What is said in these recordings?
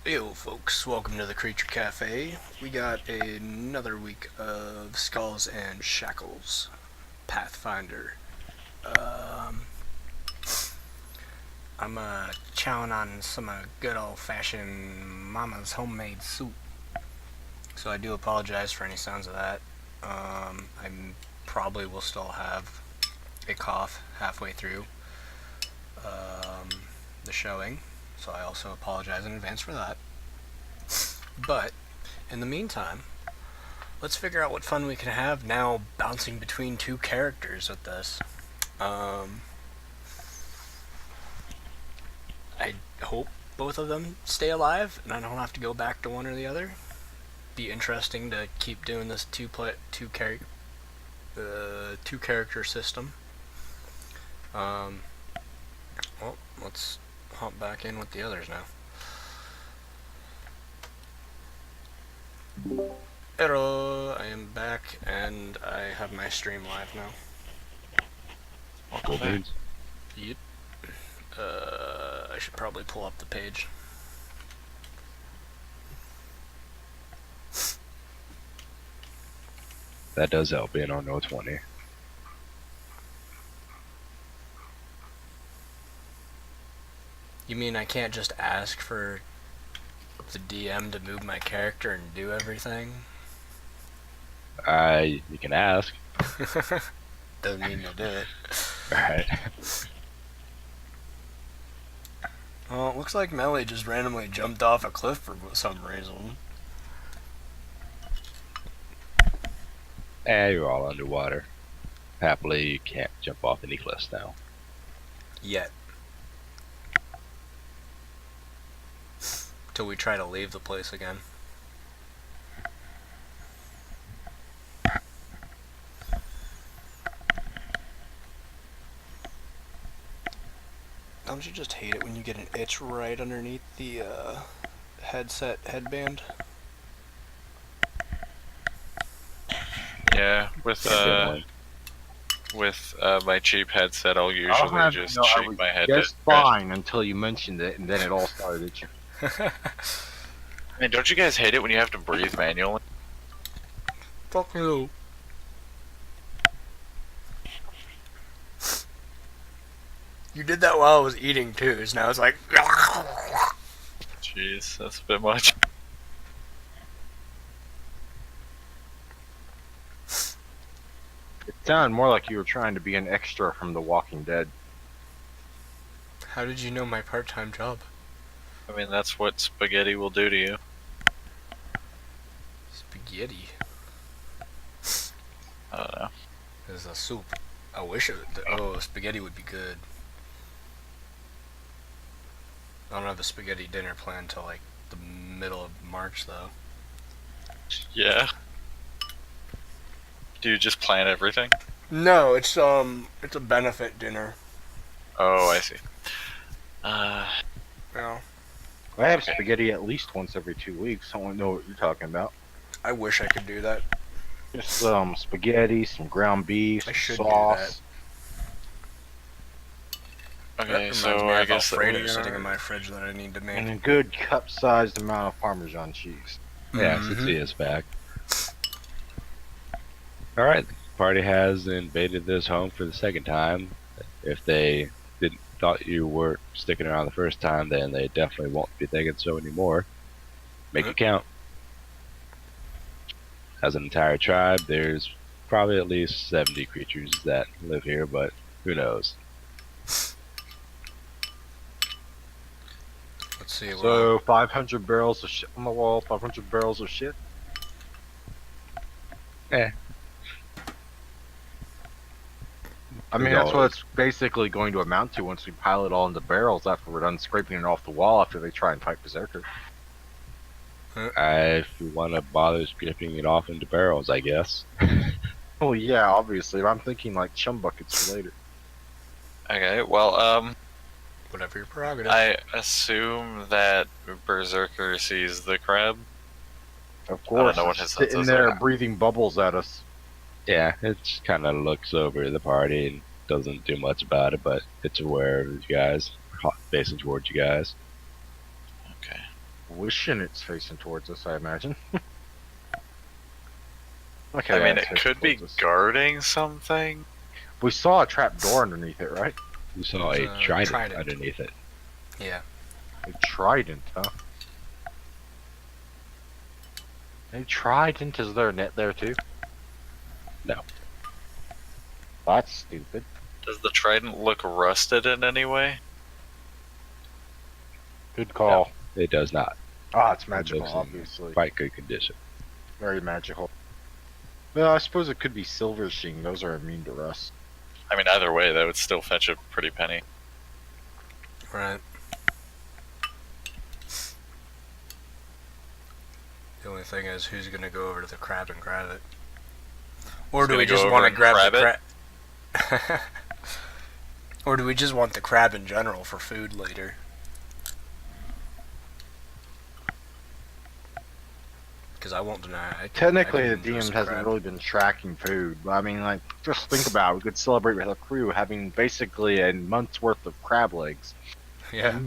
Yo, folks, welcome to the Creature Cafe. We got another week of Skulls and Shackles Pathfinder. Um, I'm chowing on some good old fashioned mama's homemade soup, so I do apologize for any sounds of that. I probably will still have a cough halfway through um, the showing, so I also apologize in advance for that. But in the meantime, let's figure out what fun we can have now bouncing between two characters with this. Um, I hope both of them stay alive and I don't have to go back to one or the other. Be interesting to keep doing this two character system. Um, well, let's hop back in with the others now. Hello, I am back and I have my stream live now. Cool dudes. Yep. I should probably pull up the page. That does help being on No 20. You mean I can't just ask for the DM to move my character and do everything? You can ask. Doesn't mean to do it. Alright. Well, it looks like Melly just randomly jumped off a cliff for some reason. You're all underwater. Happily, you can't jump off any cliffs now. Yet. Till we try to leave the place again. Don't you just hate it when you get an itch right underneath the headband? Yeah, with my cheap headset, I'll usually just shake my head. Just fine until you mentioned it, and then it all started. I mean, don't you guys hate it when you have to breathe manually? Fuck you. You did that while I was eating too, so now it's like. Jeez, that's a bit much. It sounded more like you were trying to be an extra from The Walking Dead. How did you know my part-time job? I mean, that's what spaghetti will do to you. Spaghetti. I don't know. This is a soup. I wish it. Oh, spaghetti would be good. I don't have a spaghetti dinner planned till like the middle of March though. Yeah. Do you just plan everything? No, it's a benefit dinner. Oh, I see. Yeah. I have spaghetti at least once every 2 weeks. I want to know what you're talking about. I wish I could do that. Just spaghetti, some ground beef, I should sauce. Okay, That so reminds me, I have guess that Alfredo we sitting are... in my fridge that I need to make. And a good cup-sized amount of Parmesan cheese. Yeah, Sophia's back. Alright, the party has invaded this home for the second time. If they thought you were sticking around the first time, then they definitely won't be thinking so anymore. Make it count. As an entire tribe, there's probably at least 70 creatures that live here, but who knows. Let's see. So 500 barrels of shit on the wall, 500 barrels of shit. I mean, that's what it's basically going to amount to once we pile it all into barrels after we're done scraping it off the wall after they try and fight Berserker. If you want to bother skipping it off into barrels, I guess. Oh yeah, obviously. But I'm thinking like chum buckets for later. Okay, well, Whatever your prerogative. I assume that Berserker sees the crab. Of course, know what his sitting senses there are. breathing bubbles at us. Yeah, it just kind of looks over the party and doesn't do much about it, but it's aware of you guys, facing towards you guys. Okay. Wishing it's facing towards us, I imagine. Okay, I yeah, mean, it's it facing could be towards us. guarding something. We saw a trap door underneath it, right? You saw There's a a trident trident. underneath it. Yeah. A trident, huh? A trident? Is there a net there too? No. That's stupid. Does the trident look rusted in any way? Good call. It does not. Ah, it's It magical, looks in obviously. quite good condition. Very magical. Well, I suppose it could be silver sheen. Those are immune to rust. I mean, either way, that would still fetch a pretty penny. Right. The only thing is, who's gonna go over to the crab and grab it? Or Who's do we gonna go just over want to and grab the grab crab? Or do we just want the crab in general for food later? Because I won't deny, Technically, I the can DM roast hasn't crab. really been tracking food. But I mean, like, just think about it. We could celebrate with a crew having basically a month's worth of crab legs. Yeah.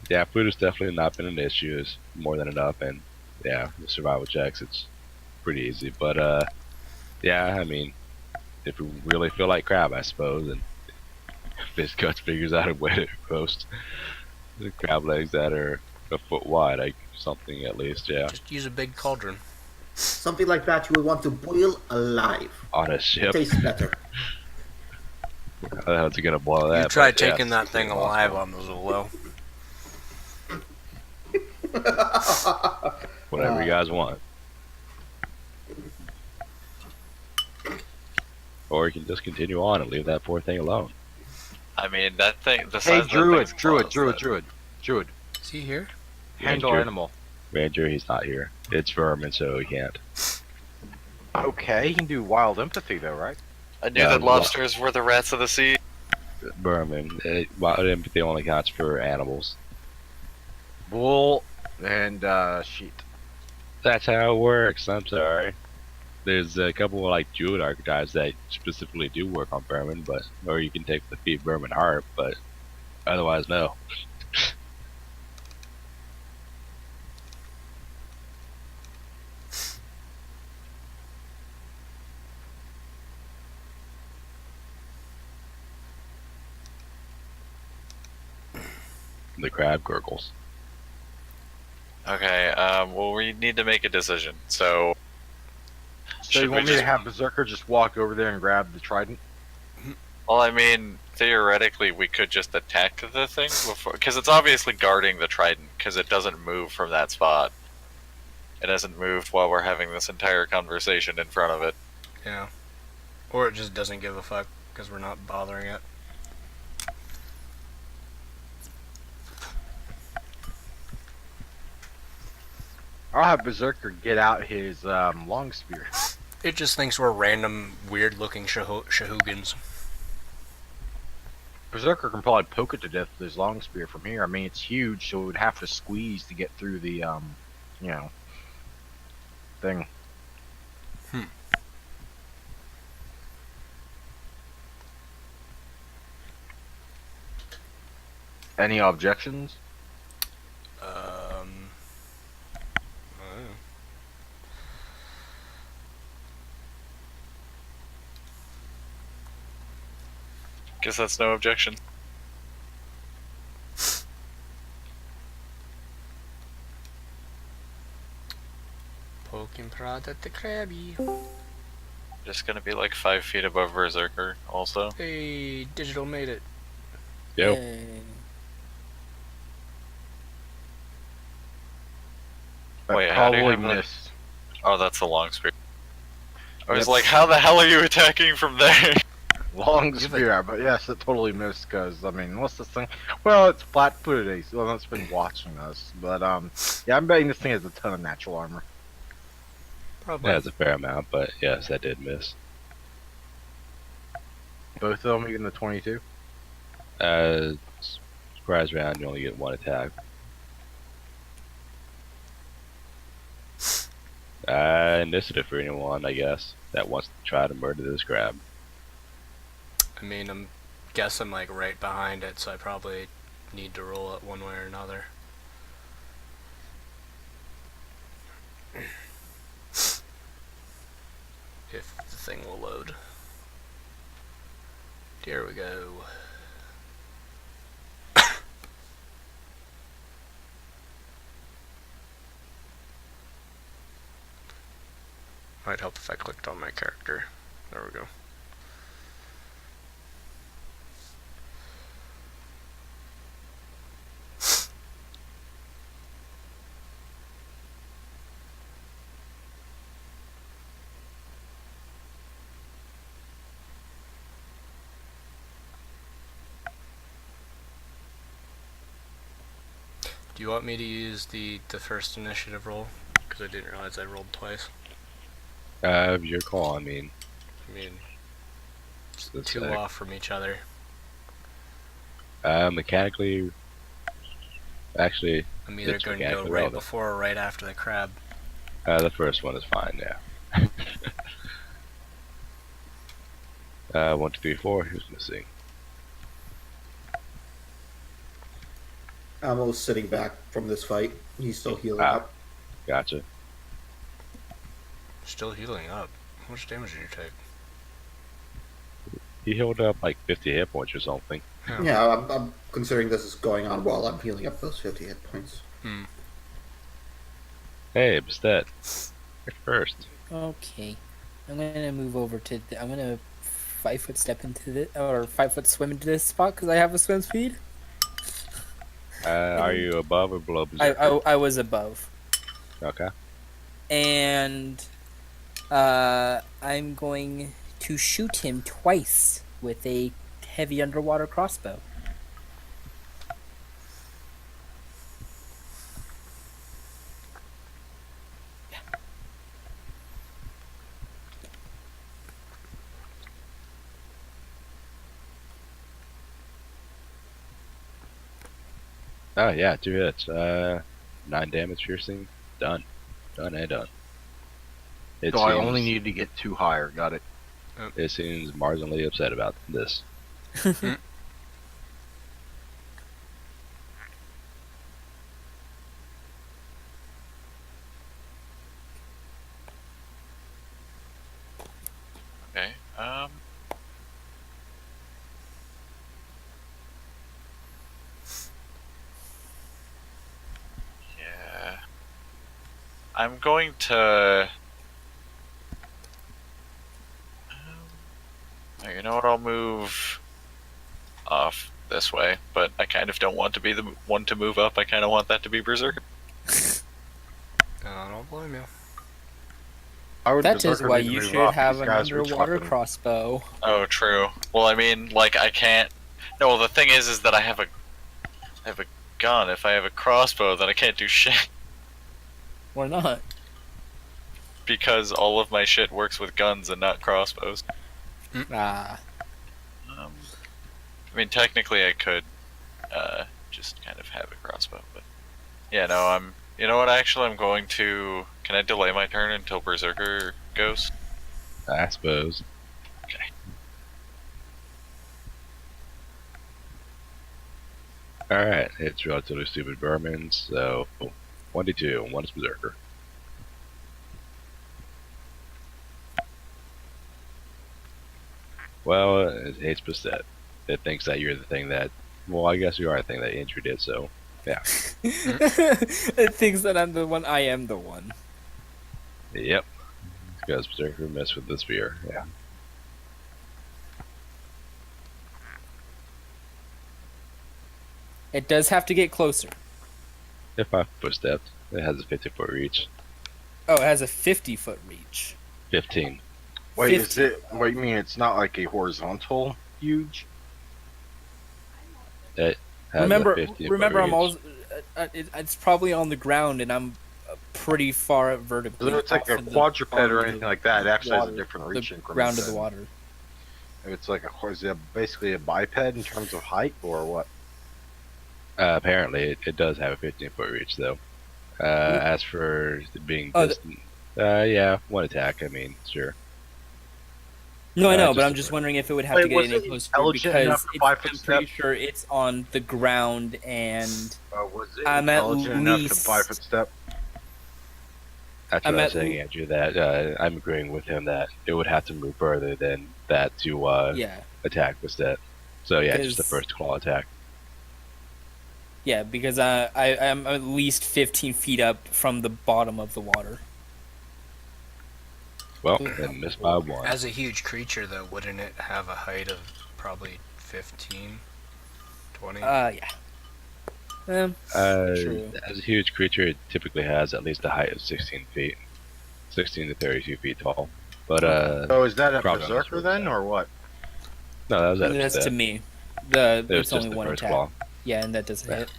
Yeah, food has definitely not been an issue. It's more than enough, and yeah, the survival checks, it's pretty easy. But yeah, I mean, if we really feel like crab, I suppose, and Fish Cuts figures out a way to roast the crab legs that are a foot wide, like something at least, yeah, Just use a big cauldron. Something like that you would want to boil alive. on a ship. Tastes better. How the hell's it gonna boil that? You try But, yeah, taking that it's thing impossible. alive on the Zolo. Whatever you guys want. Or you can just continue on and leave that poor thing alone. I mean, that thing. The Hey, size Druid, of that thing's close, Druid. Is he here? Handle Ranger. animal. Ranger, he's not here. It's vermin, so he can't. Okay, he can do wild empathy though, right? I knew Yeah, that well- lobsters were the rats of the sea. Vermin. Wild empathy only counts for animals. Bull and sheet. That's how it works. I'm sorry. There's a couple of like druid archetypes that specifically do work on vermin, but or you can take the feed vermin heart, but otherwise no. The crab gurgles. Okay. Well, we need to make a decision. So. So you should we want me just- to have Berserker just walk over there and grab the trident? Well, I mean, theoretically, we could just attack the thing before, because it's obviously guarding the trident, because it doesn't move from that spot. It hasn't moved while we're having this entire conversation in front of it. Yeah. Or it just doesn't give a fuck because we're not bothering it. I'll have Berserker get out his long spear. It just thinks we're random, weird-looking Shahoogans. Berserker can probably poke it to death with his long spear from here. I mean, it's huge, so it would have to squeeze to get through the you know, thing. Any objections? I don't know. Guess that's no objection. Poking prod at the crabby. Just gonna be like 5 feet above Berserker, also. Hey, Digital made it. Yo. Yay. Wait, I how do you probably have that? missed. Oh, that's the long spear. I was Yep. like, how the hell are you attacking from there? Long Give it- spear, but yes, it totally missed because I mean, what's this thing? Well, it's flat-footed, so it's been watching us. But yeah, I'm betting this thing has a ton of natural armor. Probably. That's a fair amount, but yes, that did miss. Both of them, even the 22. Surprise round, you only get one attack. Initiative for anyone, I guess, that wants to try to murder this crab. I mean, I'm guessing like right behind it, so I probably need to roll it one way or another. If the thing will load. Here we go. Might help if I clicked on my character. There we go. Do you want me to use the first initiative roll? Because I didn't realize I rolled twice. Your call. I mean, It's two off from each other. mechanically, actually, I'm either it's going to go mechanically right relevant. before or right after the crab. The first one is fine. Yeah. 1, 2, 3, 4. Who's missing? Ammo's sitting back from this fight. He's still healing Ah. up. Gotcha. Still healing up. How much damage did you take? He healed up like 50 hit points or something. Oh. Yeah, I'm considering this is going on while I'm healing up those 50 hit points. Hey, Bastet. You're first. Okay, I'm gonna move over to. I'm gonna 5-foot step into the or 5-foot swim into this spot because I have a swim speed. Are you above or below Berserker? I was above, Okay. and I'm going to shoot him twice with a heavy underwater crossbow. Oh yeah, 2 hits. 9 damage piercing. Done. Done and done. So I only need to get 2 higher. Got it. It seems marginally upset about this. Okay. Yeah. I'm going to. You know what? I'll move off this way, but I kind of don't want to be the one to move up. I kind of want that to be Berserker. I don't blame you. That is why you should have an underwater crossbow. Oh, true. Well, I mean, like I can't. No, well, the thing is that I have a gun. If I have a crossbow, then I can't do shit Why not? because all of my shit works with guns and not crossbows. Ah. I mean, technically, I could just kind of have a crossbow, but yeah, no. You know what? Actually, I'm going to. Can I delay my turn until Berserker goes? I suppose. Okay. Alright, it's relatively stupid vermin, so 1d2, and 1 is Berserker. Well, it hates Bastet. It thinks that you're the thing that. Well, I guess you are the thing that injured it, so yeah. It thinks that I'm the one. I am the one. Yep. Because Berserker messed with the sphere, yeah. It does have to get closer. If 5-foot steps, it has a 50-foot reach. Oh, it has a 50-foot reach. 15. Wait, 50. is it? What you mean? It's not like a horizontal huge? It has Remember, a 50-foot I'm reach. also. It's probably on the ground, and I'm pretty far up vertically. If it's like a off in the quadruped bottom or of anything the like that, it actually has a water, different the reach increment. ground of the than- water. If it's like is it basically a biped in terms of height or what? Apparently, it does have a 15-foot reach, though. As for it being Oh, distant, yeah, 1 attack. I mean, sure. No, I know, just but I'm a- just wondering if it would have Wait, to get was any it closer intelligent because enough to 5-foot I'm pretty step? sure it's on the ground, and Was it I'm at intelligent enough to least- 5-foot step? That's I'm what I at was saying, Andrew. That I'm agreeing with him that it would have to move further than that to yeah, attack with that. So yeah, just the because first claw attack. because I am at least 15 feet up from the bottom of the water. Well, Ooh. then missed by one. As a huge creature, though, wouldn't it have a height of probably 15, 20? Yeah. Uh, True. as a huge creature, it typically has at least a height of 16 feet, 16 to 32 feet tall. But So is that a probably on the berserker short then, side. or what? No, that was at That's to step. me. It was It's only just the one first attack. claw. Yeah, and that doesn't Yeah. hit.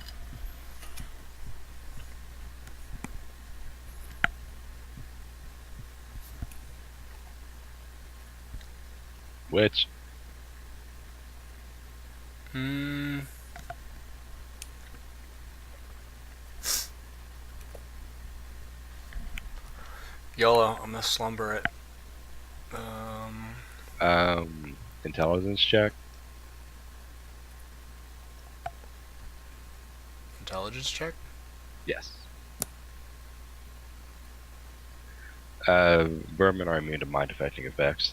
Which Hmm. YOLO, I'm gonna slumber it. intelligence check. Intelligence check? Yes. Vermin are immune to mind affecting effects.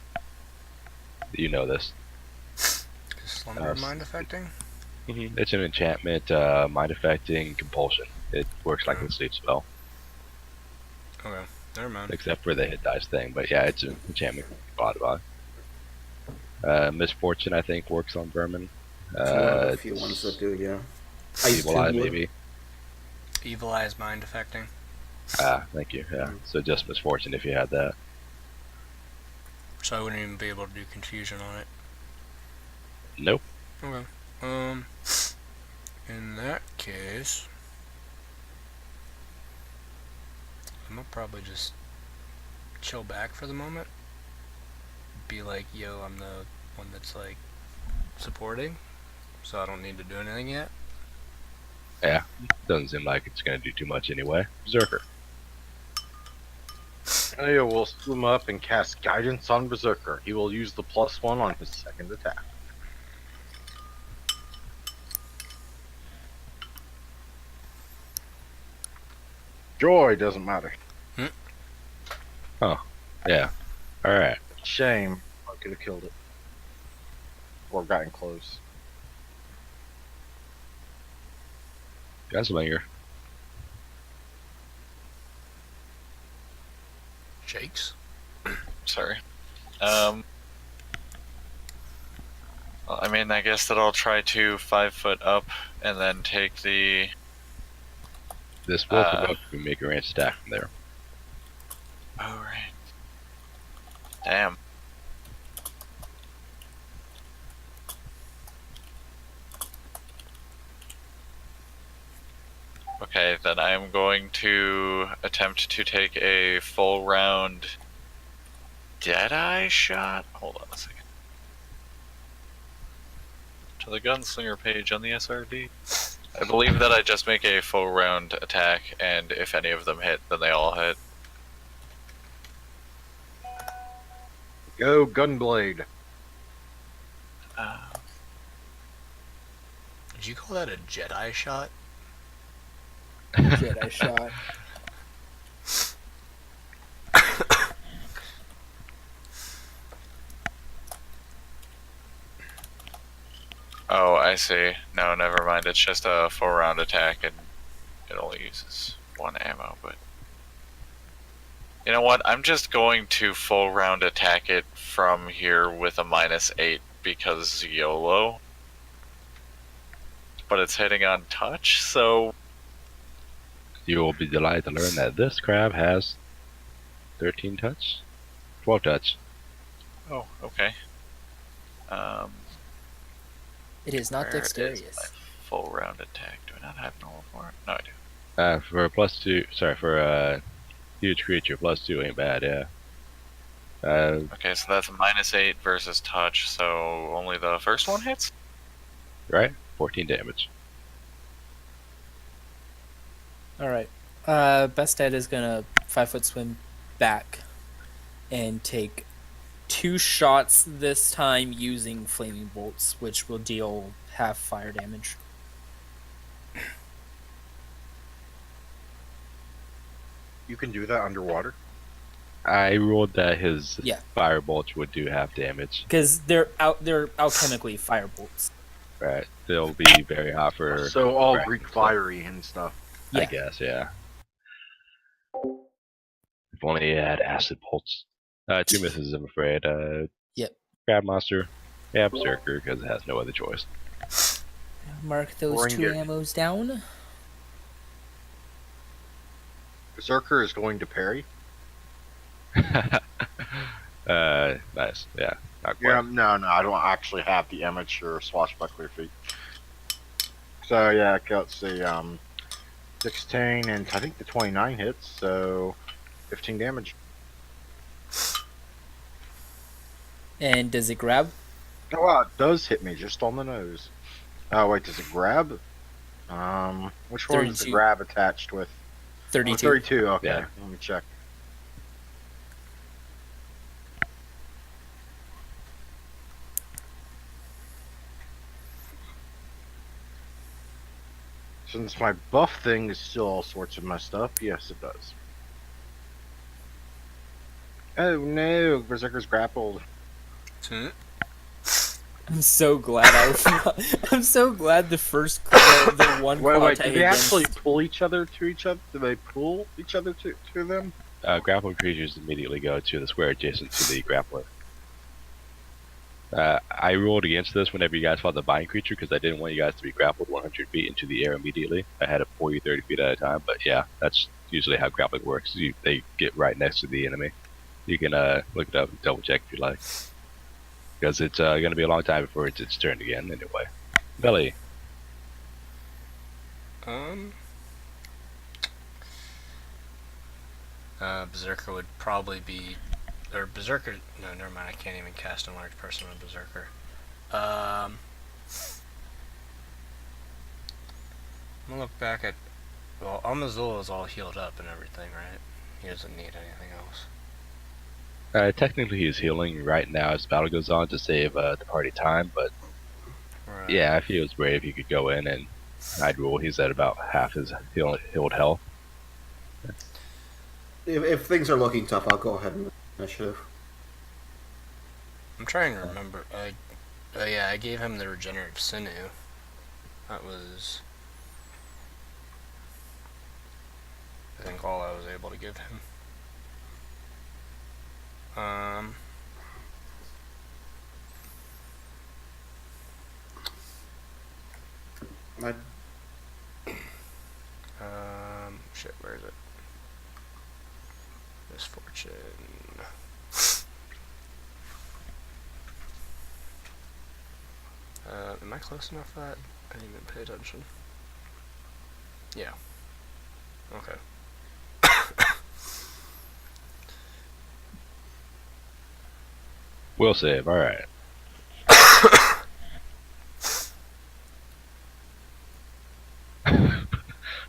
You know this. Is slumber Uh, mind affecting? It's an enchantment, mind affecting compulsion. It works like a sleep spell, Okay, never mind. except for the hit dice thing. But yeah, it's an enchantment. Blah. Misfortune, I think, works on vermin. It's one of the few ones that do, yeah. I Evil Eye, still would. maybe. Evil Eye is mind affecting. Thank you. Yeah, so just misfortune if you had that. So I wouldn't even be able to do confusion on it. Nope. Okay. In that case, I'm gonna probably just chill back for the moment. Be like, yo, I'm the one that's like supporting, so I don't need to do anything yet. Yeah, doesn't seem like it's gonna do too much anyway. Berserker. Elio will swim up and cast Guidance on Berserker. He will use the +1 on his second attack. Joy doesn't matter. Yeah. All right. Shame. I could have killed it. Or gotten close. Gunslinger. Shakes. Sorry. Well, I mean, I guess that I'll try to 5 foot up and then take the. This will provoke you to make a ranged attack from there. Oh right. Damn. Okay, then I am going to attempt to take a full round Deadeye shot. Hold on a second. To the gunslinger page on the SRD. I believe that I just make a full round attack, and if any of them hit, then they all hit. Go Gunblade. Did you call that a Jedi shot? Jedi shot. Oh, I see. No, never mind. It's just a 4-round attack, and it only uses 1 ammo, but... You know what? I'm just going to full round attack it from here with a -8 because YOLO. But it's hitting on touch, so... You will be delighted to learn that this crab has 13 touch, 12 touch. Oh, okay. It is not Where is dexterous. my full round attack? Do I not have normal for it? No, I do. For a +2, sorry, for a huge creature, +2 ain't bad, yeah. Okay, so that's a -8 versus touch, so only the first one hits? Right? 14 damage. All right. Best Ed is gonna 5 foot swim back and take 2 shots this time using flaming bolts, which will deal half fire damage. You can do that underwater. I ruled that his Yeah. fire bolts would do half damage. Because they're alchemically fire bolts. Right. They'll be very hot for. So all cracking Greek stuff, fiery and stuff. I Yeah. guess, yeah. If only he had acid bolts. 2 misses, I'm afraid. Yep. Crab monster. Yeah, berserker, because it has no other choice. Mark those Bring 2 it. ammos down. Berserker is going to parry. Nice. Yeah, not quite. Yeah, no, I don't actually have the amateur swashbuckler feat. So yeah, let's see, 16 and I think the 29 hits, so 15 damage. And does it grab? Oh wow, it does hit me just on the nose. Oh wait, does it grab? Which one is the 32. grab attached with? 32. Oh, 32. Okay, Yeah. let me check. Since my buff thing is still all sorts of messed up, yes, it does. Oh no, Berserker's grappled. I'm so glad I'm so glad the first the one Wait, quad do they actually pull each other to each other? Do they pull each other to them? Grappled creatures immediately go to the square adjacent to the grappler. I rolled against this whenever you guys fought the bind creature because I didn't want you guys to be grappled 100 feet into the air immediately. I had it pull you 30 feet at a time, but yeah, that's usually how grappling works. They get right next to the enemy. You can look it up and double check if you like. Because it's going to be a long time before it's its turn again anyway. Belly. Berserker would probably be, or Berserker. No, never mind. I can't even cast Enlarged Person on Berserker. I'm gonna look back at. Well, Amazul is all healed up and everything, right? He doesn't need anything else. Technically he's healing right now as battle goes on to save the party time, but Right. yeah, if he was brave, he could go in and I'd rule he's at about half his healed health. If things are looking tough, I'll go ahead and initiative. I'm trying to remember. Oh yeah, I gave him the regenerative sinew. That was, I think, all I was able to give him. Shit, where is it? Misfortune. Am I close enough for that? I didn't even pay attention. Yeah. Okay. Will save, alright.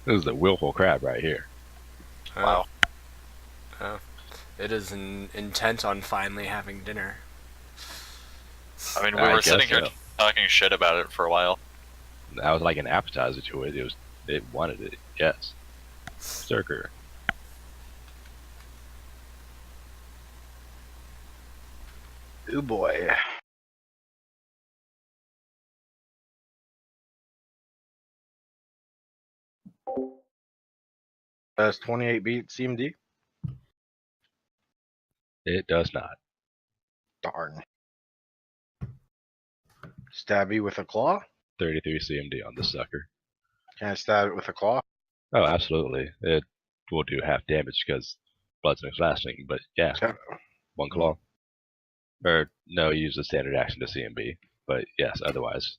This is a willful crab right here. Wow. It is intent on finally having dinner. I mean, we I were guess sitting here so. talking shit about it for a while. That was like an appetizer to it. It wanted it, yes. Berserker. Oh boy. Does 28 beat CMD? It does not. Darn. Stab you with a claw? 33 CMD on the sucker. Can I stab it with a claw? Oh, absolutely. It will do half damage because blood's exhausting, but yeah, Okay. one claw. Or, no, use the standard action to CMB, but yes, otherwise.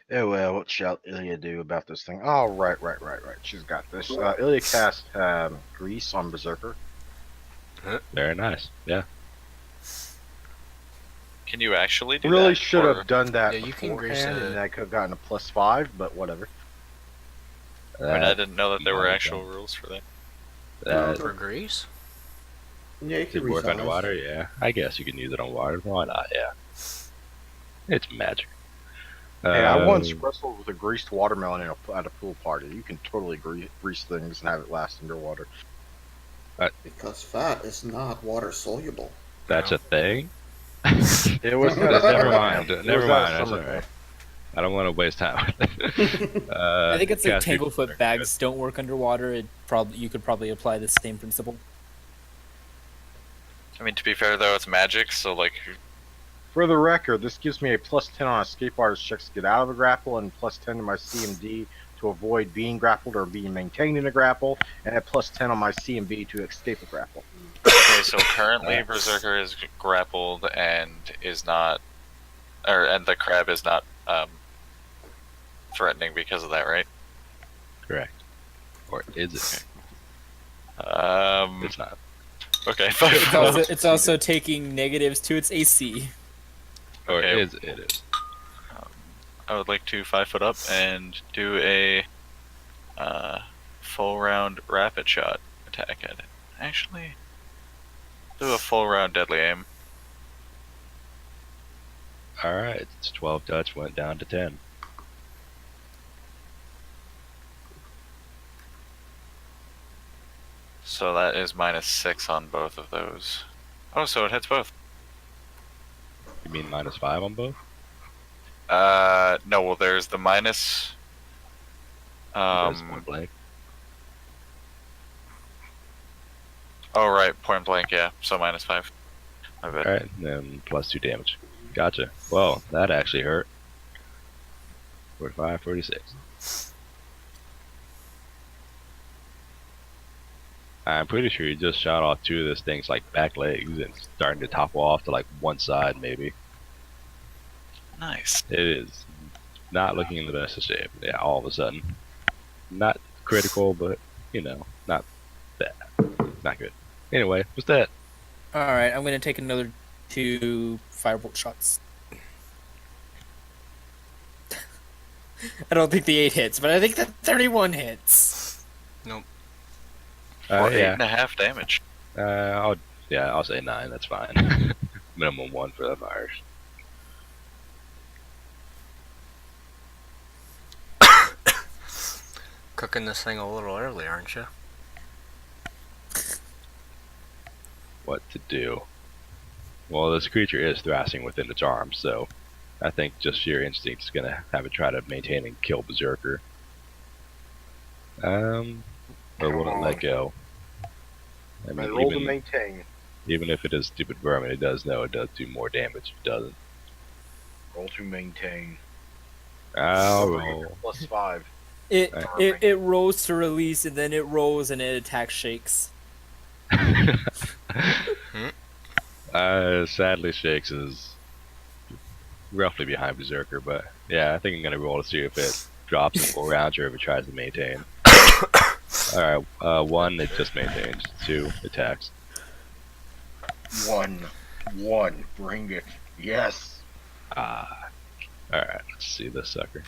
Oh well, what shall Ilya do about this thing? Oh, right. She's got this. Ilya cast Grease on Berserker. Very nice, yeah. Can you actually do Really that? should Or- have done that Yeah, you can grease beforehand, it. and I could have gotten a +5, but whatever. I mean, I didn't know that there were might actual have rules for that. For grease? Yeah, you could can work resize. underwater, yeah. I guess you can use it on water. Why not? Yeah. It's magic. Hey, I once Um, wrestled with a greased watermelon at a pool party. You can totally grease things and have it last underwater. Because fat is not water soluble. that's No. a thing. It was at a Never summer camp. mind. It was Never at a mind. That's summer all right. camp. I don't want to waste time with it. I think it's like Cast creatures tanglefoot are bags don't work underwater. You could probably apply the same principle. I mean, to be fair though, it's magic, so like, For the record, this gives me a +10 on escape artist checks to get out of a grapple, and +10 to my CMD to avoid being grappled or being maintained in a grapple, and a +10 on my CMB to escape a grapple. okay, so currently Berserker is grappled and is not, and the crab is not threatening because of that, right? correct. Or is it? It's not. Okay, It's also taking negatives to its AC. Or Okay. is it? I would like to 5 foot up and do a full round rapid shot attack at it. Actually, do a full round deadly aim. All right. It's 12 touch went down to 10. So that is -6 on both of those. Oh, so it hits both. You mean -5 on both? No, well, there's the minus. Because point blank. Oh, right, point blank, yeah. So -5. My bad. All right, and then +2 damage. Gotcha. Well, that actually hurt. 45, 46. I'm pretty sure you just shot off 2 of this thing's like back legs and starting to topple off to like one side maybe. Nice. It is not looking in the best of shape. Yeah, all of a sudden. Not critical, but you know, not bad. Not good. Anyway, what's that? All right, I'm gonna take another 2 firebolt shots. I don't think the 8 hits, but I think the 31 hits. Nope. For Yeah. 8.5 damage. I'll say 9. That's fine. Minimum 1 for the fires. Cooking this thing a little early, aren't you? What to do? Well, this creature is thrashing within its arms, so I think just sheer instinct is gonna have it try to maintain and kill Berserker. Or will it let go? I And mean, roll to maintain. even if it is stupid vermin, it does know it does do more damage if it doesn't. Roll to maintain. I'll Over your roll. +5. It rolls to release, and then it rolls and it attacks shakes. Sadly, Shakes is roughly behind Berserker, but yeah, I think I'm gonna roll to see if it drops in 4 rounds or if it tries to maintain. Alright, 1, it just maintains. 2, attacks. 1. Bring it. Yes. Alright, let's see this sucker.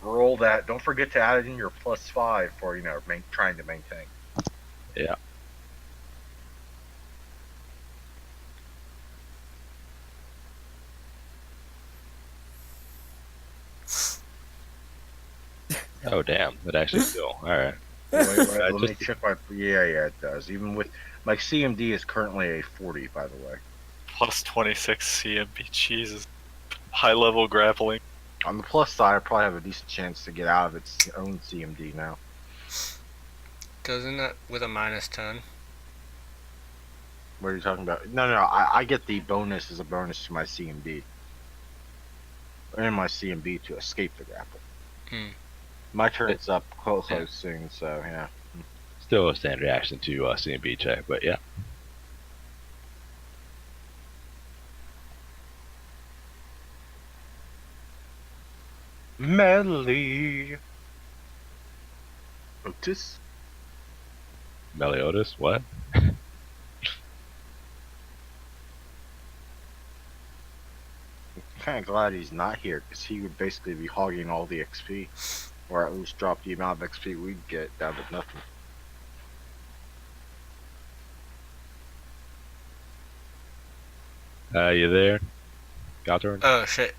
Roll that. Don't forget to add in your +5 for, trying to maintain. Yeah. Oh damn, that actually still. Alright. Wait, let me check my. Yeah, it does. Even with my CMD is currently a 40, by the way. +26 CMB, Jesus. High level grappling. On the plus side, I probably have a decent chance to get out of its own CMD now. Doesn't it with a -10? What are you talking about? No, I get the bonus as a bonus to my CMD. And my CMB to escape the grapple. Hmm. My turn's up close soon, so yeah. Still a standard reaction to CMB check, but yeah. Melly. Otis? Meliodas, what? Kind of glad he's not here, because he would basically be hogging all the XP. Or at least drop the amount of XP we'd get down to nothing. You there? Galtorn? Oh shit.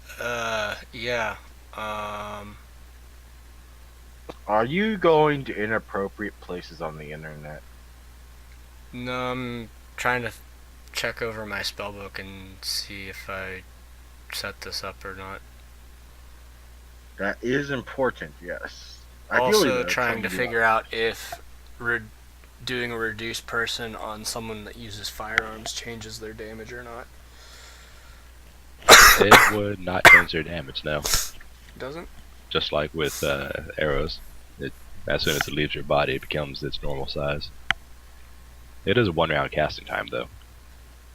Yeah. Um, Are you going to inappropriate places on the internet? no, I'm trying to check over my spellbook and see if I set this up or not. That is important, yes. Ideally, Also though, tell trying me to to do figure out if doing a reduced person on someone that uses firearms changes their damage or not. It would not change their damage, no. Doesn't? Just like with arrows, as soon as it leaves your body, it becomes its normal size. It is a 1 round casting time, though,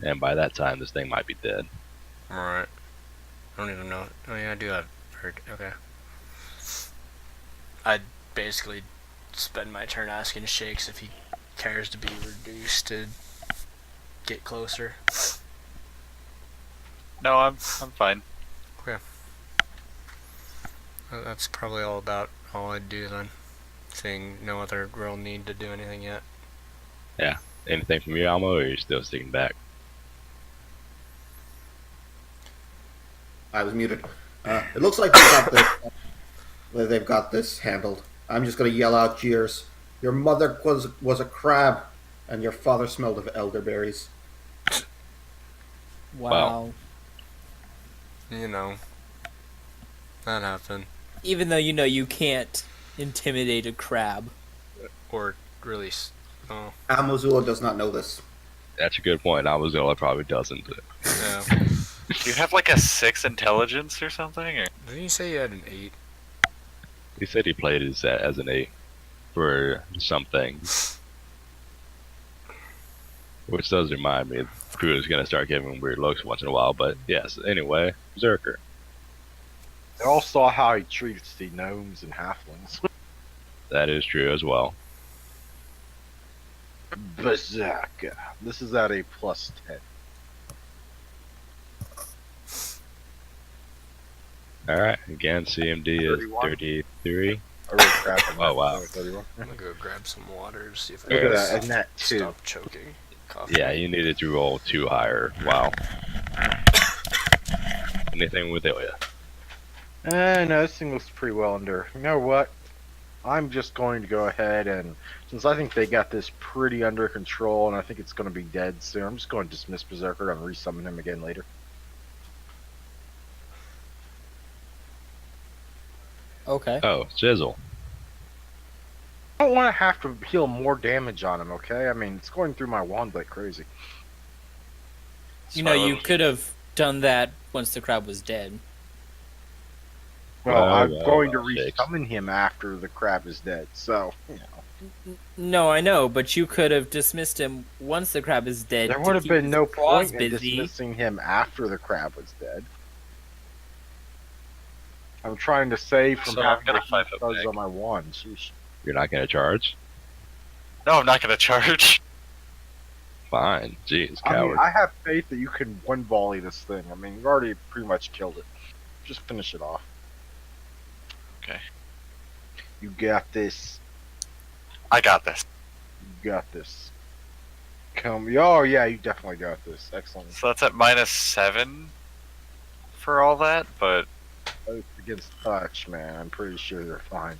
and by that time, this thing might be dead. Alright. I don't even know. Oh yeah, I do have bird. Okay. I'd basically spend my turn asking Shakes if he cares to be reduced to get closer. No, I'm fine. That's probably all I'd do then. Seeing no other real need to do anything yet. Anything from you, Almo, or are you still sticking back? I was muted. It looks like they've got this handled. I'm just going to yell out jeers. Your mother was a crab, and your father smelled of elderberries. Wow. You know. That happened. Even though you know you can't intimidate a crab. Or really. Oh. Amazula does not know this. That's a good point. Amazula probably doesn't. Yeah. Do you have like a 6 intelligence or something? Or? Didn't you say you had an 8? He said he played as an 8 for some things. Which does remind me, the crew is going to start giving weird looks once in a while, but yes, anyway, Berserker. They all saw how he treats the gnomes and halflings. That is true as well. Berserker. This is at a +10. Alright, again, CMD is 31. 33. I really grabbed him. Oh, wow. 31. I'm gonna go grab some water to see if Look I at can that, and that too. stop choking. Coughing. Yeah, you needed to roll 2 higher. Wow. Anything with Ilya? No, this thing looks pretty well under. You know what? I'm just going to go ahead and, since I think they got this pretty under control and I think it's going to be dead soon, I'm just going to dismiss Berserker and resummon him again later. Okay. Oh, Chisel. I don't want to have to heal more damage on him, okay? I mean, it's going through my wand like crazy. You know, you could have done that once the crab was dead. Well, I'm well, going to Shakes. resummon him after the crab is dead, so, you know. No, I know, but you could have dismissed him once the crab is dead. There to would have keep been his no claws point in busy. dismissing him after the crab was dead. I'm trying to save from So I'm having gonna to fight use the fuzz pig. on my wand. Sheesh. You're not going to charge? No, I'm not gonna charge. Fine. Jeez, I mean, coward. I have faith that you can one volley this thing. I mean, you've already pretty much killed it. Just finish it off. Okay. You got this. I got this. You got this. Come. Oh, yeah, you definitely got this. Excellent. So that's at -7 for all that, but Both against touch, man. I'm pretty sure they're fine.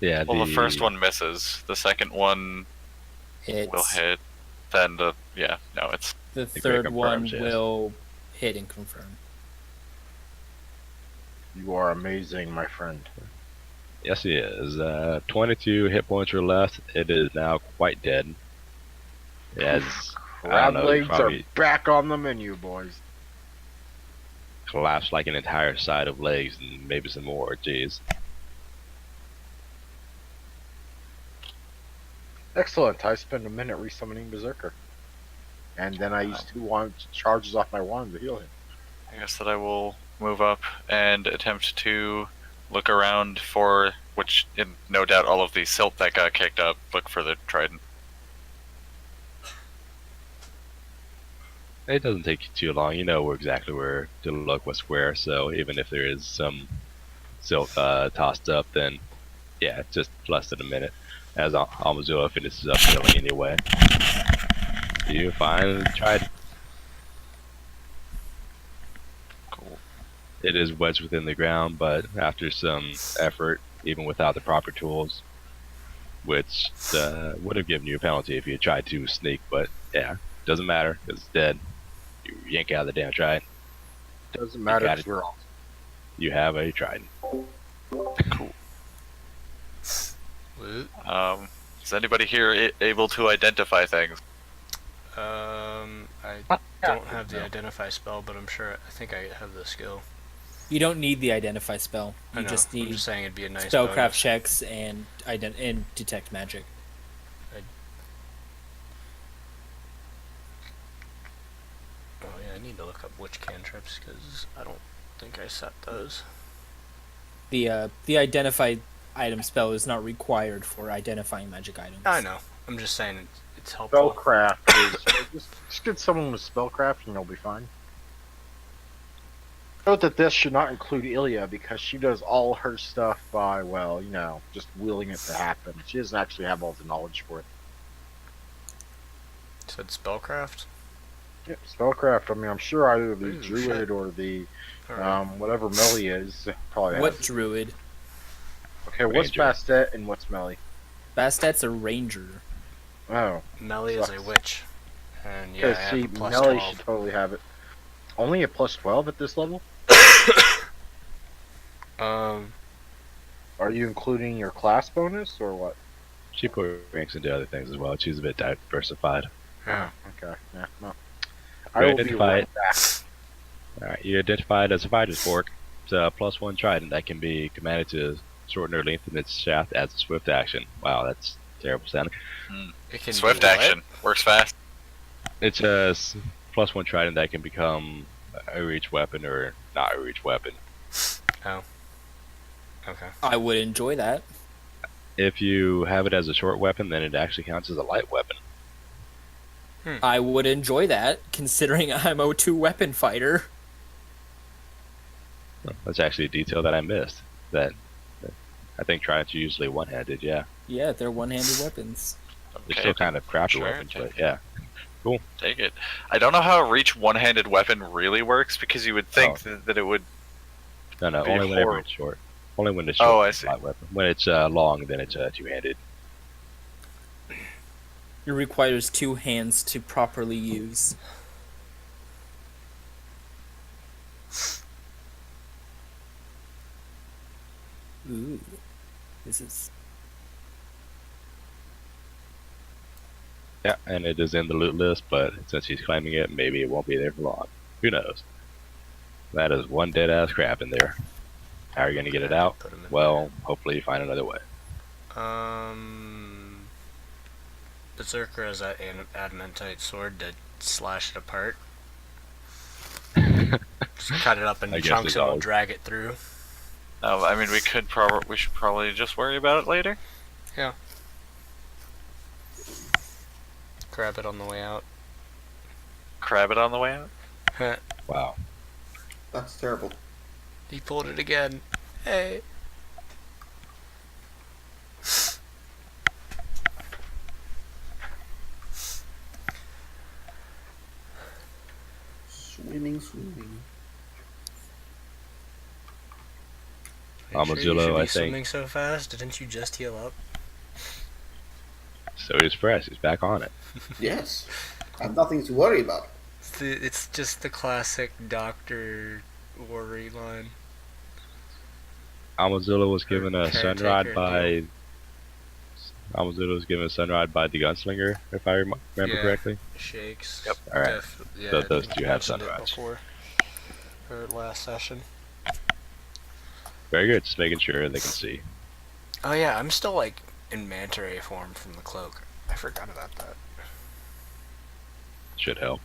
Yeah, well, the first one misses. The second one It's, will hit. Then the it's the It third confirms, one yes. will hit and confirm. You are amazing, my friend. Yes, he is. 22 hit points are left. It is now quite dead. It has, Crab legs probably are back on the menu, boys. collapsed like an entire side of legs and maybe some more. Jeez. Excellent. I spend a minute resummoning Berserker. And then I use 2 charges off my wand to heal him. I guess that I will move up and attempt to look around for which, in no doubt, all of the silt that got kicked up. Look for the trident. It doesn't take you too long. You know exactly where to look, what's where. So even if there is some silk tossed up, then yeah, just less than a minute. As Amazula finishes up healing anyway. You find tried. Cool. It is wedged within the ground, but after some effort, even without the proper tools, which would have given you a penalty if you had tried to sneak, but yeah, doesn't matter because it's dead. You yank out the damn trident. Doesn't You matter got 'cause it. we're all. You have a trident. Cool. Woot. Is anybody here able to identify things? I don't have the identify spell, but I'm sure I think I have the skill. You don't need the identify spell. I You know. just I'm need just saying it'd be a nice spellcraft bonus. checks and and detect magic. Oh yeah, I need to look up which cantrips because I don't think I set those. The identify item spell is not required for identifying magic items. I know. I'm just saying it's helpful. Spellcraft is just get someone with spellcraft and you'll be fine. Note that this should not include Ilya because she does all her stuff by, well, just willing it to happen. She doesn't actually have all the knowledge for it. Said spellcraft. Yeah, spellcraft. I mean, I'm sure either the Ooh, druid shit. or the Alright. whatever Melly is probably What has. druid? Okay, what's Ranger. Bastet and what's Melly? Bastet's a ranger. Oh, Melly is a sucks. witch, and yeah, I okay. have See, a plus Melly 12. should totally have it. Only a plus 12 at this level? Um, Are you including your class bonus or what? She put ranks into other things as well. She's a bit diversified. yeah. Okay, yeah, no. You I will be identify right it. back. Alright, you identified as a fighter's fork. It's a +1 trident that can be commanded to shorten or lengthen its shaft as a swift action. Wow, that's terrible sounding. It can Swift do what? action works fast. It's a +1 trident that can become a reach weapon or not a reach weapon. Okay. I would enjoy that. If you have it as a short weapon, then it actually counts as a light weapon. I would enjoy that, considering I'm a 2-weapon fighter. That's actually a detail that I missed. That I think tridents are usually one-handed. Yeah, Yeah, they're one-handed weapons. they're Okay, still kind of crappy sure, weapons, take but yeah. take it. I don't know how a reach one-handed weapon really works because you would think Oh. that it would. No, Be only whenever horrible. it's short. Only when it's short. Oh, I it's a see. light weapon. When it's long, then it's two-handed. It requires 2 hands to properly use. Ooh. This is... Yeah, and it is in the loot list, but since he's claiming it, maybe it won't be there for long. Who knows? That is one dead-ass crab in there. How are you going to get it out? Put 'em in Well, hopefully you find another way. there. Berserker has that adamantite sword to slash it apart. Just cut it up in I guess chunks it and we'll does. drag it through. No, I mean we should probably just worry about it later. Grab it on the way out. Crab it on the way out. Wow. That's terrible. He pulled it again. Hey. Swimming, swimming. Are you sure you Armadillo, should be I think. swimming so fast? Didn't you just heal up? So he's fresh. He's back on it. Yes. I have nothing to worry about. It's just the classic doctor worry line. Armadillo was given a Caretaker sunride by. Armadillo was given a sunride by the gunslinger, if I remember Yeah. correctly. Shakes. Yep. Alright. Yeah, So I those think two you have mentioned it sunrise. before. Or last session. Very good. Just making sure they can see. Oh yeah, I'm still like in manta ray form from the cloak. I forgot about that. Should help.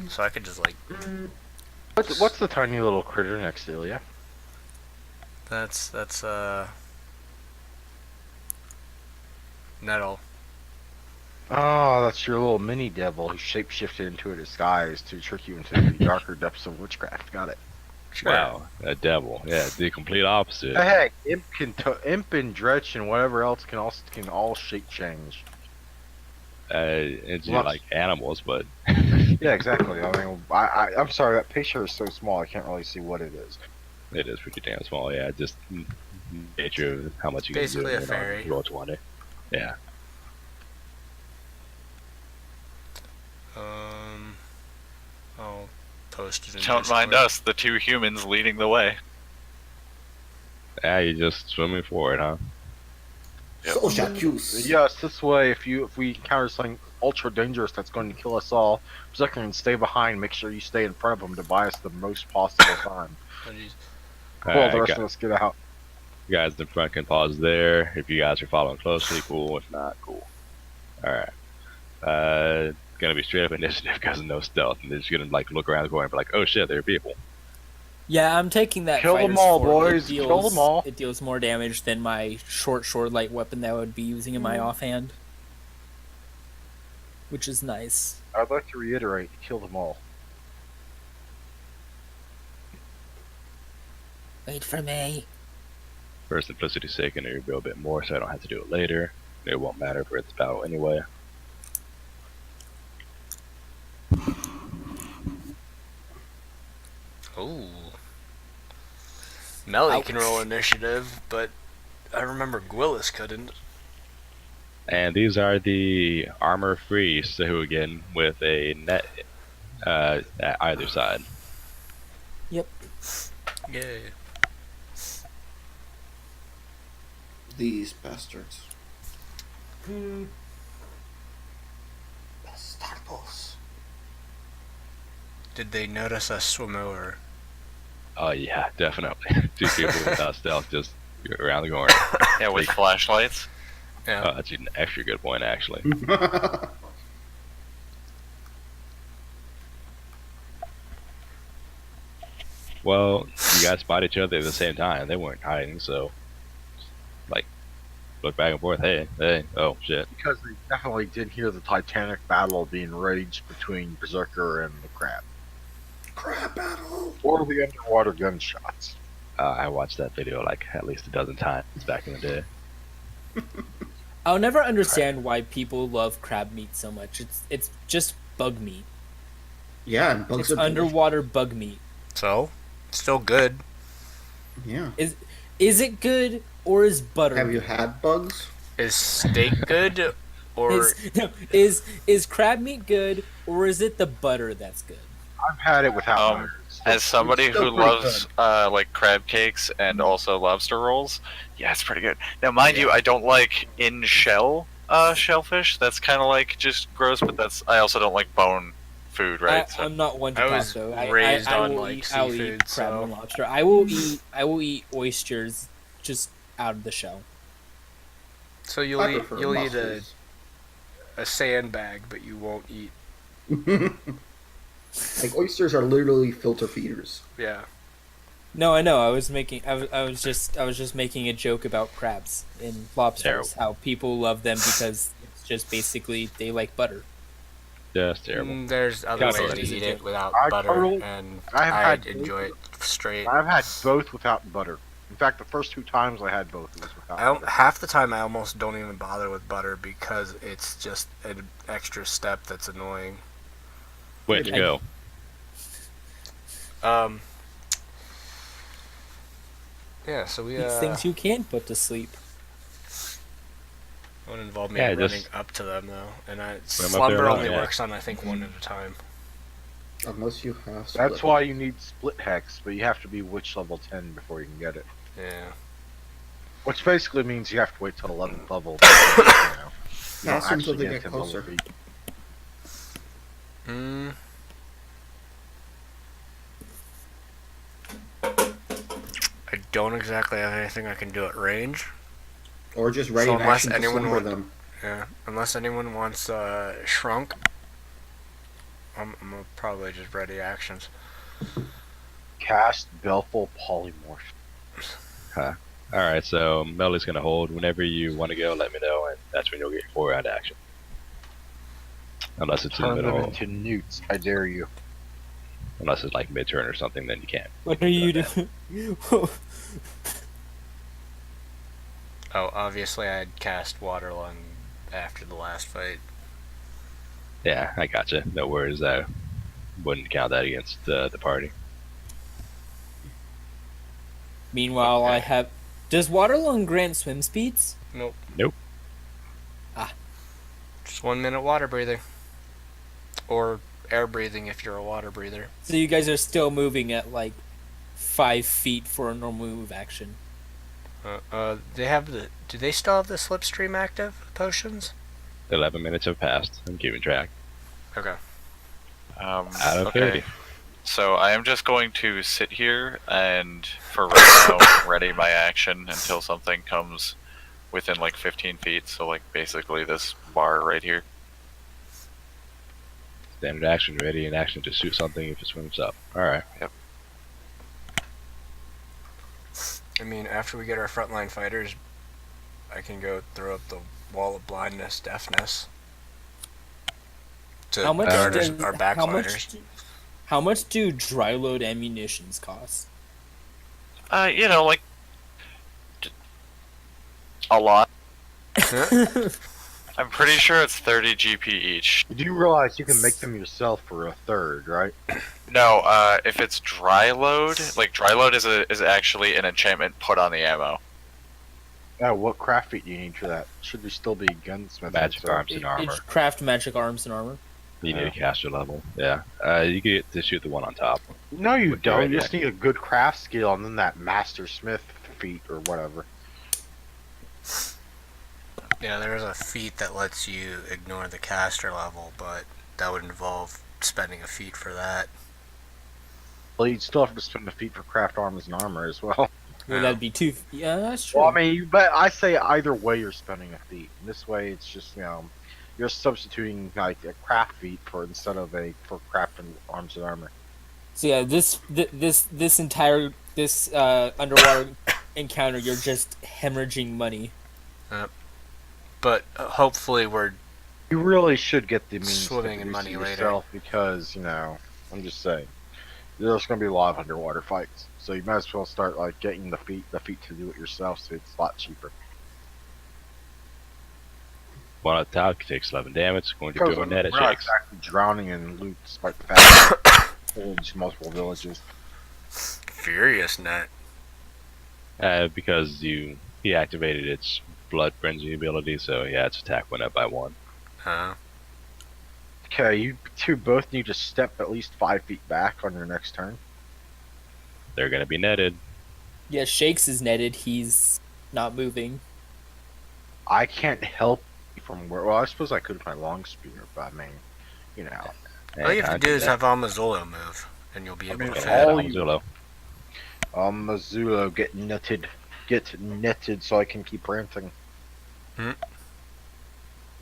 So I could just like What's the tiny little critter next to Ilya? that's nettle. Oh, that's your little mini devil who shapeshifted into a disguise to trick you into the darker depths of witchcraft. Got it. Sure. Wow, a devil. Yeah, the complete opposite. Hey, Imp and Dretch and whatever else can all shape change. Into What? like animals, but Yeah, exactly. I mean, I'm sorry, that picture is so small, I can't really see what it is. It is pretty damn small. Yeah, just nature of how much you can Basically zoom a in on fairy. roll 20. Yeah. Um, I'll post it in Don't mind Discord. us, the two humans leading the way. Yeah, you're just swimming forward, huh? Yep. So Shackles. Yes, this way, if we encounter something ultra dangerous that's going to kill us all, just can stay behind. Make sure you stay in front of them to buy us the most possible time. Oh, jeez. While the Alright, rest of us get out. guys in the front can pause there. If you guys are following closely, cool. If not, cool. Alright. Gonna be straight up initiative because of no stealth. And they're just gonna like look around the corner and be like, oh shit, there are people. Yeah, I'm taking that. Kill them fighter's all, fort. boys. Kill them all. It deals more damage than my short light weapon that I would be using in my offhand, which is nice. I'd like to reiterate, kill them all. Wait for me. For simplicity's sake, and it'll be a bit more so I don't have to do it later. It won't matter for this battle anyway. Ooh. Melly can Ouch. roll initiative, but I remember Gwillis couldn't. And these are the armor-free Sahuagin with a net at either side. Yep. Yay. These bastards. Bastardos. Did they notice us swim over? Oh yeah, definitely. Two people without stealth just around the corner. Yeah, with flashlights. Yeah. Oh, that's an extra good point, actually. Well, you guys spot each other at the same time. They weren't hiding, so like look back and forth. Hey, oh shit. Because they definitely did hear the Titanic battle being raged between Berserker and the Crab. Crab battle. Or the underwater gunshots. I watched that video like at least a dozen times back in the day. I'll never understand why people love crab meat so much. It's just bug meat. Yeah, and bugs It's are delicious. underwater bug meat. So, still good. Yeah. Is it good or is butter? Have you had bugs? Is steak good? Or Is crab meat good or is it the butter that's good? I've had it without butter. As somebody It's who still pretty loves like crab cakes and also lobster rolls, yeah, it's pretty good. Now, mind you, I don't like in shell shellfish. That's kind of like just gross, but I also don't like bone food, right? So- I'm not one to I talk was though. raised I on, will like, eat, I'll eat seafood, crab so- and lobster. I will eat oysters just out of the shell. so I you'll eat prefer you'll eat mussels. a sandbag, but you won't eat. Like oysters are literally filter feeders. Yeah. No, I know. I was just making a joke about crabs and lobsters. Terrible. How people love them because it's just basically they like butter. Just terrible. There's other Kinda ways funny. to eat it without I butter, totally- and I've I had enjoy it straight. I've had both without butter. In fact, the first 2 times I had both, it was without butter. Half the time I almost don't even bother with butter because it's just an extra step that's annoying. Way to go. Yeah, so we These things you can put to sleep. won't involve me Yeah, running just up to them though, and swim up slumber there only alone, yeah. works on I think one at a time. Unless you have That's split. why you need split hex, but you have to be witch level 10 before you can get it. Yeah. Which basically means you have to wait till 11th level. You don't Pass until actually they get get 10 level closer. feat. Hmm. I don't exactly have anything I can do at range. Or just ready So in unless action to anyone slumber want- them. Yeah. Unless anyone wants shrunk, I'm gonna probably just ready actions. Cast Belful Polymorph. Alright, so Melly's gonna hold. Whenever you want to go, let me know, and that's when you'll get your 4-round action. Unless it's in the Turn them middle, into newts, I dare you. unless it's like mid-turn or something, then you can't. What are you doing? Oh, obviously I'd cast water lung after the last fight. Yeah, I gotcha. No worries though. wouldn't count that against the party. Meanwhile, I Okay. have. Does Waterlung grant swim speeds? Nope. Nope. Just 1 minute water breathing. Or air breathing if you're a water breather. So you guys are still moving at like 5 feet for a normal move action. They have the. Do they still have the slipstream active potions? 11 minutes have passed. I'm keeping track. Okay. Out of Okay. 30. So I am just going to sit here and, for right now, ready my action until something comes within like 15 feet. So like basically this bar right here. Standard action, ready in action to shoot something if it swims up. Alright. I mean, after we get our frontline fighters, I can go throw up the wall of blindness, deafness. To How much guard does our backfighters. how much do dry load ammunitions cost? You know, like a lot. I'm pretty sure it's 30 GP each. You do realize you can make them yourself for a third, right? No, if it's dry load, like dry load is actually an enchantment put on the ammo. Yeah, what craft feat do you need for that? Should there still be gunsmith? Magic arms and armor. It's craft magic arms and armor. You need a caster level. Yeah. You get to shoot the one on top. No, you With don't. your You just need a good craft skill and then that master smith feat or whatever. Yeah, there's a feat that lets you ignore the caster level, but that would involve spending a feat for that. Well, you'd still have to spend a feat for craft arms and armor as well. Well, that'd be two. Yeah, that's true. Well, I mean, but I say either way you're spending a feat. This way, it's just you're substituting like a craft feat for instead of for craft and arms and armor. So yeah, this entire underwater encounter, you're just hemorrhaging money. But hopefully we're You really should get the means Swimming to in produce money it later. yourself because I'm just saying there's going to be a lot of underwater fights, so you might as well start like getting the feat to do it yourself, so it's a lot cheaper. One on top takes 11 damage. Going to Because go net at we're not Shakes. exactly drowning in loot despite the fact that pillage multiple villages. furious net. Because he activated its blood frenzy ability, so yeah, its attack went up by 1. Okay, you two both need to step at least 5 feet back on your next turn. They're gonna be netted. Yeah, Shakes is netted. He's not moving. I can't help you from where. Well, I suppose I could with my long spear, but I mean, All you have to And do is have Amazulo move, and you'll be I able mean, to Yeah, fit. all you- Zulo. Mazulo get netted so I can keep ranting. Hmm?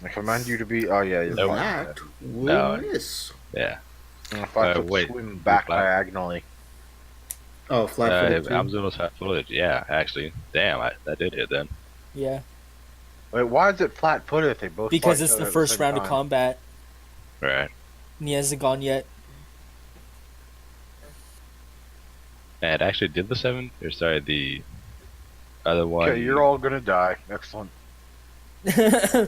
I command you to be. Oh yeah, you're Nope. fine. That will No. miss. Yeah. If I could wait, swim back flat. diagonally. Oh, flat-footed too. Amzulo's flat-footed. Yeah, actually. Damn, that did hit then. Yeah, Wait, why is it flat-footed if they both? because fight it's each the other at first same round of time? combat, Right. and he hasn't gone yet. And it actually did the 7? Or sorry, the other one. Okay, you're all gonna die. Excellent. I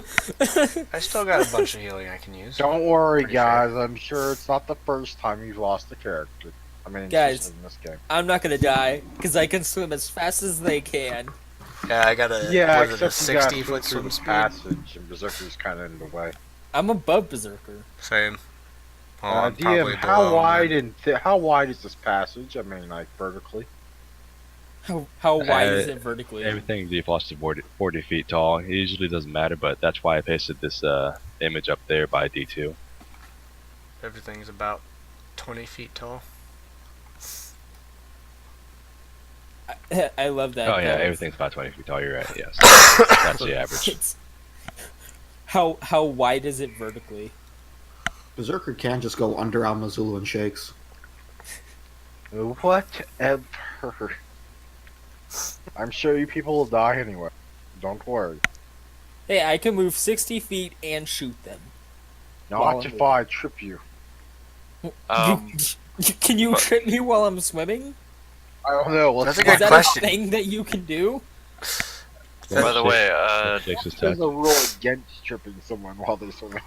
still got a bunch of healing I can use. Don't worry, Pretty guys. I'm sure it's not the first time you've lost a character. I mean, Guys. just in this game. I'm not gonna die because I can swim as fast as they can. Yeah, I got a Yeah, what is it, a except you got 60-foot through swim the speed. passage, and Berserker's kind of in the way. I'm above Berserker. Same. Well, I'm DM, probably how below wide him. how wide is this passage? I mean, like vertically. How wide is it vertically? Everything defaults to 40 feet tall. It usually doesn't matter, but that's why I pasted this image up there by D2. Everything's about 20 feet tall. I love that. Oh yeah, That was- everything's about 20 feet tall. You're right. Yes, that's the average. It's, how wide is it vertically? Berserker can just go under Almazulu and Shakes. Whatever. I'm sure you people will die anyway. Don't worry. Hey, I can move 60 feet and shoot them. Not if I trip you. Can you trip me while I'm swimming? I don't know. Let's That's a Is good that question. a thing that you can do? By the way, Shakes his There's touch. a rule against tripping someone while they're swimming.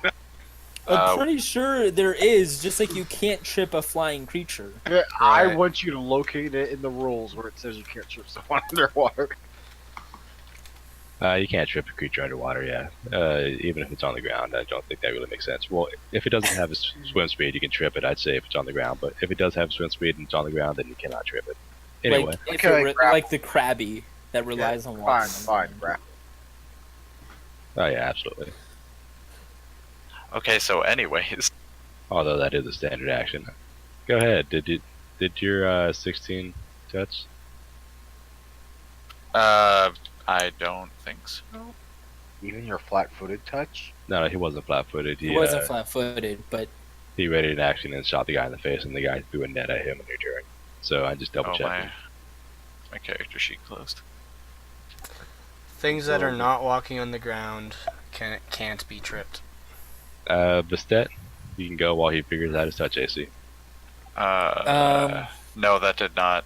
I'm pretty sure there is, just like you can't trip a flying creature. I Right. want you to locate it in the rules where it says you can't trip someone underwater. You can't trip a creature underwater, yeah. Even if it's on the ground, I don't think that really makes sense. Well, if it doesn't have a swim speed, you can trip it, I'd say, if it's on the ground. But if it does have swim speed and it's on the ground, then you cannot trip it. Anyway, Like, if Okay, it re- grapple. like the crabby that relies on walking. Fine, grapple. oh yeah, absolutely. Okay, so anyways, Although that is a standard action. Go ahead. Did your 16 touch? I don't think so. Even your flat-footed touch? No, he wasn't flat-footed. He wasn't flat-footed, but He readied an action and shot the guy in the face, and the guy threw a net at him in return. So I just double Oh, checked. my character sheet closed. Things that are not walking on the ground can't be tripped. Bastet, you can go while he figures out his touch AC. No, that did not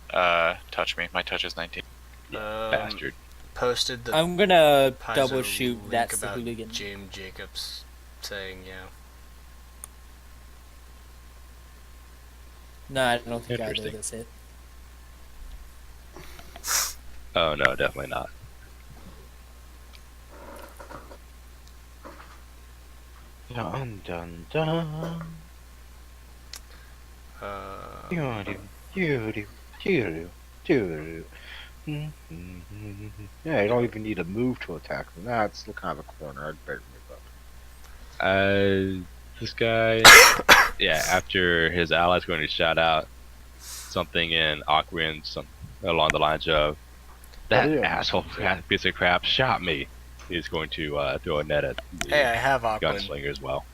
touch me. My touch is 19. Bastard. Posted the I'm gonna Paizo double shoot. link That's the about hooligan. James Jacobs saying, yeah. No, I don't think either of Interesting. this hit. Oh no, definitely not. Dun dun dun. Doo-doo, doo-doo, doo-doo, doo-doo. Yeah, you don't even need to move to attack them. That's the kind of a corner. I'd better move up. This guy, yeah, after his ally's going to shout out something in Aquarian, along the lines of, that asshole piece of crap shot me. He's going to throw a net at the Hey, I have Aquin. gunslinger as well.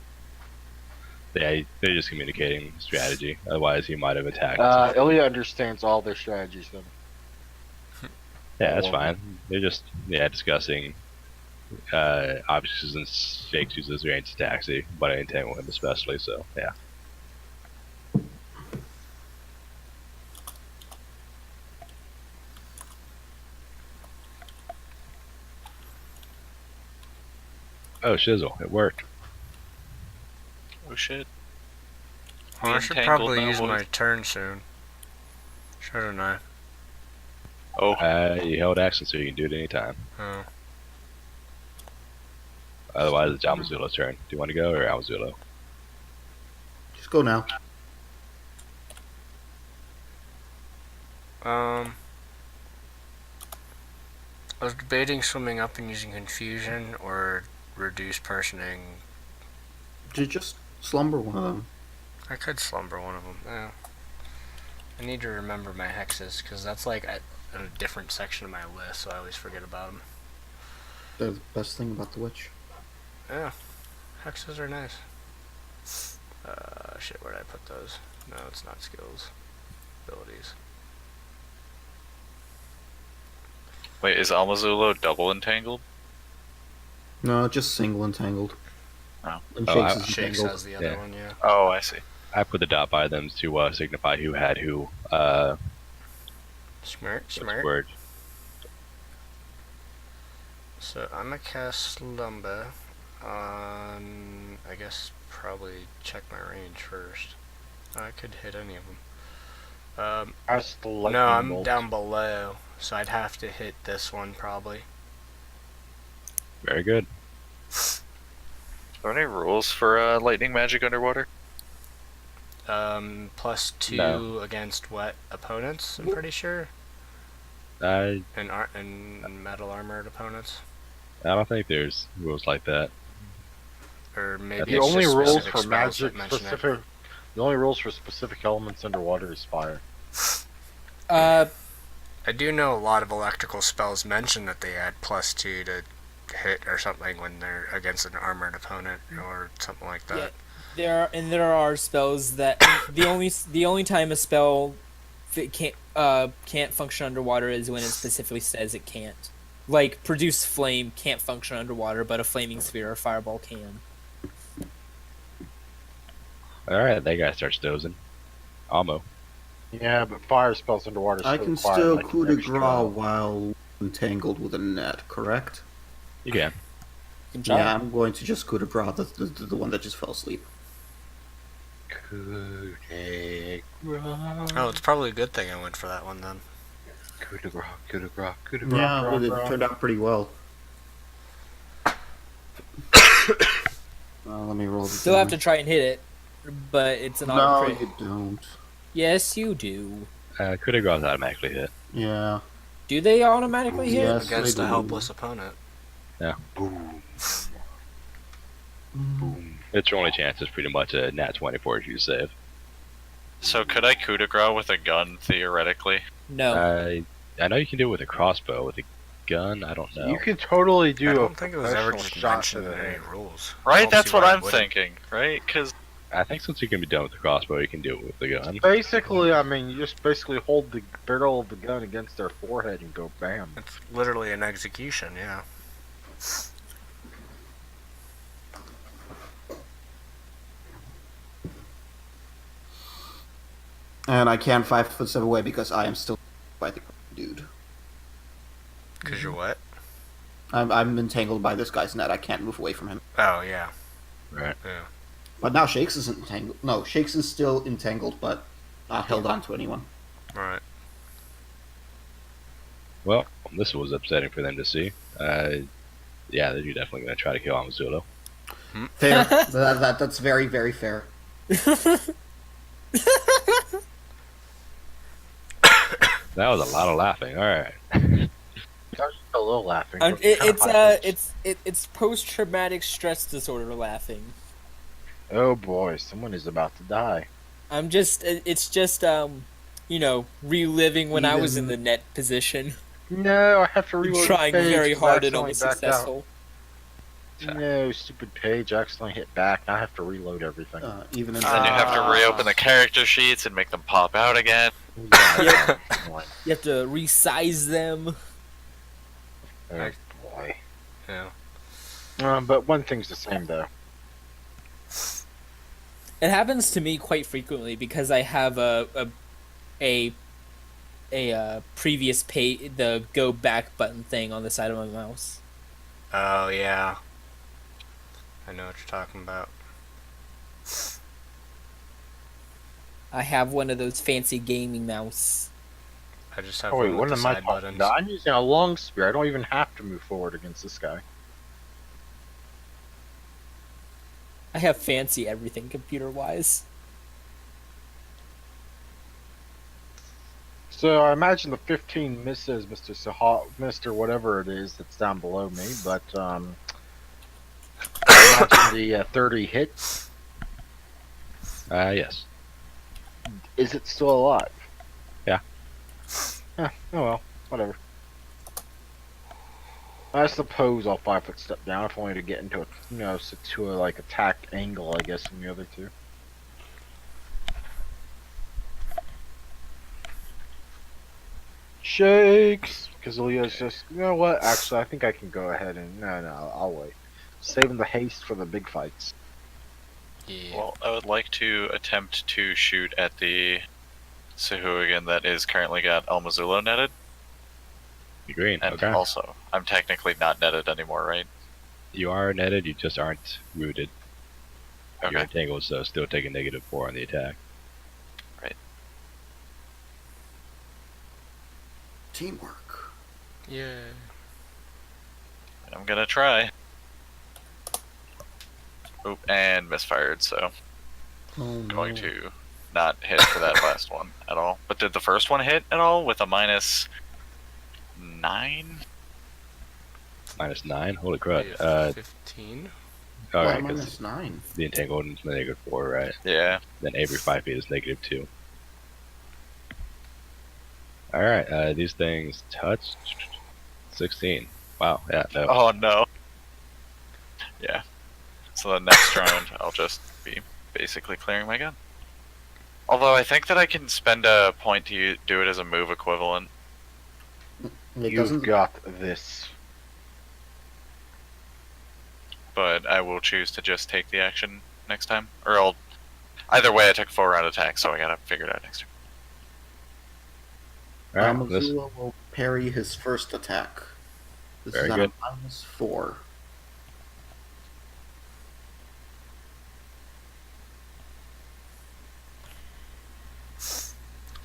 Yeah, they're just communicating strategy. Otherwise, he might have attacked. Ilya understands all their strategies then. Yeah, that's fine. They're just discussing options and Shakes uses ranged taxi, but I intend with him especially. So yeah. Oh shizzle! It worked. Oh shit. Well, I Be should entangled probably now, use boys. my turn soon. Shouldn't I? Oh, You held action, so you can do it anytime. Oh. Otherwise, it's Amazulo's turn. Do you want to go or Amazulo? Just go now. I was debating swimming up and using confusion or reduce personing. Did you just slumber one of them? I could slumber one of them. Yeah. I need to remember my hexes because that's like a different section of my list, so I always forget about them. They're the best thing about the witch. Yeah, hexes are nice. Shit, where'd I put those? No, it's not skills. Abilities. wait, is Almazulo double entangled? No, just single entangled. Oh. And Oh, Shakes I- is Shakes entangled. has the other Yeah. one, yeah. Oh, I see. I put the dot by them to signify who had who. Smart, What's smart. the word? So I'm gonna cast Slumber on. I guess probably check my range first. I could hit any of them. That's the lightning No, I'm bolt. down below, so I'd have to hit this one probably. Very good. Are there any rules for lightning magic underwater? +2 No. against wet opponents. I'm pretty sure, I and metal armored opponents, don't think there's rules like that. or maybe The it's only just rules specific for spells magic that mention it. specific. The only rules for specific elements underwater is fire. I do know a lot of electrical spells mention that they add +2 to hit or something when they're against an armored opponent or something like that. Yeah, there are spells that the only time a spell can't function underwater is when it specifically says it can't. Like produce flame can't function underwater, but a flaming sphere or fireball can. Alright, that guy starts dozing. Almo. Yeah, but fire spells underwater. I still can require, still like, coup de extra- grace while entangled with a net, correct? You can. Good job. Yeah, I'm going to just coup de grace the one that just fell asleep. Coup de grace. Oh, it's probably a good thing I went for that one then. Coup de grace, coup de grace, coup de grace. Yeah, it turned out pretty well. Let me roll. Still have to try and hit it, but it's an auto No, crit. you don't. Yes, you do. Coup de grace automatically hit. Yeah. Do they automatically hit? Yes, Against they a do. helpless opponent. Yeah. Boom. Boom. It's your only chance is pretty much a nat 24 if you save. So could I coup de grace with a gun theoretically? No. I know you can do it with a crossbow. With a gun, I don't know. You can totally do I a don't think it was ever professional just shot mentioned to in the any head. rules. I Right, don't that's see what why it I'm wouldn't. thinking. Right, because I think since you can be done with the crossbow, you can do it with the gun. Basically, I mean, you just basically hold the barrel of the gun against their forehead and go bam. It's literally an execution, yeah. And I can't 5 foot step away because I am still by the dude. Because you're what? I'm entangled by this guy's net. I can't move away from him. Oh, yeah. Right. Yeah. But now Shakes isn't entangled. No, Shakes is still entangled, but not held on to anyone. Right. Well, this was upsetting for them to see. Yeah, you're definitely going to try to kill Amazulo. Fair. That's very, very fair. That was a lot of laughing. All right. Just a little laughing. but It's post traumatic stress disorder laughing. Oh boy, someone is about to die. It's just reliving when I was in the net position, No, I have to reload. trying the page very 'cause I hard and accidentally almost backed out. successful. No, stupid page. I accidentally hit back. Now I have to reload everything. Even in then you have to reopen the character sheets and make them pop out again. Yeah. You have to resize them. Oh boy. Yeah. But one thing's the same though. It happens to me quite frequently because I have a previous the go back button thing on the side of my mouse. Oh, yeah. I know what you're talking about. I have one of those fancy gaming mouse. I just have Oh wait, one what with the am I side talking buttons. about? I'm using a long spear. I don't even have to move forward against this guy. I have fancy everything computer wise. So I imagine the 15 misses, Mr. Mr. Whatever it is that's down below me, but I imagine the 30 hits. Yes. Is it still alive? Yeah. Oh well, whatever. I suppose I'll 5 foot step down if only to get into a like attack angle, I guess, from the other two. Shakes! Because Leo's just, you know what? Actually, I think I can go ahead and no, I'll wait. Saving the haste for the big fights. Yeah. Well, I would like to attempt to shoot at the Sahuagin that is currently got Almazulo netted. Green. And Okay. also, I'm technically not netted anymore, right? You are netted. You just aren't rooted. You're Okay. entangled, so still take a -4 on the attack. Teamwork. Yeah. I'm gonna try. Oop, and misfired, so Oh, going to not hit for that last one at all. But did the first one hit at all with a -9? -9. Holy crud. 15. All Why right, because -9? the entangled is -4, right? Yeah. Then every 5 feet is -2. All right. These things touch 16. Wow. Yeah. No. Oh no. Yeah. So the next round, I'll just be basically clearing my gun. Although I think that I can spend a point to do it as a move equivalent. It You've doesn't. got this. But I will choose to just take the action next time. Or I'll... Either way, I took a 4-round attack, so I gotta figure it out next time. All right. This, Amazula will parry his first attack. This Very is at good. a -4.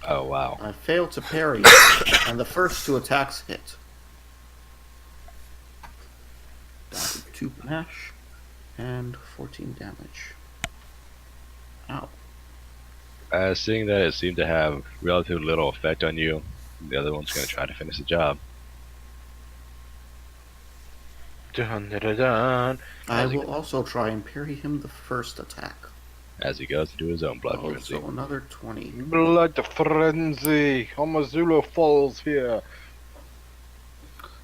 Oh wow. I failed to parry, and the first two attacks hit. Down to 2 panache and 14 damage. Ow. Seeing that it seemed to have relatively little effect on you, the other one's going to try to finish the job. Dun, dun, dun, dun. I As he, will also try and parry him the first attack. as he goes to do his own blood Also frenzy. another 20. Blood frenzy. Amazulo falls here.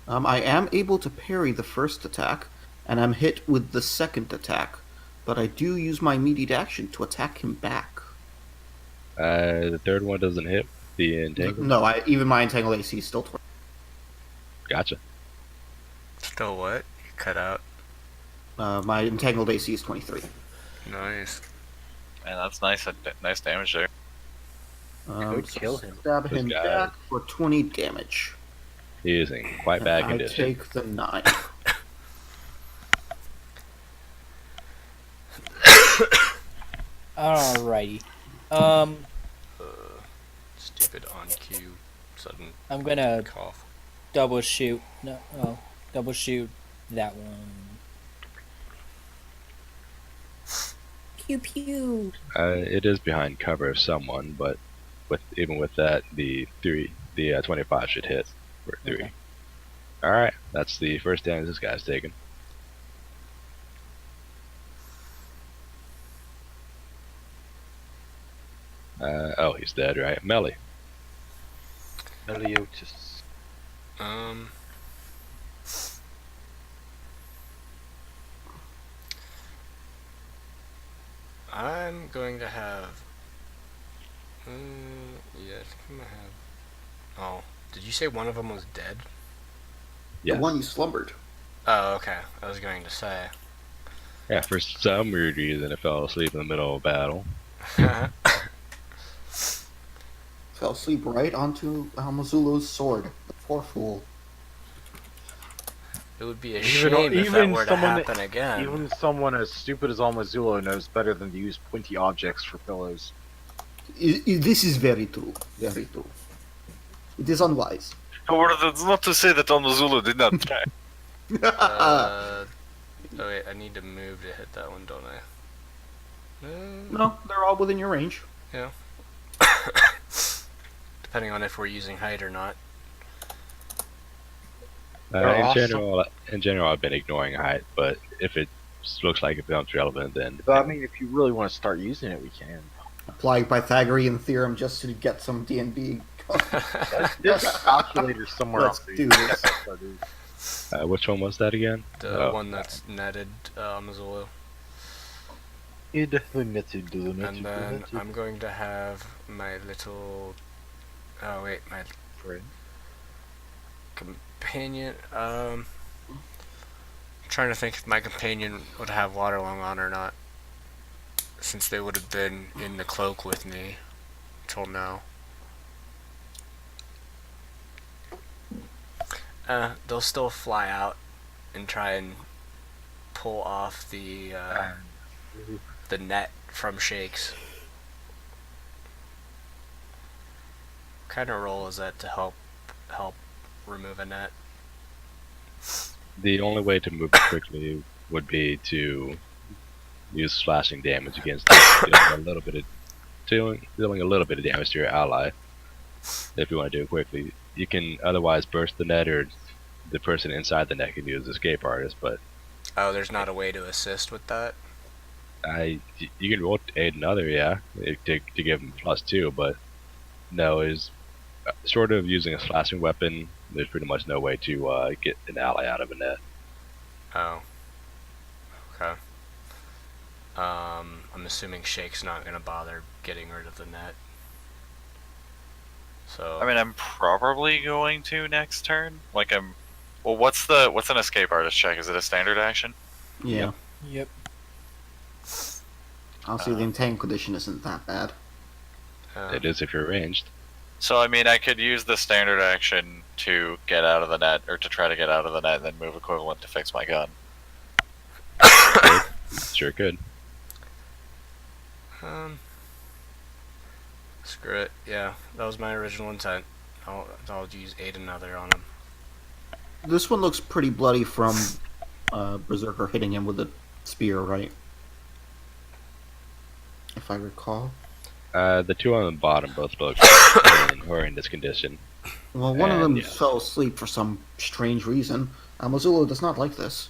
I am able to parry the first attack, and I'm hit with the second attack, but I do use my immediate action to attack him back. The third one doesn't hit the entangle. No, even my entangled AC is still 20. Gotcha. Still what? You cut out. My entangled AC is 23. Nice. Man, that's nice. Nice damage there. Could So kill him. Stab This him guy- back for 20 damage. He is in quite And bad I condition. take the 9. Alrighty. Stupid on cue sudden I'm gonna cough. double shoot. No, oh, double shoot that one. Pew pew. It is behind cover of someone, but even with that, the 25 should hit for 3. Okay. All right, that's the first damage this guy's taken. Oh, he's dead, right? Melly. Meliodas. Um. I'm going to have. Yeah, I think I'm gonna have. Oh, did you say one of them was dead? Yes. The one you slumbered. Oh, okay. I was going to say. Yeah, for some weird reason, it fell asleep in the middle of battle. Fell asleep right onto Almazulo's sword. The poor fool. It would be a Even- shame if that even were to someone- happen again. Even someone as stupid as Almazulo knows better than to use pointy objects for pillows. This is very true. Very true. It is unwise. However, that's not to say that Onozulu did not try. Oh wait, I need to move to hit that one, don't I? No, they're all within your range. Depending on if we're using height or not. They're awesome. In general, I've been ignoring height, but if it looks like it becomes relevant, then But I mean, if you really want to start using it, we can. Apply Pythagorean theorem just to get some D&D. There's a calculator somewhere Let's out there. do You this. guys gotta do. which one was that again? The Oh. one that's netted Mazzolo. And then I'm going to have my little. Oh wait, my companion. Trying to think if my companion would have Waterlong on or not, since they would have been in the cloak with me till now. They'll still fly out and try and pull off the net from Shakes. What kind of roll is that to help remove a net? The only way to move quickly would be to use slashing damage against them, dealing a little bit of damage to your ally. If you want to do it quickly, you can otherwise burst the net, or the person inside the net can use escape artist. But Oh, there's not a way to assist with that? you can roll aid another, yeah, to give them +2. But no, is short of using a slashing weapon, there's pretty much no way to get an ally out of a net. Oh. Okay. I'm assuming Shake's not gonna bother getting rid of the net. So I mean, I'm probably going to next turn. Like I'm. Well, what's an escape artist check? Is it a standard action? Yeah. Yep. Honestly, the entangled condition isn't that bad. It is if you're ranged. So I mean, I could use the standard action to get out of the net, or to try to get out of the net, and then move equivalent to fix my gun. Sure could. Screw it. Yeah, that was my original intent. I'll use aid another on him. This one looks pretty bloody from Berserker hitting him with a spear, right? If I recall. The two on the bottom both look in horrendous condition. Well, one of And them yes. fell asleep for some strange reason. Mazzullo does not like this.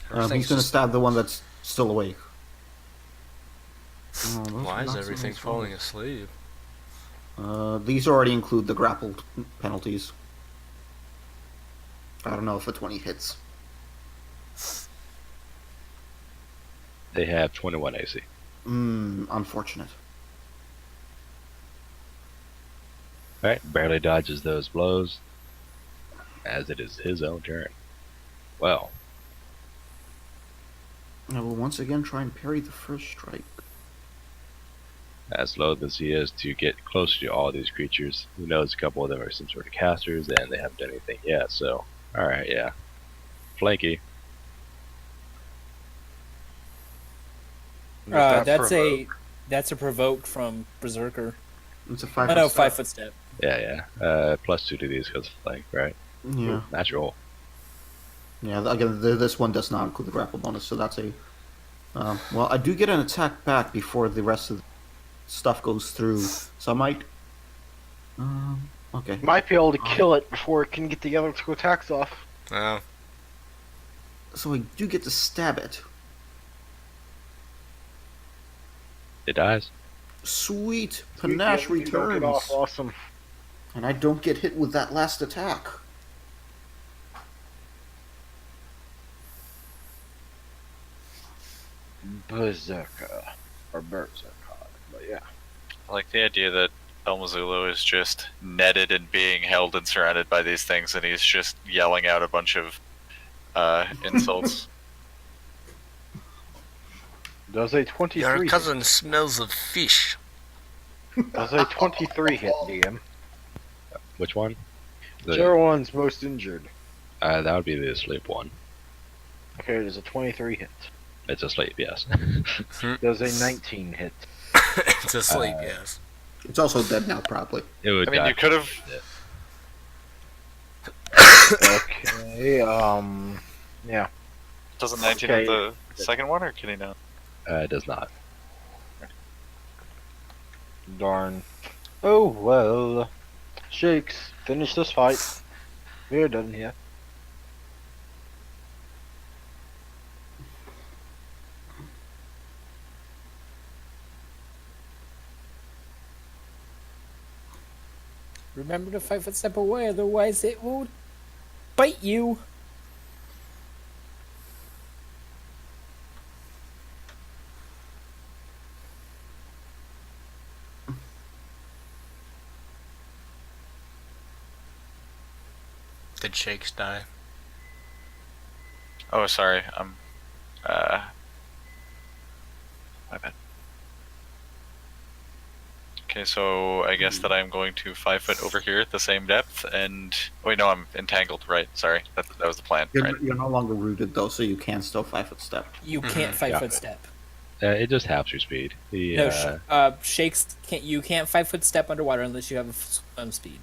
He's Everything's going to just- stab the one that's still awake. Oh, those Why are is not so everything nice falling rolls. asleep? These already include the grappled penalties. I don't know if a 20 hits. They have 21 AC. Unfortunate. Alright, barely dodges those blows, as it is his own turn. Well, I will once again try and parry the first strike. as loath as he is to get closer to all these creatures, he knows a couple of them are some sort of casters, and they haven't done anything yet, so, alright, yeah. Flanky. That's a provoke from Berserker. It's a 5 Oh no, step. 5-foot step. Yeah. +2 to these because of flank, right? Yeah. Natural. Yeah, again, this one does not include the grapple bonus, so that's a... well, I do get an attack back before the rest of the stuff goes through, so I might... okay. Might be able to kill it before it can get the other two attacks off. Oh, So I do get to stab it. It dies. Sweet! Panache You don't get off. returns! Awesome. And I don't get hit with that last attack. Berserker. Or Berserker. But yeah. I like the idea that El Mazzullo is just netted and being held and surrounded by these things, and he's just yelling out a bunch of insults. Does a 23 your hit? cousin smells of fish. Does a 23 hit, DM? Which one? Whichever one's most injured. That would be the asleep one. Okay, does a 23 hit? It's asleep, yes. Does a 19 hit? It's asleep, yes. It's also dead now, probably. It would I mean, die. you could have. Okay, yeah. Doesn't 19 Okay. have the second one, or can he not? It does not. Darn. Oh, well. Shakes, finish this fight. We're done here. Remember to 5-foot step away, otherwise it will bite you. Did Shakes die? Oh, sorry. My bad. Okay, so I guess that I'm going to 5 foot over here at the same depth, and wait, no, I'm entangled. Right? Sorry, that was the plan. You're, Right? you're no longer rooted, though, so you can still 5-foot step. You can't Mhm. 5-foot step. It just halves your speed. The, No, Shakes can't. You can't 5-foot step underwater unless you have a swim speed.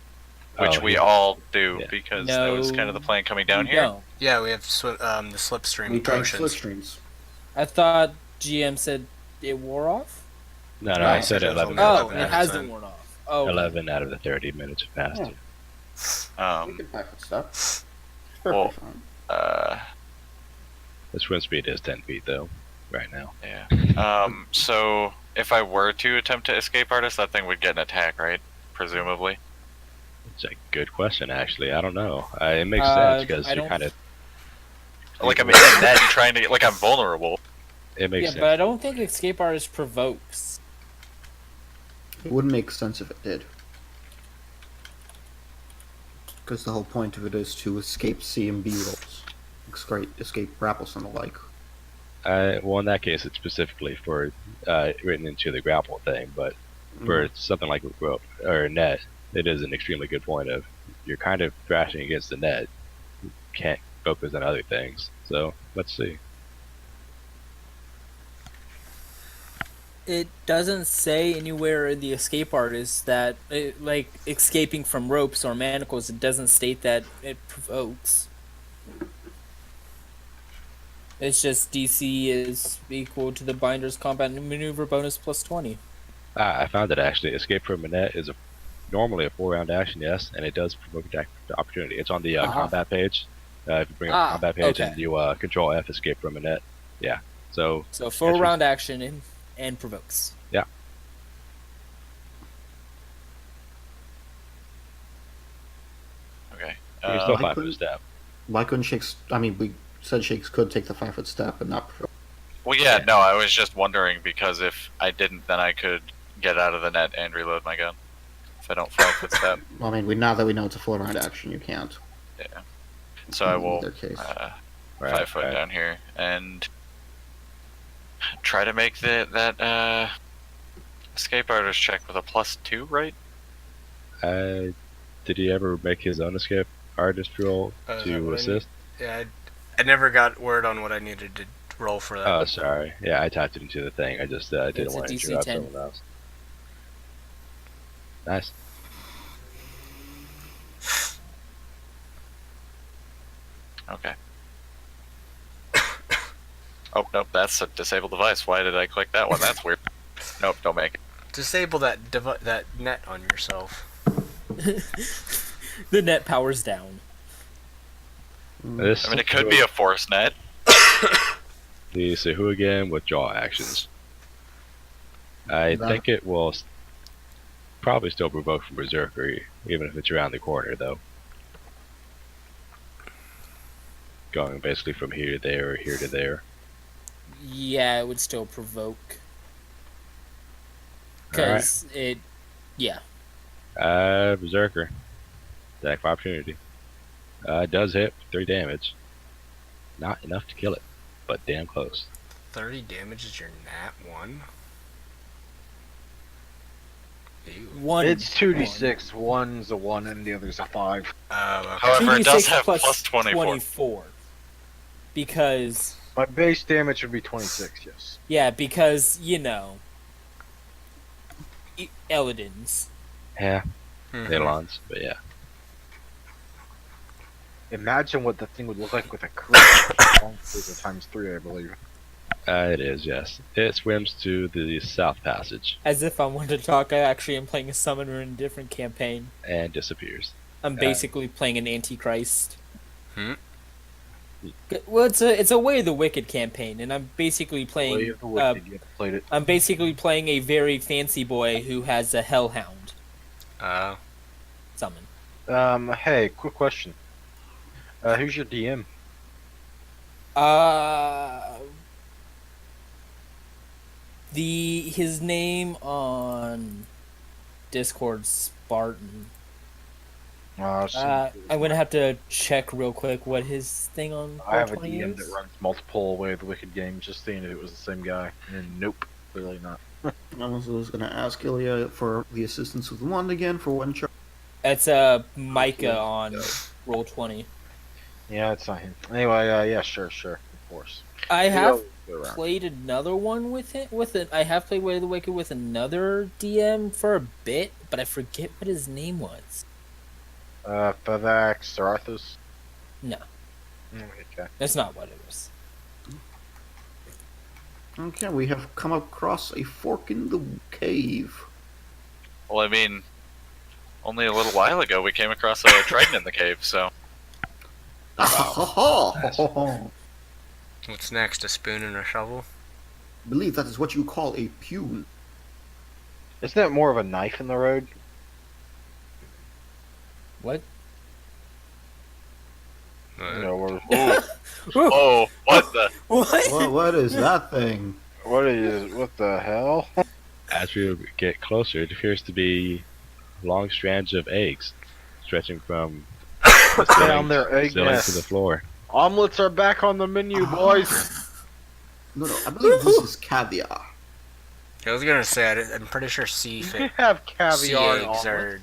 Which oh, we yeah. all do Yeah. because that was kind of the plan coming down You here. don't. Yeah, we have the slipstream We drank potions. slipstreams. I thought GM said it wore off. No, No, I I said said it was 11. only Oh, 11 it at a hasn't time. worn off. Oh, okay. 11 out of the 30 minutes have passed. Yeah. We can 5-foot step. It's perfectly Well- fine. The swim speed is 10 feet, though, right now. Yeah. So if I were to attempt to escape artist, that thing would get an attack, right? Presumably. It's a good question, actually. I don't know. It makes Uh, sense because I you're don't- kind of. Like I'm in a net and trying to get, like I'm vulnerable. It makes Yeah, sense. but I don't think escape artist provokes. It wouldn't make sense if it did. Because the whole point of it is to escape C and B rolls. Escape grapples and the like. Well, in that case, it's specifically for written into the grapple thing, but for something like rope or net, it is an extremely good point of you're kind of crashing against the net. You can't focus on other things. So let's see. It doesn't say anywhere in the escape artist that, like, escaping from ropes or manacles, it doesn't state that it provokes. It's just DC is equal to the binder's combat maneuver bonus plus 20. I found it actually. Escape from a net is normally a 4-round action, yes, and it does provoke attack opportunity. It's on the combat page. If you bring up the combat page okay. and you Control F, escape from a net. Yeah. So 4-round action and provokes. Yeah. Okay. You can still I 5 foot couldn't- step. Why couldn't Shakes? I mean, we said Shakes could take the 5-foot step and not. Well, yeah, no, I was just wondering because if I didn't, then I could get out of the net and reload my gun. If I don't 5-foot step. Well, I mean, now that we know it's a 4-round action, you can't. Yeah. So I In will either case. 5-foot down here and try to make that escape artist check with a +2, right? Did he ever make his own escape artist roll Is that to what I assist? Yeah, I never got word on what I needed to roll for that. Oh, sorry. Yeah, I typed it into the thing. I just didn't It's a want to DC interrupt 10. someone else. Nice. Okay. Oh, nope, that's a disabled device. Why did I click that one? That's weird. Nope, don't make it. Disable that net on yourself. The net powers down. This I mean, it could be a force net. the Sahu again with jaw actions. I think it will probably still provoke from Berserker, even if it's around the corner, though. Going basically from here to there or here to there. Yeah, it would still provoke. Alright. Because it. Yeah. Berserker. Attack of opportunity. Does hit 3 damage. Not enough to kill it, but damn close. 30 damage is your nat 1? Ew. One. It's 2d6. One's a 1 and the other's a 5. Okay. However, it does 2d6 have plus plus 24. Because. My base damage would be 26, yes. Yeah, because, Eldens. Yeah, Mhm. Elons, but yeah. Imagine what the thing would look like with a crit. It's a ×3, I believe. It is, yes. It swims to the South Passage As if I wanted to talk, I actually am playing a summoner in a different campaign. and disappears. I'm basically playing an Antichrist. Hmm? Well, it's a Way of the Wicked campaign, and I'm basically playing. Way of the Wicked, you played it. I'm basically playing a very fancy boy who has a hellhound summon. Hey, quick question. Who's your DM? His name on Discord, Spartan. I'm gonna have to check real quick what his thing on. I have a 420 DM is. that runs multiple Way of the Wicked games, just seeing if it was the same guy. And nope, clearly not. I was going to ask Ilya for the assistance with one again for one charge. That's Micah on Roll20. Yeah, it's not him. Anyway, yeah, sure, of course. I have Go around. played another one with it. I have played Way of the Wicked with another DM for a bit, but I forget what his name was. Fevax, Sarathus? No, Okay. that's not what it was. Okay, we have come across a fork in the cave. Well, I mean, only a little while ago we came across a trident in the cave, so. What's next? A spoon and a shovel? Believe that is what you call a pune. Isn't that more of a knife in the road? What? You know, where, Oh, what the? What? What is that thing? what the hell? As we get closer, it appears to be long strands of eggs stretching from the Down their egg ceiling to nest. the floor. Omelets are back on the menu, boys. No, I believe this is caviar. I was gonna say, I'm pretty sure You can have sea caviar and eggs omelets. are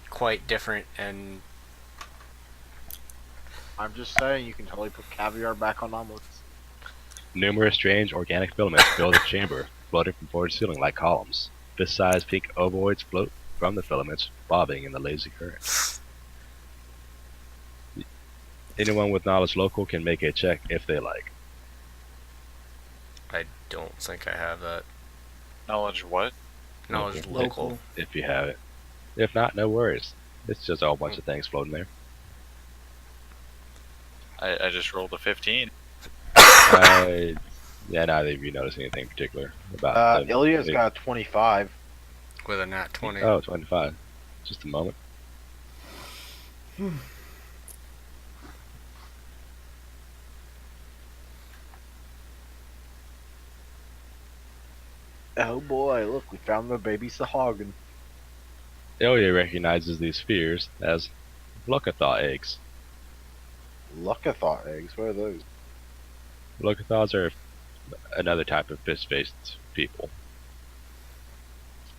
quite different, and I'm just saying, you can totally put caviar back on omelets. Numerous strange organic filaments fill the chamber, floating from floor to ceiling like columns. Fist-sized pink ovoids float from the filaments, bobbing in the lazy current. Anyone with knowledge local can make a check if they like. I don't think I have that. Knowledge what? Knowledge Local. local. If you have it. If not, no worries. It's just a whole bunch of things floating there. I just rolled a 15. Yeah, neither of you notice anything particular about Ilya's got a 25. With a nat 20. Oh, 25. Just a moment. Oh boy, look, we found the baby Sahagin. Ilya recognizes these spheres as Lokathaw eggs. Luckathought eggs, what are those? Lokathaws are another type of fish-faced people.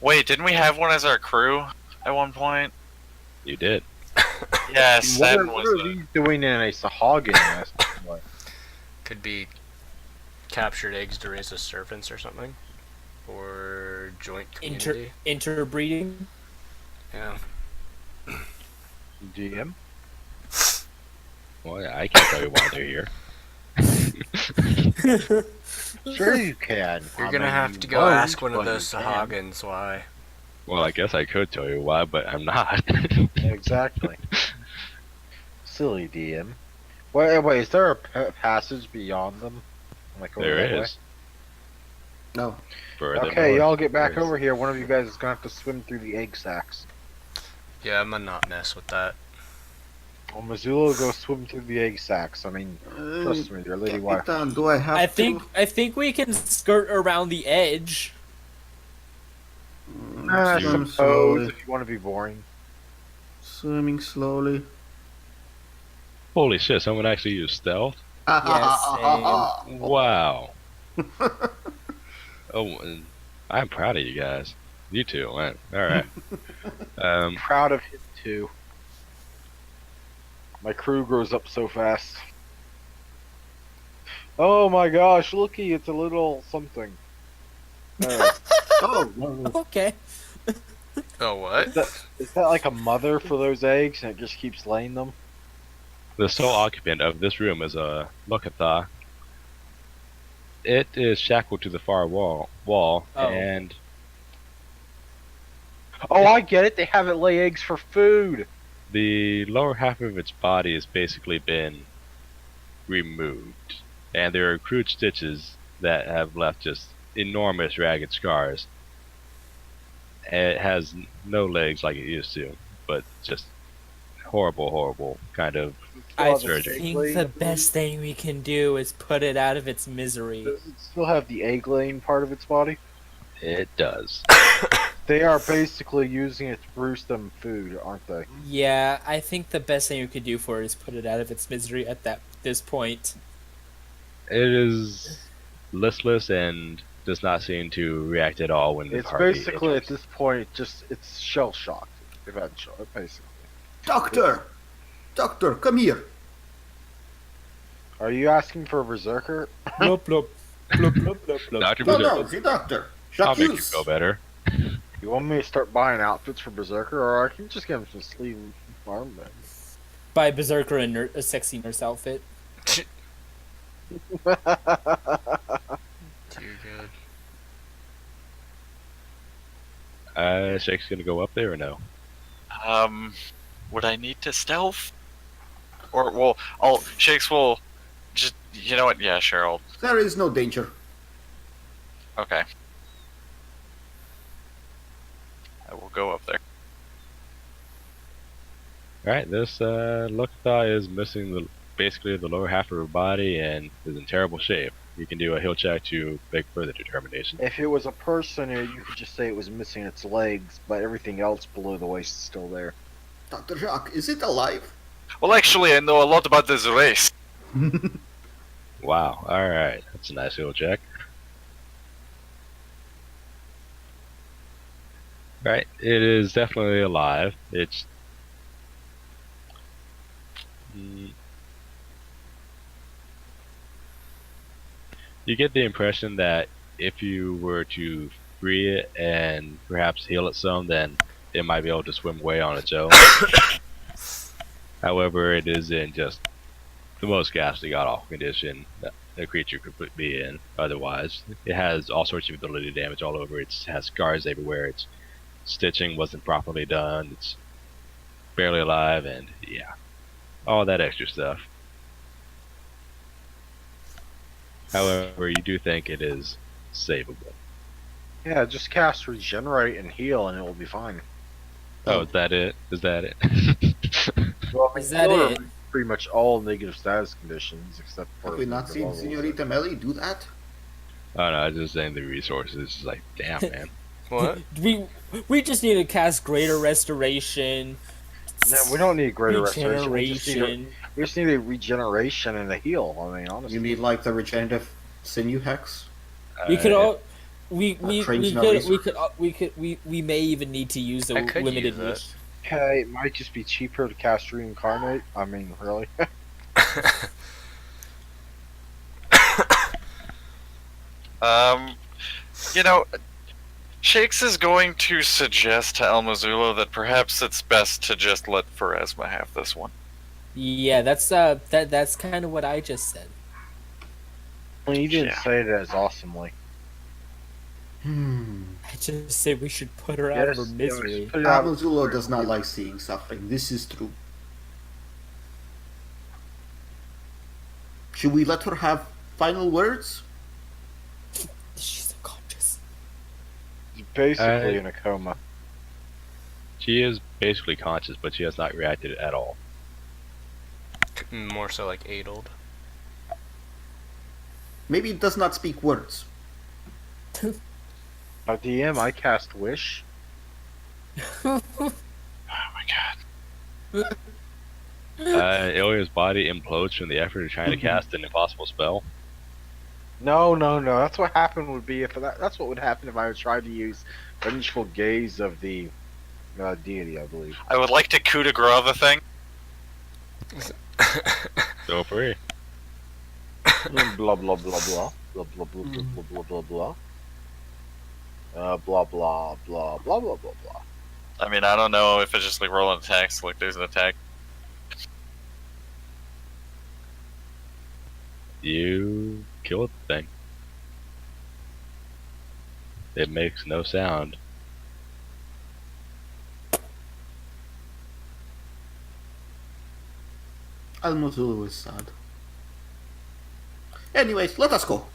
Wait, didn't we have one as our crew at one point? You did. Yes, What that are, was what are these doing in a Sahagin nest? What? Could be captured eggs to raise a servants or something. Or joint community. Interbreeding. Yeah. GM? Well, I can't tell you why they're here. Sure you can. You're I gonna mean, have you to go won't, ask one of but those you can. Sahagins why. Well, I guess I could tell you why, but I'm not. Exactly. Silly DM. Wait, is there a passage beyond them? Like over that There way? is. No. Further Okay, north, y'all get back there is. over here. One of you guys is gonna have to swim through the egg sacs. Yeah, I'm gonna not mess with that. Well, Missoula will go swim through the egg sacs. I mean, trust me, your lady wife. Capitan, do I have I think we can skirt around the edge. to? I Swim suppose slowly. if you want to be boring. Swimming slowly. Holy shit, someone actually used stealth? Wow. Oh, and I'm proud of you guys. You two, man. Alright. Proud of him too. My crew grows up so fast. Oh my gosh, looky, it's a little something. Oh, Okay. Oh, what? Is that like a mother for those eggs and it just keeps laying them? the sole occupant of this room is a Lokatha. It is shackled to the far wall, Oh. and Oh, I get it. They have it lay eggs for food. the lower half of its body has basically been removed, and there are crude stitches that have left just enormous ragged scars. And it has no legs like it used to, but just horrible kind of I surgery. think the best thing we can do is put it out of its misery. Does it still have the egg laying part of its body? It does. They are basically using it to produce them food, aren't they? Yeah, I think the best thing we could do for it is put it out of its misery at this point. It is listless and does not seem to react at all when the It's heartbeat basically hits. at this point it's shell shocked, eventually, basically. Doctor! Doctor, come here. Are you asking for a berserker? Blop, blop. Blop, blop, blop, blop. Dr. No, Berserker, no, the doctor. I'll make you Shackles. feel better. You want me to start buying outfits for berserker, or I can just give him some sleeve armbands? Buy Berserker a sexy nurse outfit. Dear God. Shake's gonna go up there or no? Would I need to stealth? Or Shakes will just, you know what? Yeah, sure. There is no danger. Okay. I will go up there. Alright, this Lokatha is missing basically the lower half of her body and is in terrible shape. You can do a heal check to make further determination. If it was a person, you could just say it was missing its legs, but everything else below the waist is still there. Dr. Jacques, is it alive? Well, actually, I know a lot about this race. Wow, alright, that's a nice heal check. Right, it is definitely alive. It's you get the impression that if you were to free it and perhaps heal it some, then it might be able to swim away on its own. However, it is in just the most ghastly god-awful condition that a creature could be in otherwise. It has all sorts of ability damage all over. It has scars everywhere. Its stitching wasn't properly done. It's barely alive, and yeah, all that extra stuff. However, you do think it is savable. Yeah, just cast regenerate and heal, and it will be fine. Oh, is that it? Is that it? Well, Is that heal it? Pretty much all negative status conditions except for. Have we not the seen levels. Senorita Melly do that? Oh no, I was just saying the resources. It's like, damn, man. What? We just need to cast greater restoration. No, we don't need greater restoration. Regeneration. We just need a regeneration and a heal. I mean, honestly. You need like the regenerative sinew hex? We could Uh, all. We trains no could resource. we may even need to use the I could limited use it. wish. Okay, it might just be cheaper to cast reincarnate. I mean, really. You know, Shakes is going to suggest to El Mazulo that perhaps it's best to just let Pharasma have this one. Yeah, that's kind of what I just said. Well, you didn't Yeah. say it as awesomely. I just said we should put her out of her Yes, misery. yes, put it out. Amazulo does not like seeing suffering. This is true. Should we let her have final words? She's unconscious. Basically in a coma. She is basically conscious, but she has not reacted at all. More so like aidled. Maybe it does not speak words. DM, I cast Wish. Oh my god. Ilya's body implodes from the effort of trying to cast an impossible spell. No. That's what happened would be if that's what would happen if I tried to use vengeful gaze of the deity, I believe. I would like to coup de grace the thing. So free. Blah blah blah blah blah blah blah blah blah blah blah blah. Blah blah blah blah blah blah blah. I mean, I don't know if it's just like rolling attacks, like there's an attack. You kill the thing. It makes no sound. Almazulu is sad. Anyways, let us go.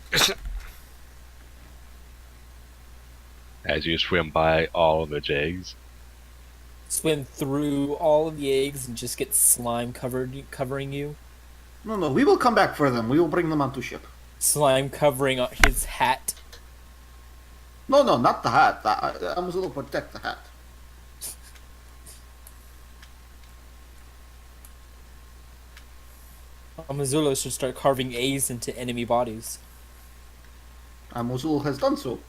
As you swim by all of its eggs. Swim through all of the eggs and just get slime covering you. No, we will come back for them. We will bring them onto ship. Slime covering his hat. No, not the hat. Almazulu protect the hat. Amazulo should start carving A's into enemy bodies. Almazulu has done so.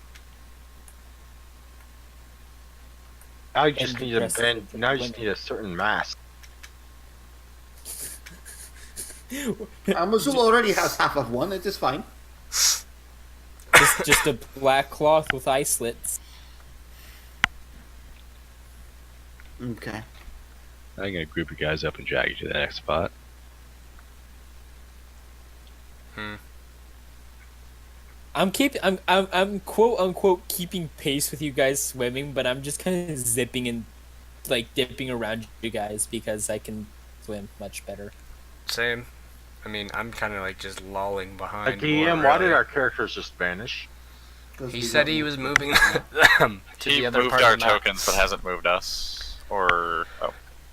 I just need a depressed bend. with the Now I just women. need a certain mask. Almazulu already has half of one. It is fine. just a black cloth with eye slits. Okay. I'm gonna group you guys up and drag you to the next spot. I'm quote unquote keeping pace with you guys swimming, but I'm just kind of zipping and like dipping around you guys because I can swim much better. Same. I mean, I'm kind of like just lolling behind. DM, more, why did really. our characters just vanish? 'Cause He we said don't he know. was moving them to He the other moved part our of the map. tokens, but hasn't moved us. Or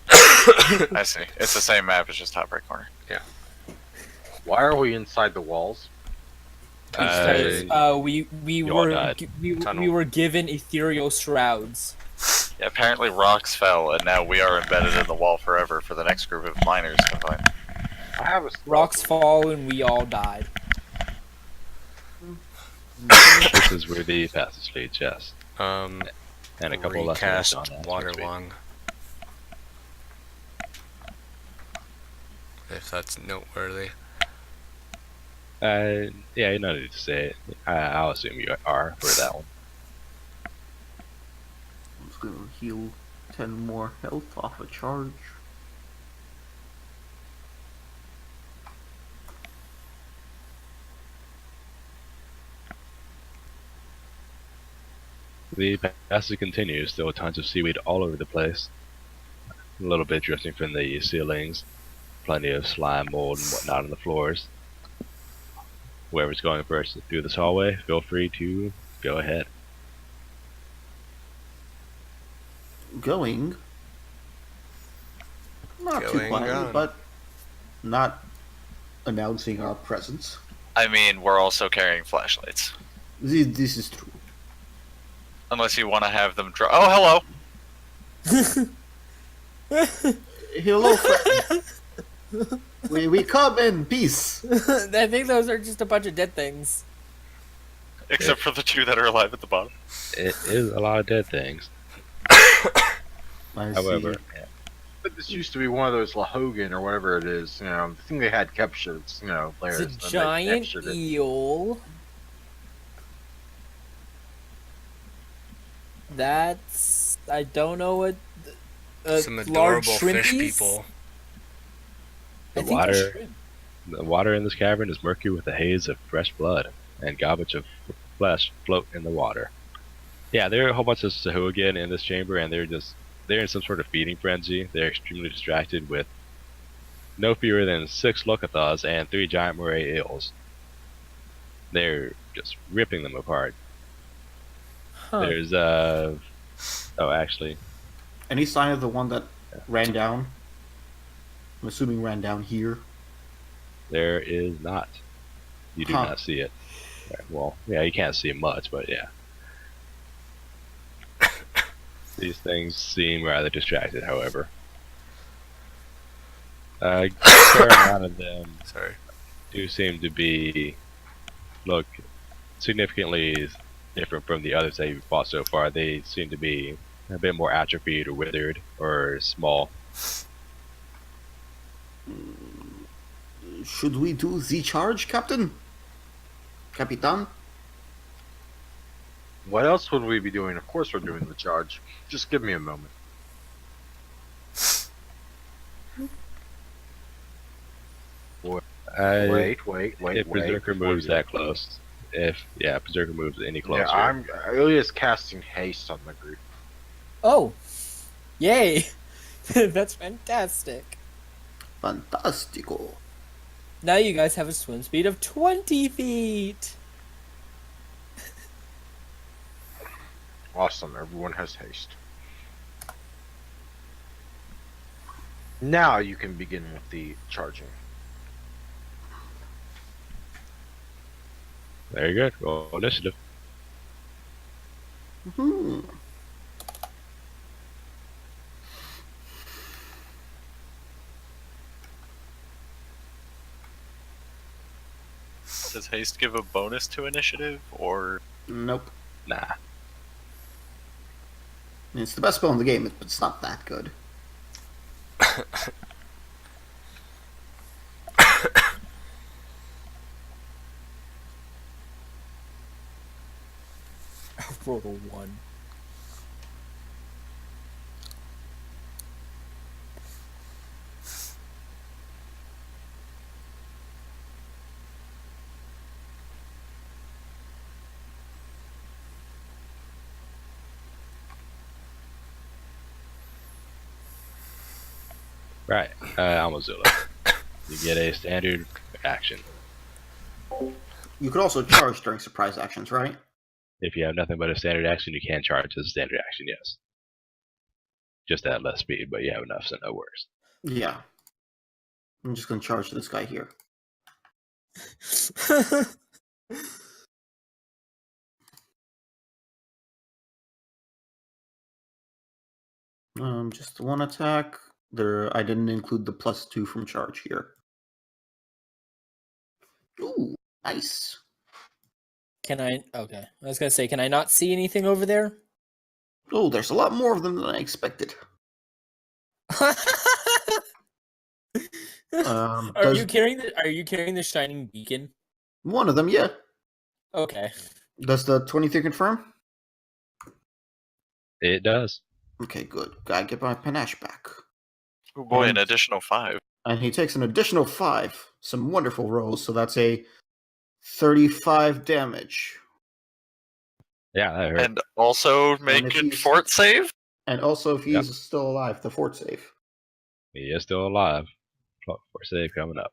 I see. It's the same map. It's just top right corner. Why are we inside the walls? Because we you all were died. we Tunnel. were given ethereal shrouds. Yeah, apparently rocks fell, and now we are embedded in the wall forever for the next group of miners to find. I have a Rocks fall and we all died. This is where the passage leads, yes. Um, And a couple of recast lessons on that. Waterlung. If that's noteworthy. Yeah, you don't need to say it. I'll assume you are for that one. I'm just gonna heal 10 more health off a charge. The passage continues, still with tons of seaweed all over the place. A little bit drifting from the ceilings. Plenty of slime, mold, and whatnot on the floors. Whoever's going first through this hallway, feel free to go ahead. Going. Not too Going quietly, on. but not announcing our presence. I mean, we're also carrying flashlights. This is true. Unless you want to have them draw. Oh, hello! Hello, friend. we come in peace. I think those are just a bunch of dead things. Except for the two that are alive at the bottom. It is a lot of dead things. I However, see. But this used to be one of those La Hogan or whatever it is. The thing they had captured. Players. It's a and they giant captured it. eel. That's I don't know what. Some Large adorable fish shrimpies? people. I The think they're water- shrimp. the water in this cavern is murky with a haze of fresh blood, and gobbets of flesh float in the water. Yeah, there are a whole bunch of Sahuagin in this chamber, and they're in some sort of feeding frenzy. They're extremely distracted with no fewer than 6 Locathas and 3 giant moray eels. They're just ripping them apart. Huh. There's actually, Any sign of the one that ran down? I'm assuming ran down here. there is not. You do Huh. not see it. Well, yeah, you can't see much, but yeah. These things seem rather distracted, however. A fair amount of them Sorry. do seem to look significantly different from the others that you've fought so far. They seem to be a bit more atrophied or withered or small. Should we do the charge, Captain? Capitan? What else would we be doing? Of course, we're doing the charge. Just give me a moment. Wait. If Berserker moves that close, Berserker moves any closer. Yeah, Ilya's casting haste on the group. Oh, yay! That's fantastic. Fantastico. Now you guys have a swim speed of 20 feet. Awesome, everyone has haste. Now you can begin with the charging. Very good. Roll initiative. Hmm. Does haste give a bonus to initiative, or Nope. Nah. It's the best spell in the game, but it's not that good. Roll a 1. Right. Amazula. You get a standard action. You could also charge during surprise actions, right? If you have nothing but a standard action, you can charge as a standard action, yes. Just at less speed, but you have enough, so no worries. Yeah. I'm just gonna charge this guy here. Just one attack. I didn't include the +2 from charge here. Ooh, nice. Can I? Okay. I was gonna say, can I not see anything over there? Oh, there's a lot more of them than I expected. Are Does- you carrying the Shining Beacon? One of them, yeah. Okay. Does the 23 confirm? It does. Okay, good. Gotta get my panache back. Oh boy, an And- additional 5. And he takes an additional 5. Some wonderful rolls, so that's a 35 damage. Yeah, that hurt. And also if make it he's- fort save? And also, if Yep. he's still alive, the fort save. He is still alive. For save coming up.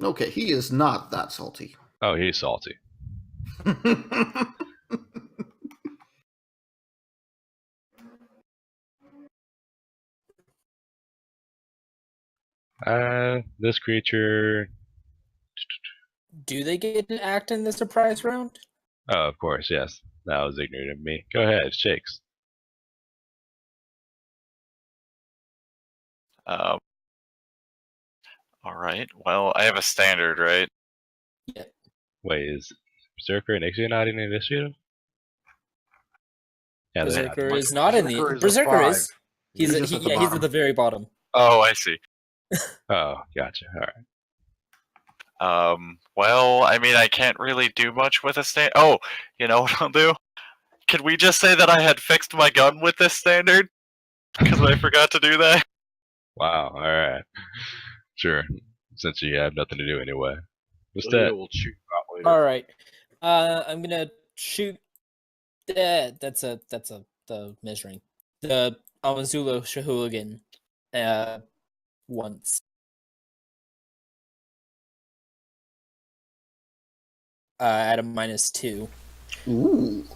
Okay, he is not that salty. Oh, he's salty. This creature. Do they get to act in the surprise round? Oh, of course, yes. That was ignorant of me. Go ahead, Shakes. Alright, well, I have a standard, right? Wait, is Berserker and Ixia not in initiative? Yeah, they're not. Berserker is not in Berserker the. is a Berserker 5. is. He's just at the he's bottom. at the very bottom. Oh, I see. Oh, gotcha. All right. Well, I mean, I can't really do much with a stand. Oh, you know what I'll do? Can we just say that I had fixed my gun with this standard? Because I forgot to do that. Wow. All right. Sure. Since you have nothing to do anyway. What's Leah that? will shoot you out later. All right. I'm gonna shoot. That's the measuring the Amazulo Shahooligan. Once. At a -2. Ooh.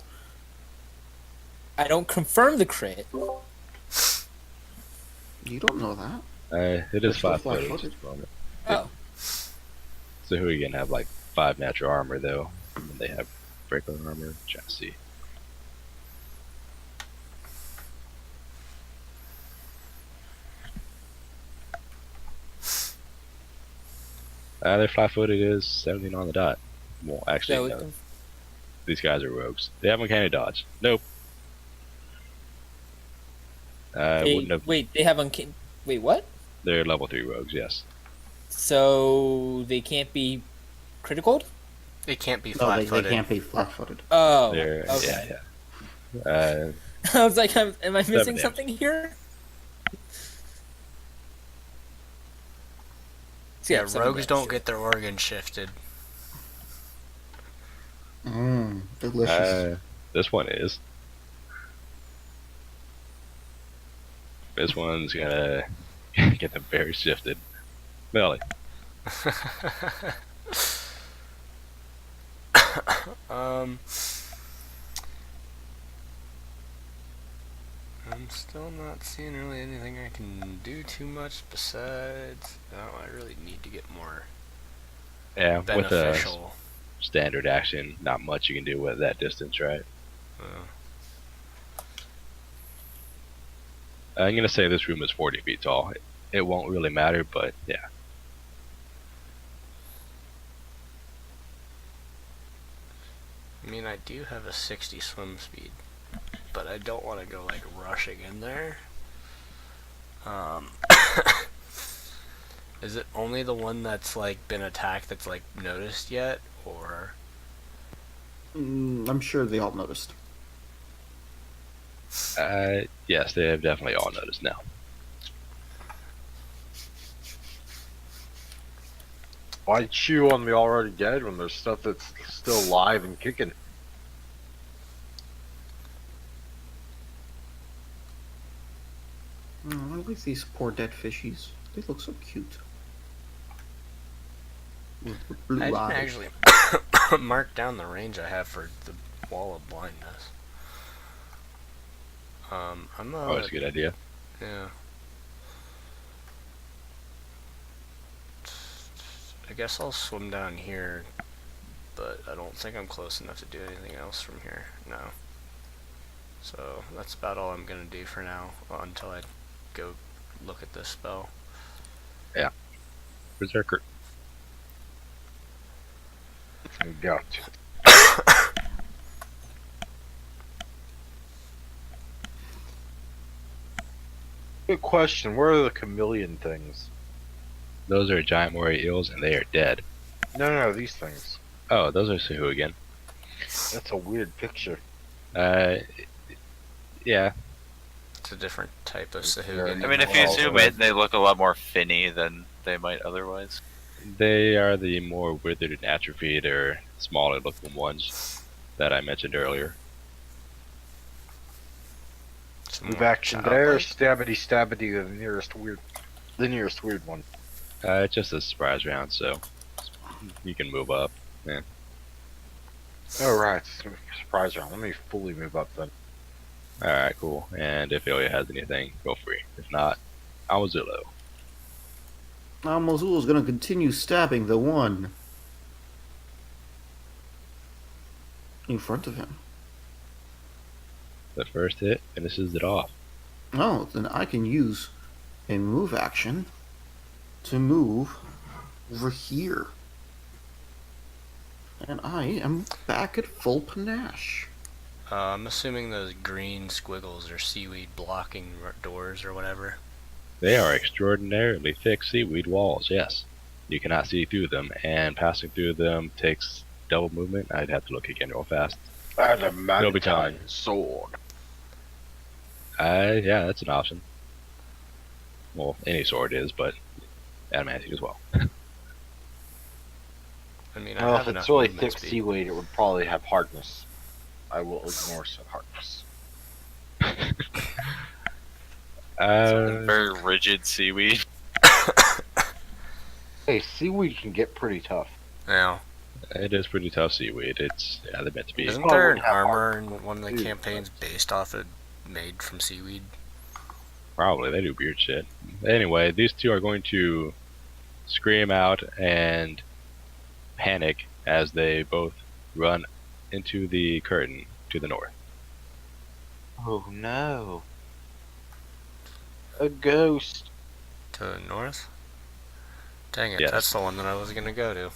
I don't confirm the crit. You don't know that. It is Still 5 footed. flat-footed. Oh. So who again have like 5 natural armor though, and they have breaker armor. Trying to see. Their 5 footed is 17 on the dot. Well, actually, no. These guys are rogues. They have uncanny dodge. Nope. Wouldn't have. Wait, they have uncanny. Wait, what? They're level 3 rogues. Yes. So they can't be critical? It can't be No, flat-footed. they can't be flat-footed. Oh, They're okay. yeah. I was like, am I missing damage. something here? So, Yeah, 7 rogues damage, don't sure. get their organs shifted. Delicious. This one is. This one's gonna get them very shifted. Melly. I'm still not seeing really anything I can do too much besides. Oh, I really need to get more Yeah, with a beneficial. standard action, not much you can do with that distance, right? I'm gonna say this room is 40 feet tall. It won't really matter, but yeah. I mean, I do have a 60 swim speed, but I don't want to go like rushing in there. Is it only the one that's like been attacked that's like noticed yet, or? I'm sure they all noticed. Yes, they have definitely all noticed now. Why chew on the already dead when there's stuff that's still alive and kicking? Oh, I like these poor dead fishies. They look so cute. With blue I didn't eyes. actually mark down the range I have for the wall of blindness. I'm not. Oh, that's a good idea. Yeah. I guess I'll swim down here, but I don't think I'm close enough to do anything else from here. No. So that's about all I'm gonna do for now until I go look at this spell. Berserker. Got. Good question. Where are the chameleon things? Those are giant moray eels, and they are dead. No, these things. Oh, those are Sahuagin. That's a weird picture. Uh, yeah, It's a different type of Very Sahuagin. I mean, if you Well, zoom in, they look a lot more finny than they might otherwise. they are the more withered and atrophied or smaller looking ones that I mentioned earlier. Some Move more action there. childlike. Stabbity stabbity. The nearest weird one. It's just a surprise round, so you can move up. Oh right, surprise round. Let me fully move up then. Alright, cool. And if Ilya has anything, go free. If not, Amazulu. Now Mosul is going to continue stabbing the one in front of him. The first hit finishes it off. Oh, then I can use a move action to move over here. And I am back at full panache. I'm assuming those green squiggles are seaweed blocking doors or whatever. They are extraordinarily thick seaweed walls, yes. You cannot see through them, and passing through them takes double movement. I'd have to look again real fast. And a It'll be time. magnetite sword. Yeah, that's an option. Well, any sword is, but adamantic as well. I mean, I Well, have if enough it's really movement thick speed. seaweed, it would probably have hardness. I will ignore said hardness. Very rigid seaweed. Hey, seaweed can get pretty tough. Now, it is pretty tough seaweed. They're meant to be. isn't probably there an would have armor in one of the Dude, campaigns based off of made from seaweed? Probably, they do weird shit. Anyway, these two are going to scream out and panic as they both run into the curtain to the north. Oh no. A ghost. To the north? Dang it, Yes. that's the one that I was gonna go to.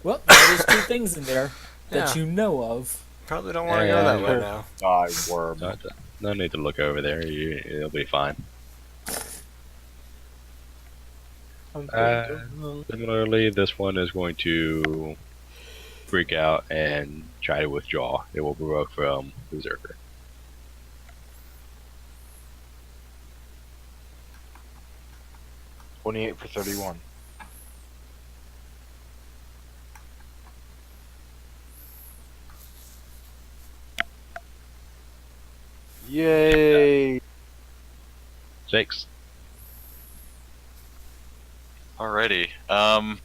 Well, there's two things in there that Yeah. you know of. Probably don't want to go that way And- now. Die worm. No need to look over there. It'll be fine. Similarly, this one is going to freak out and try to withdraw. It will provoke from Berserker. $28 for 31. Yay! Jakes. Alrighty. Well,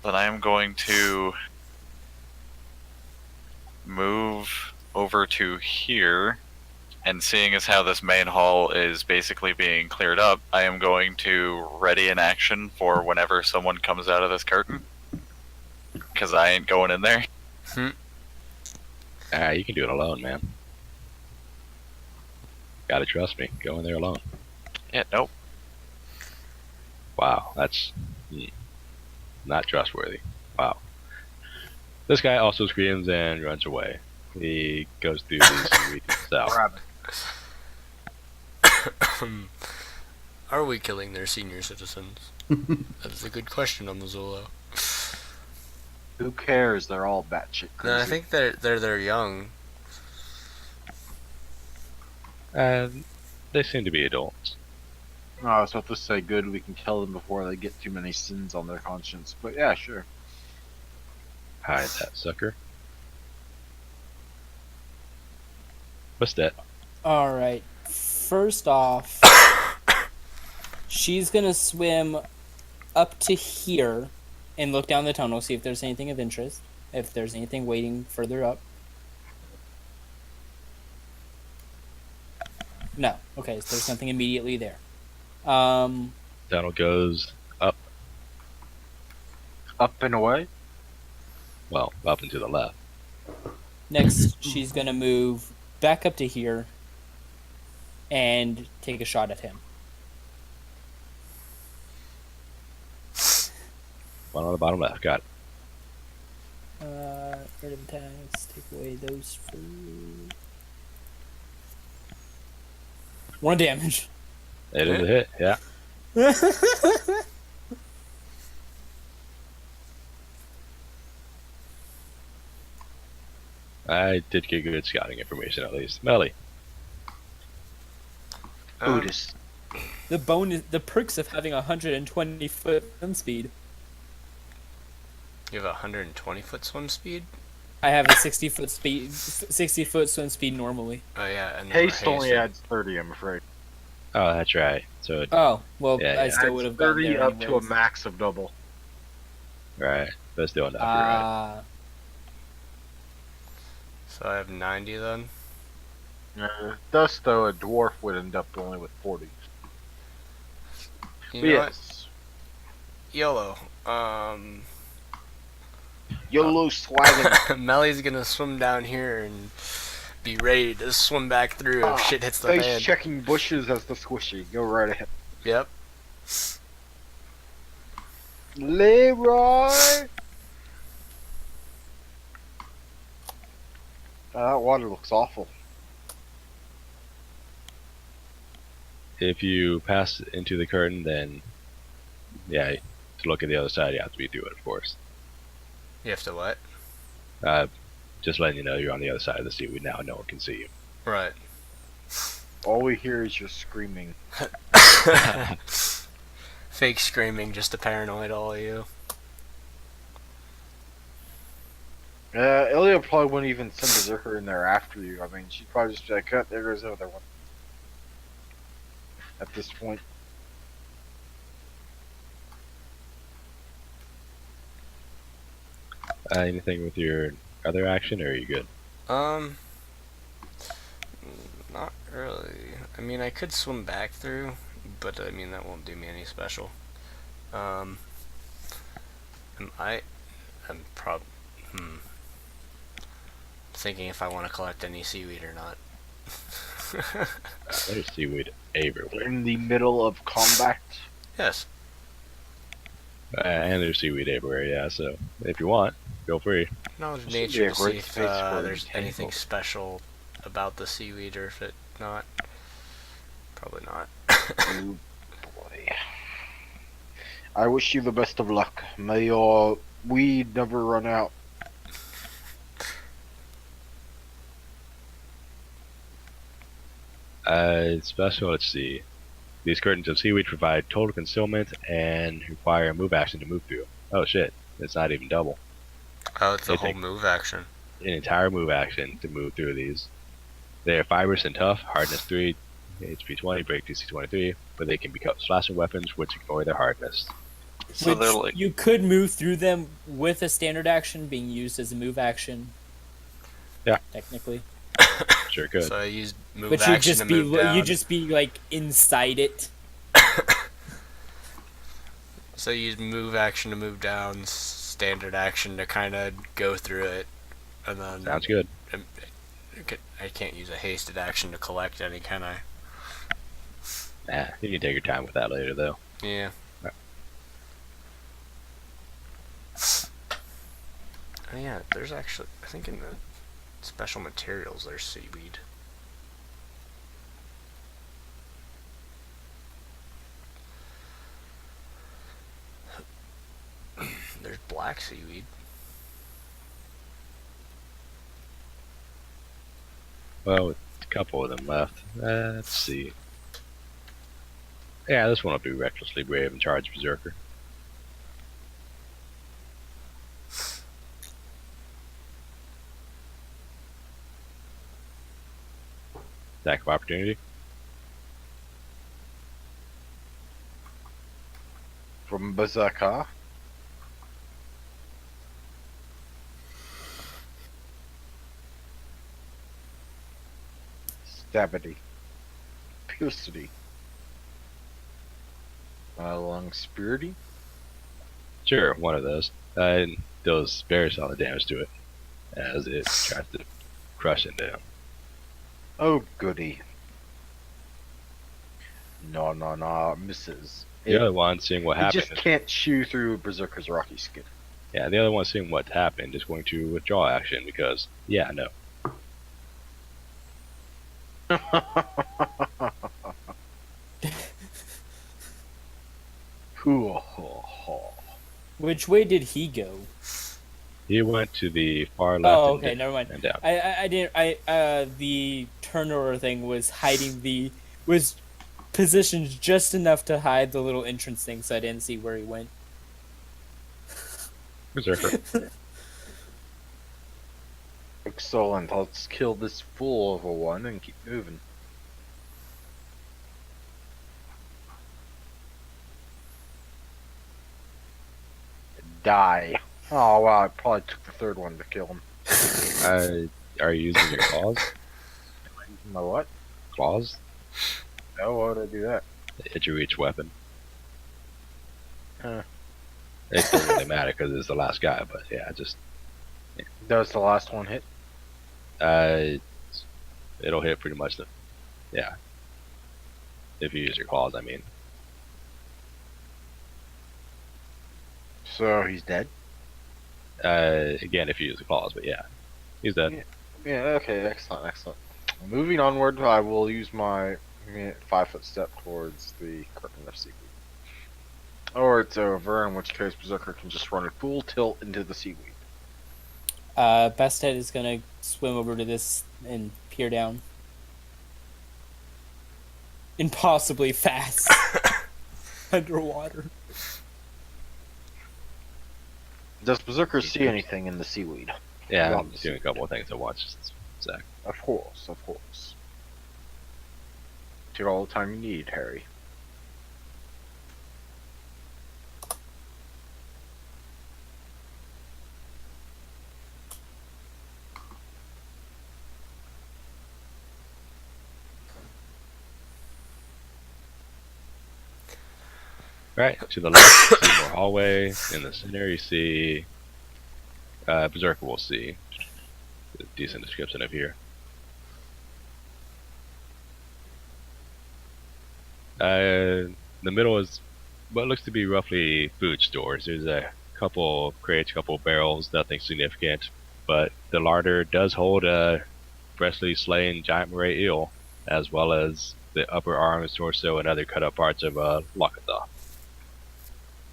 then I am going to move over to here, and seeing as how this main hall is basically being cleared up, I am going to ready an action for whenever someone comes out of this curtain. Because I ain't going in there. You can do it alone, man. Gotta trust me. Go in there alone. Yeah, nope. Wow, that's not trustworthy. Wow. This guy also screams and runs away. He goes through the seaweed himself. Grab it. Are we killing their senior citizens? That is a good question on the Zolo. Who cares? They're all batshit crazy. No, I think they're young. They seem to be adults. No, I was about to say good. We can kill them before they get too many sins on their conscience. But yeah, sure. Hide that sucker. What's that? Alright. First off, she's gonna swim up to here and look down the tunnel, see if there's anything of interest. If there's anything waiting further up. No. Okay, so there's nothing immediately there. Tunnel goes up, Up and away. well, up and to the left. Next, she's gonna move back up to here and take a shot at him. One on the bottom left. Got it. Rid of attacks, take away those food. 1 damage. It is a hit. Yeah. I did get good scouting information at least. Melly. Buddhist. The perks of having 120-foot swim speed. You have 120-foot swim speed? I have a 60-foot swim speed normally. Oh yeah, and Haste only hasted. adds 30, I'm afraid. Oh, that's right. So, Oh, well, Yeah, I yeah. still Adds would have gotten 30 there up to a anyways. max of double. right. But still enough. You're right. So I have 90 then. Thus, though, a dwarf would end up only with 40. You But know yes. what? YOLO. YOLO swaggin'. Melly's gonna swim down here and be ready to swim back through if shit hits the Face fan. checking bushes as the squishy. Go right ahead. Yep. Leroy! That water looks awful. If you pass into the curtain, then yeah, to look at the other side, you have to be through it, of course. You have to what? Just letting you know you're on the other side of the seaweed now. No one can see you. Right. All we hear is your screaming. Fake screaming, just a paranoid all of you. Ilya probably wouldn't even send Berserker in there after you. I mean, she'd probably just be like, "Cut, there goes the other one." At this point. Anything with your other action, or are you good? Not really. I mean, I could swim back through, but I mean that won't do me any special. I'm thinking if I want to collect any seaweed or not. There's seaweed everywhere. In the middle of combat. Yes. And there's seaweed everywhere, yeah, so if you want, feel free. Knowledge of This would be nature a to see great if space for there's a anything table. special about the seaweed, or if it not. Probably not. Oh boy. I wish you the best of luck. May your weed never run out. Special, let's see. These curtains of seaweed provide total concealment and require a move action to move through. Oh shit, it's not even double. Oh, it's a I whole think- move action. An entire move action to move through these. They are fibrous and tough, hardness 3, HP 20, break DC 23, but they can become slashing weapons which ignore their hardness. So Which they're like, you could move through them with a standard action being used as a move action. Yeah. Technically. Sure could. So I used move But you'd action just to be move down. you'd just be like inside it. So you use move action to move down, standard action to kind of go through it, and then Sounds good. I can't use a hasted action to collect any, can I? Nah, you can take your time with that later though. Yeah. Oh yeah, there's actually, I think in the special materials there's seaweed. There's black seaweed. Well, with a couple of them left. Let's see. Yeah, this one will be recklessly brave and charge berserker. Attack of opportunity. From Berserker. Stabity. Piercity. Long spirity. Sure, one of those. And deals very solid damage to it as it tries to crush it down. Oh goody. No, misses. The other one, seeing what He happened, just can't chew through Berserker's rocky skin. yeah, the other one, seeing what happened, is going to withdraw action because, yeah, no. Which way did he go? He went to the far left Oh, and, okay, never mind. and down. I didn't. The turnover thing was hiding was positioned just enough to hide the little entrance thing, so I didn't see where he went. Berserker. Excellent. Let's kill this fool of a one and keep moving. Die. Oh wow, I probably took the third one to kill him. Are you using your claws? My what? Claws? No, why would I do that? Hit your each weapon. Huh. It doesn't really matter because it's the last guy, but yeah, just Does the last one hit? uh, it'll hit pretty much if you use your claws. I mean, So he's dead? again, if you use the claws, but yeah, he's dead. Yeah, okay, excellent, excellent. Moving onward, I will use my 5-foot step towards the curtain of seaweed. Or it's over, in which case Berserker can just run a full tilt into the seaweed. Besthead is gonna swim over to this and peer down. Impossibly fast. Underwater. Does Berserker see anything in the seaweed? Yeah, Yeah. I'm doing a couple of things at once. Zach. Of course, of course. Take all the time you need, Harry. Right to the left, you see more hallway. In the center, you see Berserker. Will see a decent description of here. The middle is what looks to be roughly food stores. There's a couple crates, couple barrels, nothing significant, but the larder does hold a freshly slain giant moray eel, as well as the upper arms, torso, and other cut up parts of a Lakatha.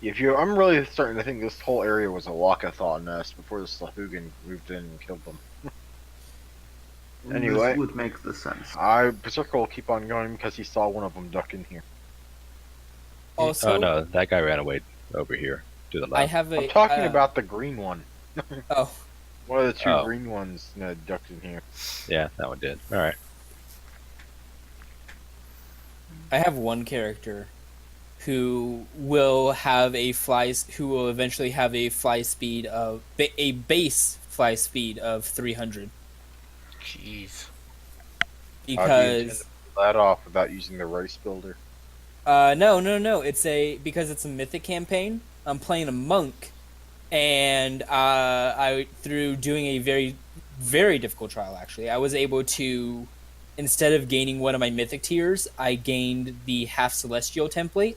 I'm really starting to think this whole area was a Lakatha nest before the Slahugan moved in and killed them. Anyway. This would make the sense. Berserker will keep on going because he saw one of them duck in here. Also, Oh no, that guy ran away over here to the left. I have a. I'm talking about the green one. Oh, One of the two Oh. green ones ducked in here. Yeah, that one did. All right. I have one character who will have who will eventually have a fly speed of a base fly speed of 300 Jeez. How do you intend because to pull that off without using the race builder? no, it's because it's a mythic campaign. I'm playing a monk, and I through doing a very very difficult trial, actually, I was able to, instead of gaining one of my mythic tiers, I gained the half celestial template.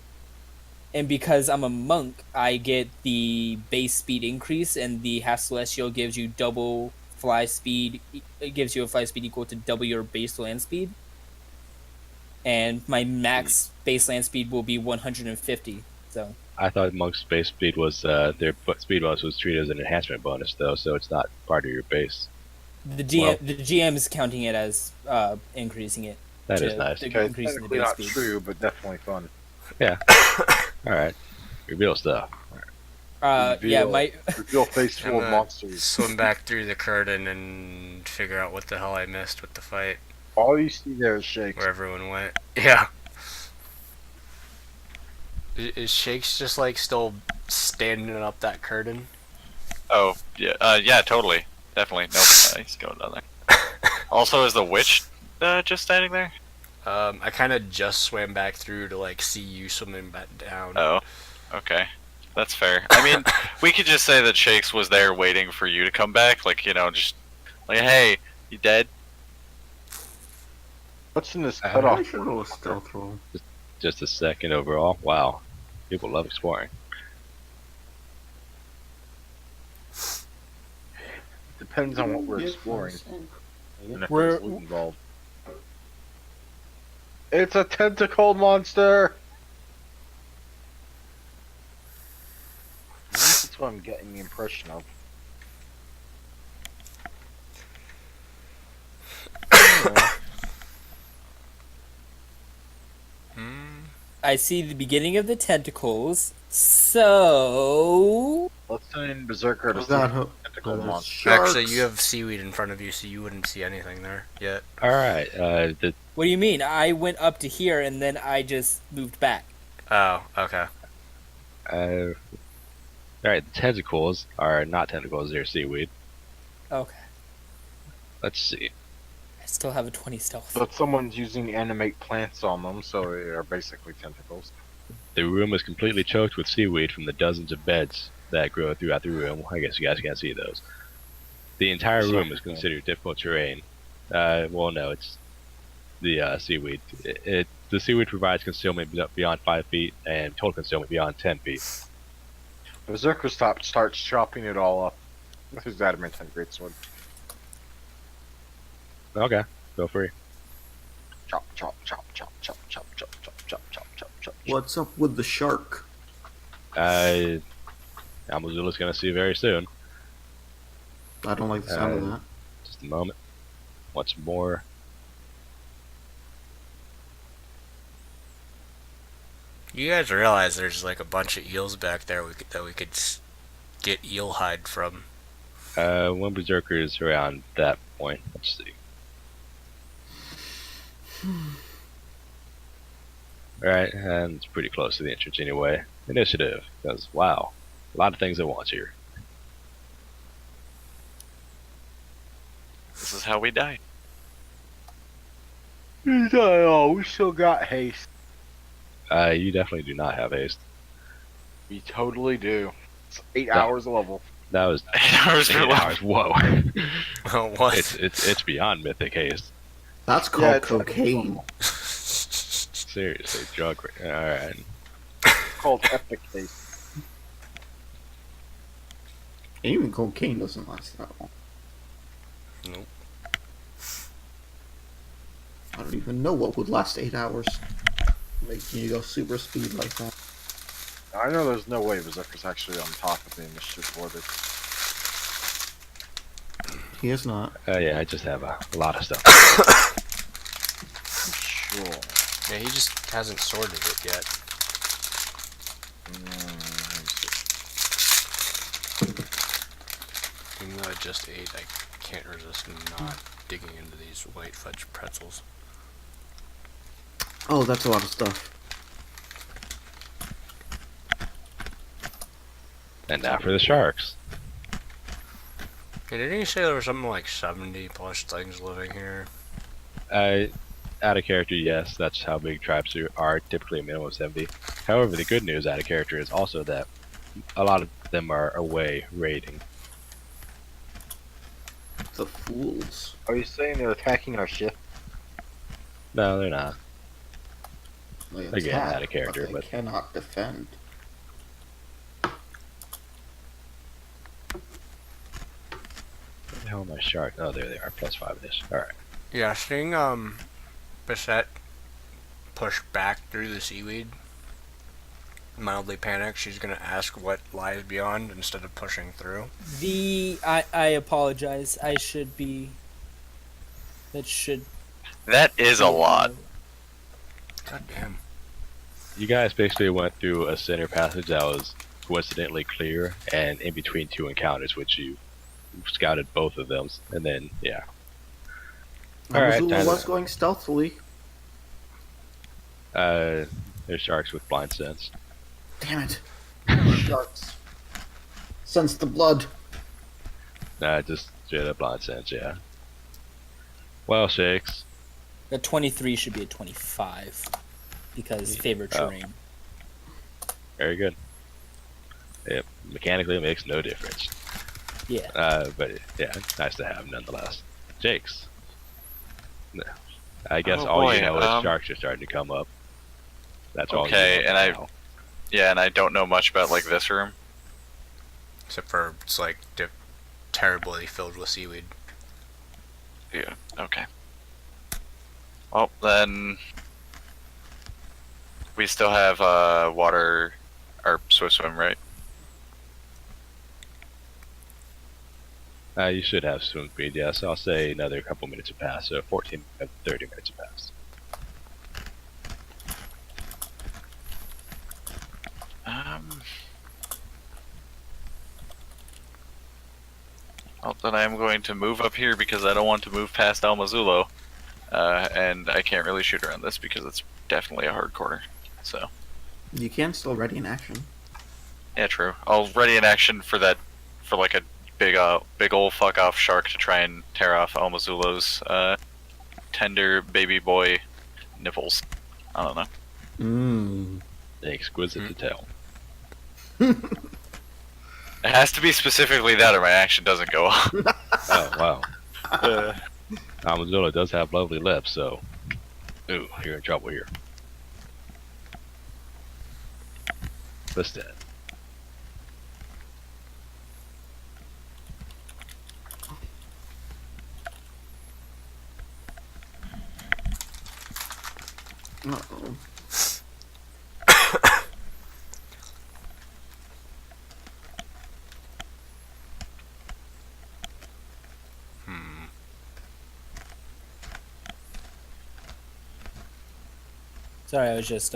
And because I'm a monk, I get the base speed increase, and the half celestial gives you double fly speed. It gives you a fly speed equal to double your base land speed. And my max base land speed will be 150. So I thought Monk's base speed was their speed bonus was treated as an enhancement bonus though, so it's not part of your base. the GM is counting it as increasing it. That is nice. to Okay, increase the technically base not speed. true, but definitely fun. All right, reveal stuff. Yeah, my Reveal face full of gonna monsters. Swim back through the curtain and figure out what the hell I missed with the fight, All you see there is Shakes. where everyone went. Yeah. Is Shakes just like still standing up that curtain? Oh, yeah, yeah, totally. Definitely. Nope, he's going down there. Also, is the witch just standing there? I kind of just swam back through to like see you swimming back down. Oh, okay. That's fair. I mean, we could just say that Shakes was there waiting for you to come back. Like, just like, hey, you dead? What's in this I cutoff? I should roll a stealth roll. Just a second overall. Wow, people love exploring. Depends on what we're exploring. And if We're- there's loot involved. It's a tentacle monster! what I'm getting the impression of. Hmm. I see the beginning of the tentacles. So Let's send Berserker to Oh see god, the tentacle there's monster. sharks. Actually, you have seaweed in front of you, so you wouldn't see anything there yet. All right. what do you mean? I went up to here and then I just moved back. Oh, okay. All right. The tentacles are not tentacles; they're seaweed. Okay. Let's see. I still have a 20 stealth. But someone's using animate plants on them, so they are basically tentacles. The room is completely choked with seaweed from the dozens of beds that grow throughout the room. I guess you guys can't see those. The entire room is considered difficult terrain. Well, no, it's the seaweed. The seaweed provides concealment beyond 5 feet and total concealment beyond 10 feet. Berserker starts chopping it all up with his adamantine greatsword. Okay, feel free. Chop, chop, chop, chop, chop, chop, chop, chop, chop, chop, chop, chop. What's up with the shark? Amazula's gonna see very soon. I don't like the sound of that. Just a moment. Once more. You guys realize there's like a bunch of eels back there that we could get eel hide from. When Berserker is around that point, let's see. Alright, and it's pretty close to the entrance anyway. Initiative, because wow, a lot of things at once here. This is how we die. Oh, we still got haste. You definitely do not have haste. We totally do. It's 8 No. hours level. That was 8 hours per 8 level. hours. Whoa. What? It's beyond mythic haste. That's called Yeah, it's cocaine. Seriously, drug. Alright. It's called epic haste. Even cocaine doesn't last that long. Nope. I don't even know what would last 8 hours. Making you go super speed like that. I know there's no way Berserker's actually on top of the initiative order. He is not. Yeah, I just have a lot of stuff. I'm sure. Yeah, he just hasn't sorted it yet. Even though I just ate, I can't resist not digging into these white fudge pretzels. Oh, that's a lot of stuff. And now for the sharks. Hey, didn't you say there was something like 70 plus things living here? Out of character, yes, that's how big tribes are, typically a minimum of 70. However, the good news out of character is also that a lot of them are away raiding. The fools. Are you saying they're attacking our ship? No, they're not. They Again, attack, out of character, they but- cannot defend. Where the hell are my sharks? Oh, there they are, plus 5-ish. Alright. Yeah, seeing Bissette push back through the seaweed, mildly panicked, she's gonna ask what lies beyond instead of pushing through. I apologize. I should be. That should. That is a lot. God damn. You guys basically went through a center passage that was coincidentally clear, and in between two encounters, which you scouted both of them, and then, yeah. Alright, Amazula was going stealthily. There's sharks with blind sense. Damn it. Sharks. Sense the blood. Just straight up blind sense, yeah. Well, Shakes. A 23 should be a 25 because favorite Oh. terrain. Very good. Yep, mechanically it makes no difference. Yeah. But yeah, nice to have nonetheless. Jakes. I guess Oh, all boy, you know is sharks are starting to come up. That's all. Okay, you know and now. Yeah, and I don't know much about like this room. Except for it's like terribly filled with seaweed. Yeah. Okay. Well, then we still have water or swift swim, right? You should have swim speed, yes. I'll say another couple minutes have passed, so 14 to 30 minutes have passed. Well, then I am going to move up here because I don't want to move past Almazulo. And I can't really shoot around this because it's definitely a hard corner. So, You can still ready in action. yeah, true. I'll ready in action for that, for like a big old fuck off shark to try and tear off Almazulo's tender baby boy nipples. I don't know. Mmm. Exquisite detail. It has to be specifically that, or my action doesn't go off. Oh, wow. Amazula does have lovely lips, so. Ooh, you're in trouble here. What's that? Uh-oh. Hmm. Sorry, I was just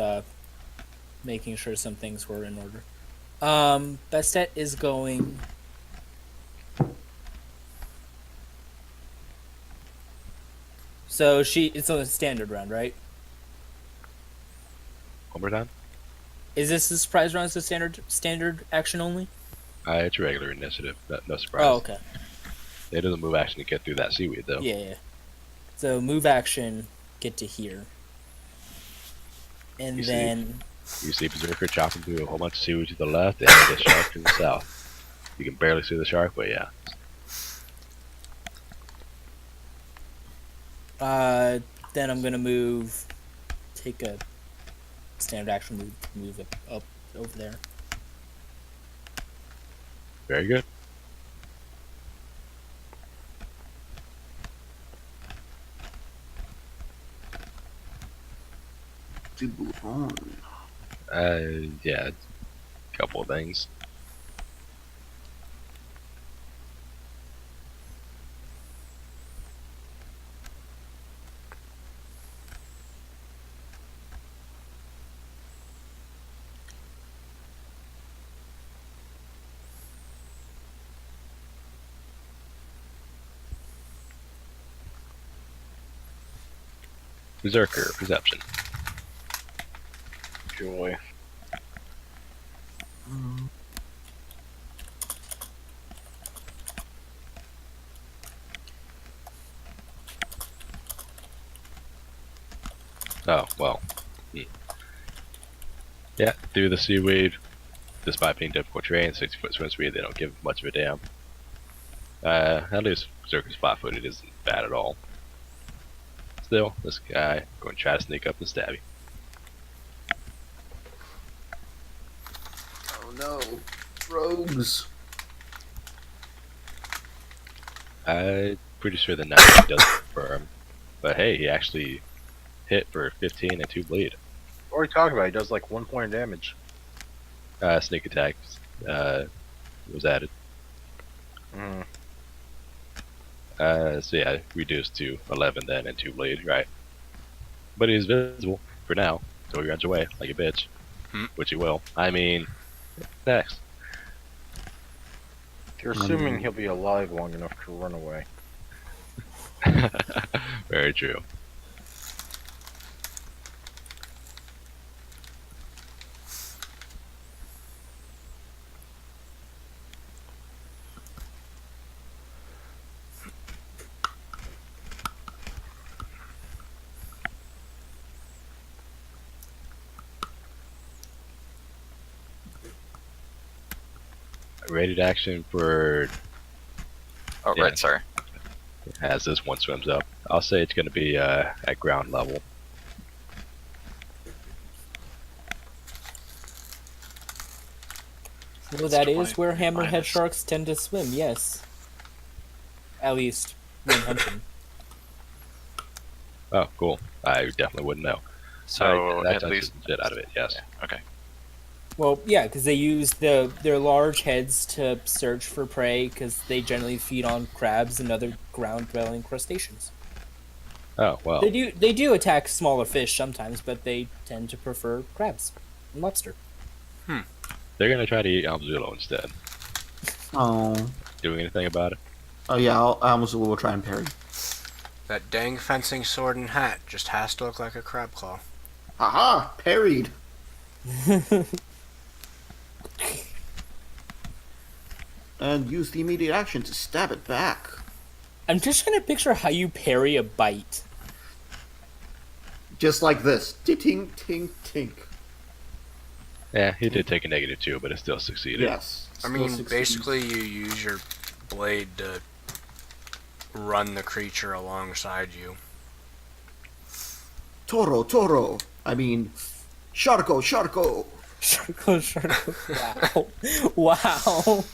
making sure some things were in order. Bastet is going. So it's on a standard round, right? One more time? Is this the surprise round? Is the standard action only? It's a regular initiative. No surprise. Oh, okay. It doesn't move action to get through that seaweed, though. Yeah. So move action, get to here, and You see. then You see Berserker chopping through a whole bunch of seaweed to the left and the shark to the south. You can barely see the shark, but yeah. then I'm gonna take a standard action move up over there. Very good. Yeah, a couple of things. Berserker, perception. Joy. Oh, well. Yeah, through the seaweed, despite being difficult terrain, 60-foot swim speed, they don't give much of a damn. At least Berserker's flat-footed isn't bad at all. Still, this guy going to try to sneak up and stab you. Oh no. Rogues. I'm pretty sure the 90 doesn't confirm. But hey, he actually hit for 15 and 2 bleed. What are you talking about? He does like 1 point of damage. Sneak attack was added. Mm. So yeah, reduced to 11 then and 2 bleed, right? But he's visible for now, so he runs away like a bitch. Which he will. I mean, next. You're assuming he'll be alive long enough to run away. Very true. Rated action for Oh, Yeah. right, sorry. as this one swims up. I'll say it's going to be at ground level. Well, that is 20 where hammerhead minus. sharks tend to swim. Yes. At least when hunting. Oh, cool. I definitely wouldn't know. So that at touches least the shit out of it. Yes. yeah, okay. Well, yeah, because they use their large heads to search for prey because they generally feed on crabs and other ground-dwelling crustaceans. Oh well, They do attack smaller fish sometimes, but they tend to prefer crabs and lobster. they're gonna try to eat Amzulo instead. Oh. Doing anything about it? Oh yeah, I almost will try and parry. That dang fencing sword and hat just has to look like a crab claw. Haha! Parried! And use the immediate action to stab it back. I'm just trying to picture how you parry a bite. Just like this. Tink, tink, tink. Yeah, he did take a -2, but it still succeeded. Yes. I still mean, succeeds. basically, you use your blade to run the creature alongside you. Toro, Toro! I mean, Sharko, Sharko! Sharko. Wow.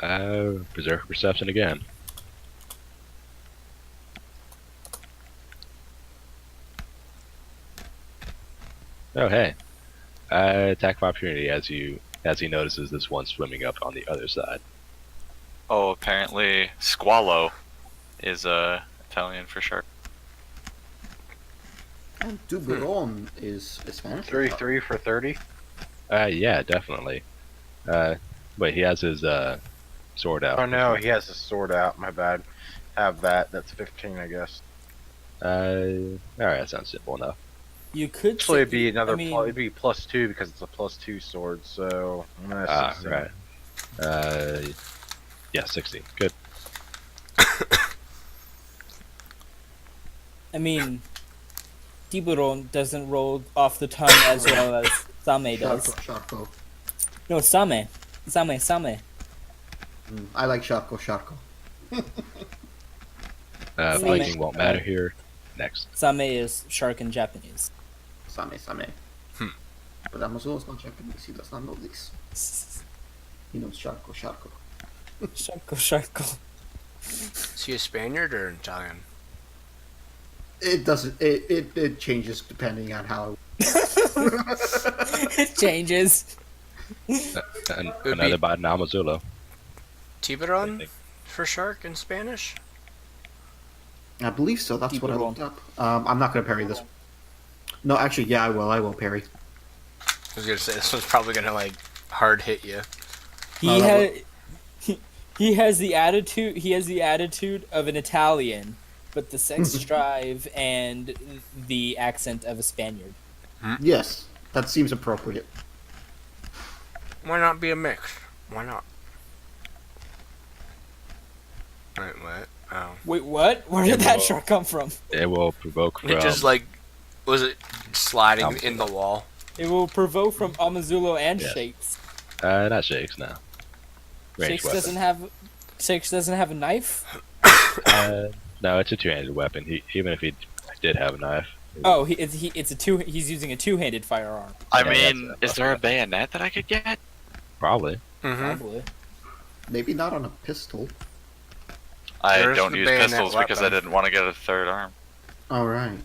Wow. Berserker Perception again. Oh hey, attack of opportunity as he notices this one swimming up on the other side. Oh, apparently Squallow is Italian for shark. And Duberon is Spanish. 3 for 30. Yeah, definitely. Wait, he has his sword out. Oh no, he has his sword out. My bad. Have that. That's 15, I guess. All right, that sounds simple enough. You could Actually, say, it'd be another. I mean, It'd be +2 because it's a +2 sword. So I'm gonna. Right. Yeah, 16. Good. I mean, Tiburon doesn't roll off the tongue as well as Same does. Sharko. No, Same. Same. I like Sharko, Sharko. Blinking won't matter here. Next. Same is shark in Japanese. Same, same. But Amazona's not Japanese. He does not know this. He knows Sharko, Sharko. Sharko. Is he a Spaniard or Italian? It doesn't. It changes depending on how. It changes. Another by Namazulo. Tiburon for shark in Spanish? I believe so. That's what I Tiburon. looked up. I'm not gonna parry this. No, actually, yeah, I will. I will parry. I was gonna say this one's probably gonna like hard hit you. He has the attitude. He has the attitude of an Italian, but the sex drive and the accent of a Spaniard. Yes, that seems appropriate. Why not be a mix? Why not? Wait, what? Oh. Wait, what? Where did that shark come from? It will provoke from. It just like, was it sliding in the wall? It will provoke from Amazulo and Yes. Shakes. Not Shakes now. Range Shakes weapon. doesn't have a knife. No, it's a two-handed weapon. Even if he did have a knife. Oh, he's using a two-handed firearm. I Yeah, mean, that's is there a bayonet that I could get? Probably. Mm-hmm. Probably. Maybe not on a pistol. I There's don't the use bayonet pistols because I weapon. didn't want to get a third arm. All right.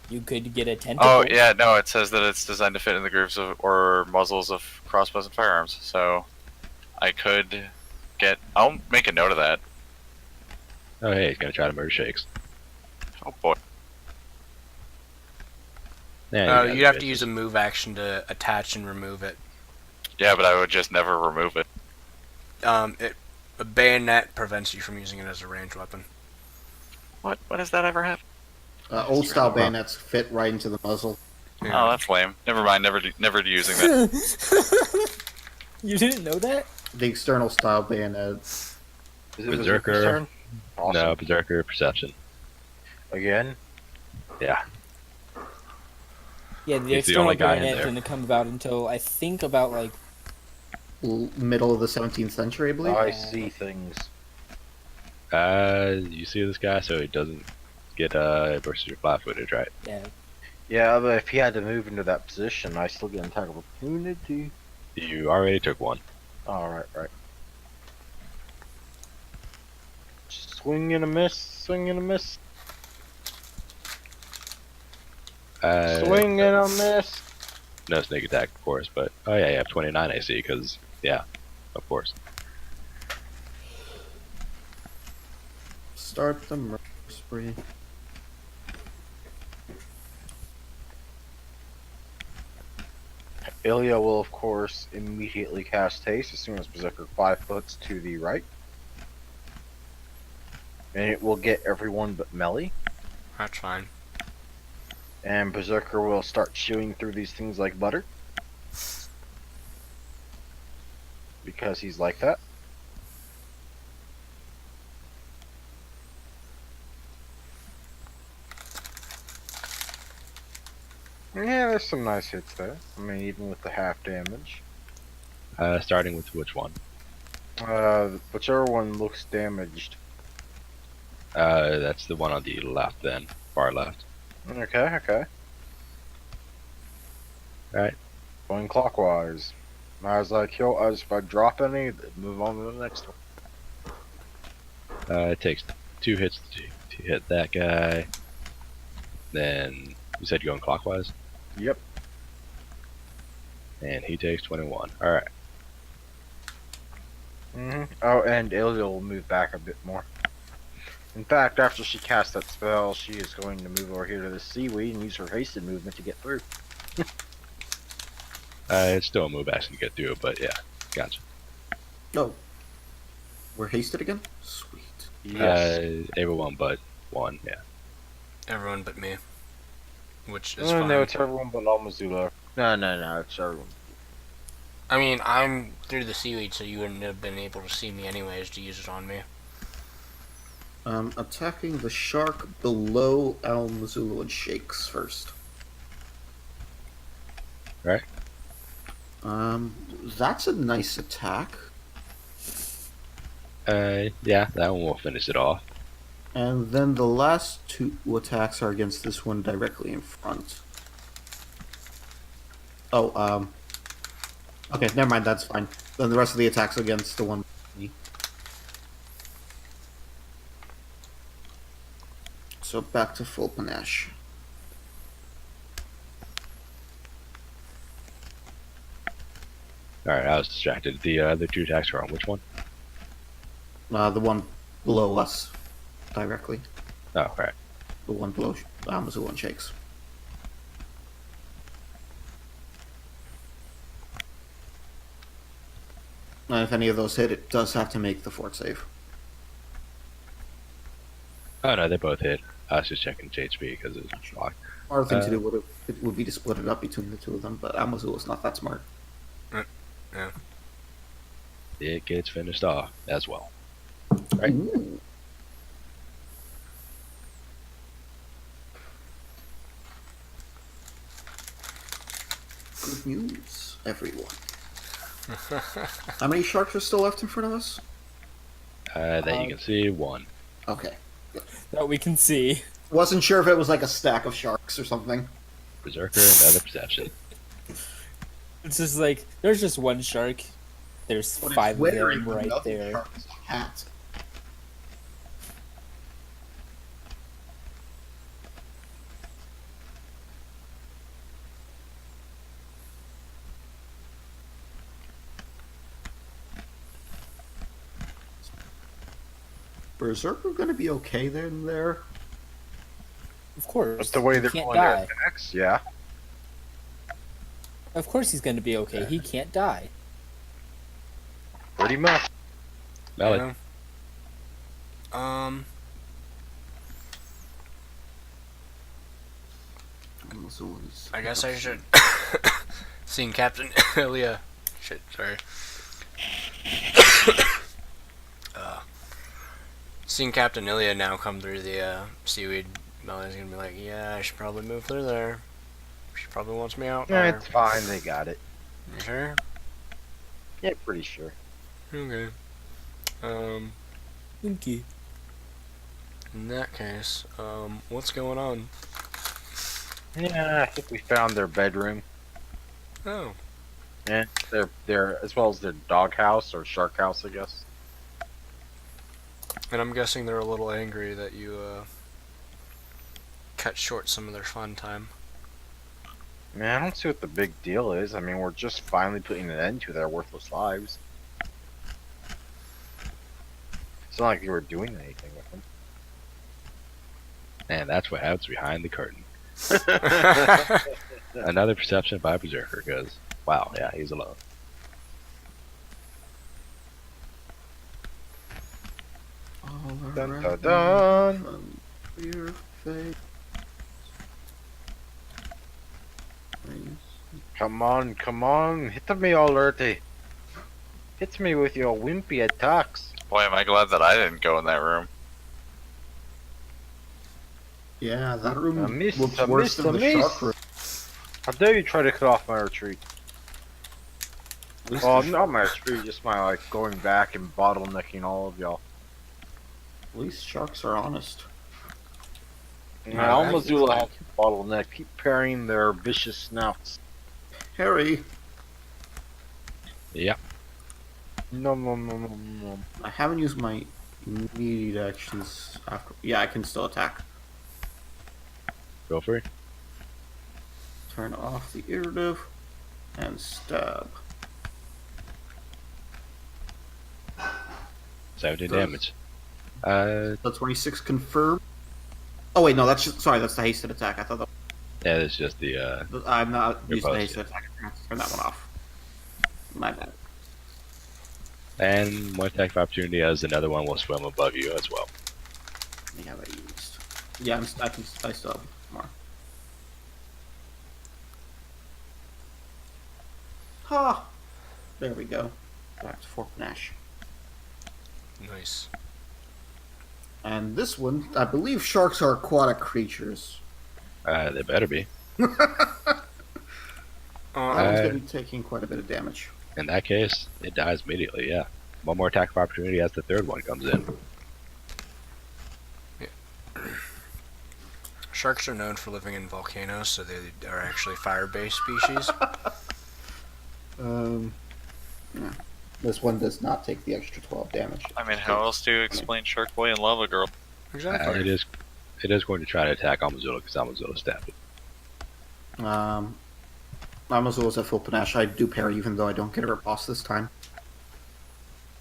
You could get a tentacle. Oh yeah, no, it says that it's designed to fit in the grooves of or muzzles of crossbows and firearms. So I could get. I'll make a note of that. Oh, hey, he's gonna try to murder Shakes. Oh boy. Yeah, You'd have to use a move action to attach and remove it. Yeah, but I would just never remove it. A bayonet prevents you from using it as a ranged weapon. What? When does that ever happen? Old style bayonets fit right into the muzzle. Oh, that's lame. Never mind. Never using that. You didn't know that? The external style bayonet. Is it Berserker. Berserker's turn? Awesome. No, Berserker Perception. Again. Yeah. Yeah, the He's the external only guy in bayonet there. didn't come about until I think about like Middle of the 17th century, I believe. I see things. You see this guy, so he doesn't get versus your flat-footed, right? yeah. Yeah, but if he had to move into that position, I still get an attack of opportunity. You already took one. All right, right. Swing and a miss. Swing and a miss. Swing and a miss. No sneak attack, of course, but oh yeah, you have 29 AC because yeah, of course. Start the murder spree. Ilya will, of course, immediately cast haste as soon as Berserker 5 foot to the right. And it will get everyone but Melly. That's fine. And Berserker will start chewing through these things like butter. Because he's like that. Yeah, there's some nice hits there. I mean, even with the half damage. Starting with which one? Whichever one looks damaged. That's the one on the left then, far left. Okay. Alright. Going clockwise. I was like, yo, if I drop any, then move on to the next one. It takes 2 hits to hit that guy. Then you said going clockwise, Yep. and he takes 21. All right. Oh, and Ilya will move back a bit more. In fact, after she casts that spell, she is going to move over here to the seaweed and use her hasted movement to get through. It's still a move action to get through it, but yeah, gotcha. Oh. We're hasted again? Sweet. Yes. Everyone but one, yeah. Everyone but me. Which is Oh, fine. no, it's everyone but Almazula. No, it's everyone. I mean, I'm through the seaweed, so you wouldn't have been able to see me anyways to use it on me. Attacking the shark below Al Missoula and Shakes first. Right. That's a nice attack. Yeah, that one will finish it off. And then the last 2 attacks are against this one directly in front. Oh, okay, never mind, that's fine. Then the rest of the attacks against the one. So back to full panache. All right, I was distracted. The other 2 attacks are on which one? The one below us, directly. Oh, right. The one below Missoula and Shakes. And if any of those hit, it does have to make the fort save. Oh no, they both hit. I was just checking HP because it was locked. Smarter thing to do would be to split it up between the 2 of them, but Amazula's not that smart. Yeah. It gets finished off as well. Right. Ooh. Good news, everyone. How many sharks are still left in front of us? That you can see 1. Okay. That we can see. Wasn't sure if it was like a stack of sharks or something. Berserker, another perception. It's just like there's just one shark. There's But it's 5 of wearing them right another there. shark's hat. Berserker gonna be okay then there? Of course. That's the way he they're can't going their die. attacks, yeah. Of course he's going to be okay. He can't die. Pretty much. Melly. Yeah. I guess I should seen Captain Ilya. Shit, sorry. Seeing Captain Ilya now come through the seaweed, Melly's gonna be like, yeah, I should probably move through there. She probably wants me out Yeah, there. it's fine, they got it. You sure? Yeah, pretty sure. Okay. Okay. In that case, what's going on? Yeah, I think we found their bedroom. Oh, Yeah, their as well as their doghouse or shark house, I guess. and I'm guessing they're a little angry that you cut short some of their fun time. Man, I don't see what the big deal is. I mean, we're just finally putting an end to their worthless lives. It's not like you were doing anything with them. And that's what happens behind the curtain. Another perception by Berserker, because, wow, yeah, he's alone. Dun, dun, dun. From your face. Come on, hit me already. Hit me with your wimpy attacks. Boy, am I glad that I didn't go in that room. Yeah, that room I missed, looks I worse missed, than I the shark missed. room. How dare you try to cut off my retreat? At least Well, the not my retreat, just my like going back and bottlenecking all of y'all. At least sharks are honest. Yeah, Almazula has to bottleneck. Keep parrying their vicious snouts. Harry, Yep. No. I haven't used my immediate actions after. Yeah, I can still attack. Go for it. Turn off the iterative and stab. 17 Good. damage. The 26 confirmed. Oh wait, no, that's just, sorry, that's the hasted attack. I thought that yeah, it's just the, I'm not Your using the post, hasted attack. I have to turn that one off. My bad. and one attack of opportunity as another one will swim above you as well. Let me have I used. Yeah, I still have more. Ha! There we go. Back to Fort Nash. Nice. And this one, I believe sharks are aquatic creatures. They better be. That one's Uh, going to be taking quite a bit of damage. In that case, it dies immediately, yeah. One more attack of opportunity as the third one comes in. Sharks are known for living in volcanoes, so they are actually fire-based species. Yeah. This one does not take the extra 12 damage. I mean, how else do you explain Shark Boy and Lava Girl? Exactly. It is going to try to attack Amazula because Amazula stabbed it. Amazula's at full panache. I do parry even though I don't get a riposte this time.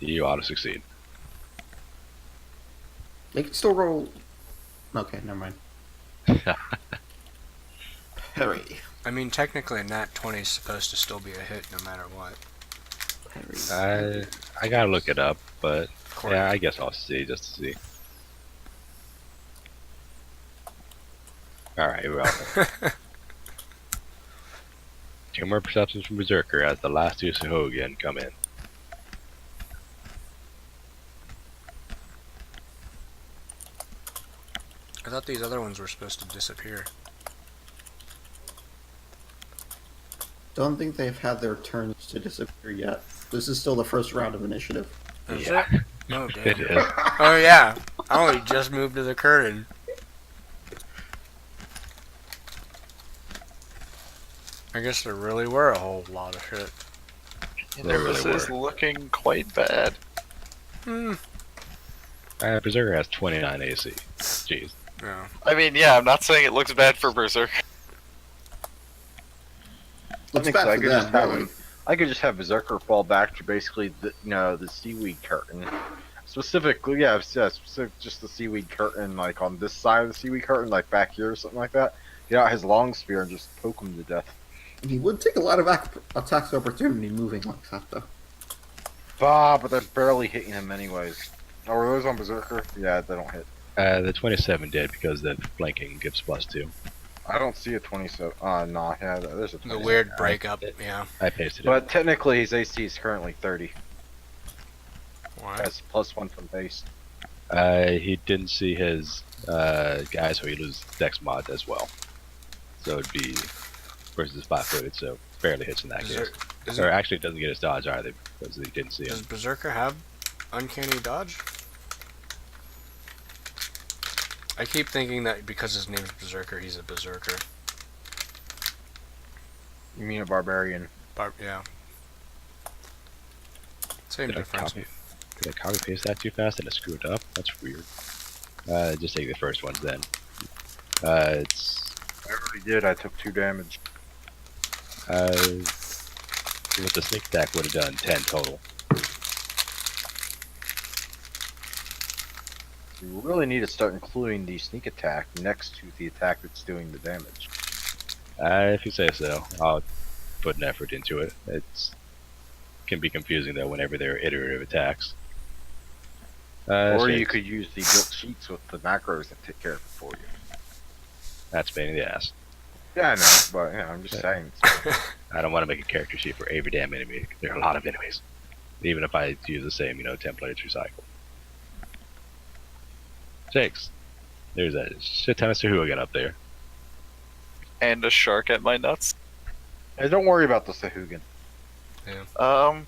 You ought to succeed. They can still roll. Okay, never mind. Parry. I mean, technically, a nat 20 is supposed to still be a hit no matter what. Parry. I gotta look it up, but According- yeah, I guess I'll see just to see. Alright, well. Two more perceptions from Berserker as the last two Sahogian come in. I thought these other ones were supposed to disappear. Don't think they've had their turns to disappear yet. This is still the first round of initiative. Is Yeah. it? Oh, damn. It is. Oh, yeah. I only just moved to the curtain. I guess there really were a whole lot of shit. There really This is were. looking quite bad. Berserker has 29 AC. Jeez. Yeah. I mean, yeah, I'm not saying it looks bad for Berserk. It's think so. bad for them, really. I could just have Berserker fall back to basically the seaweed curtain. Specifically, just the seaweed curtain, like on this side of the seaweed curtain, like back here or something like that. Get out his long spear and just poke him to death. He would take a lot of attacks of opportunity moving like that, though. But they're barely hitting him anyways. Oh, were those on Berserker? Yeah, they don't hit. The 27 did because the flanking gives +2. I don't see a 27. No, yeah, there's a 27. The weird breakup, yeah. I pasted it. But technically, his AC is currently 30. Why? That's +1 from base. He didn't see his guy, so he loses Dex mod as well. So it'd be versus 5-footed, so barely hits in that case. Or actually, it doesn't get his dodge either because he didn't see him. Does Berserker have uncanny dodge? I keep thinking that because his name's Berserker, he's a Berserker. You mean a barbarian? Yeah. Same Did I difference. copy paste that too fast and it screwed up? That's weird. Just take the first ones then. It's I already did. I took 2 damage. With the sneak attack would have done 10 total. You really need to start including the sneak attack next to the attack that's doing the damage. If you say so, I'll put an effort into it. It's can be confusing though whenever they're iterative attacks. Or you Shakes. could use the built sheets with the macros that take care of it for you. That's a pain in the ass. Yeah, I know, but I'm just saying. I don't want to make a character sheet for every damn enemy. There are a lot of enemies. Even if I use the same, template, it's recycled. Shakes. There's that shit ton of Sahuagin up there. And a shark at my nuts. Hey, don't worry about the Sahuagin. I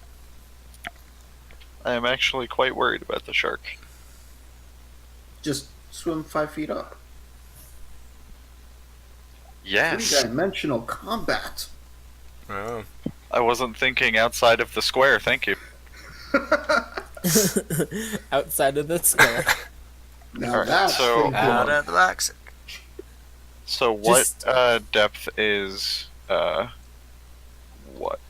am actually quite worried about the shark. Just swim 5 feet up. Yes. 3-dimensional combat. Oh. I wasn't thinking outside of the square, thank you. Outside of the square. Now Alright, that's so- thinking. Out of the box. So what Just- depth is what?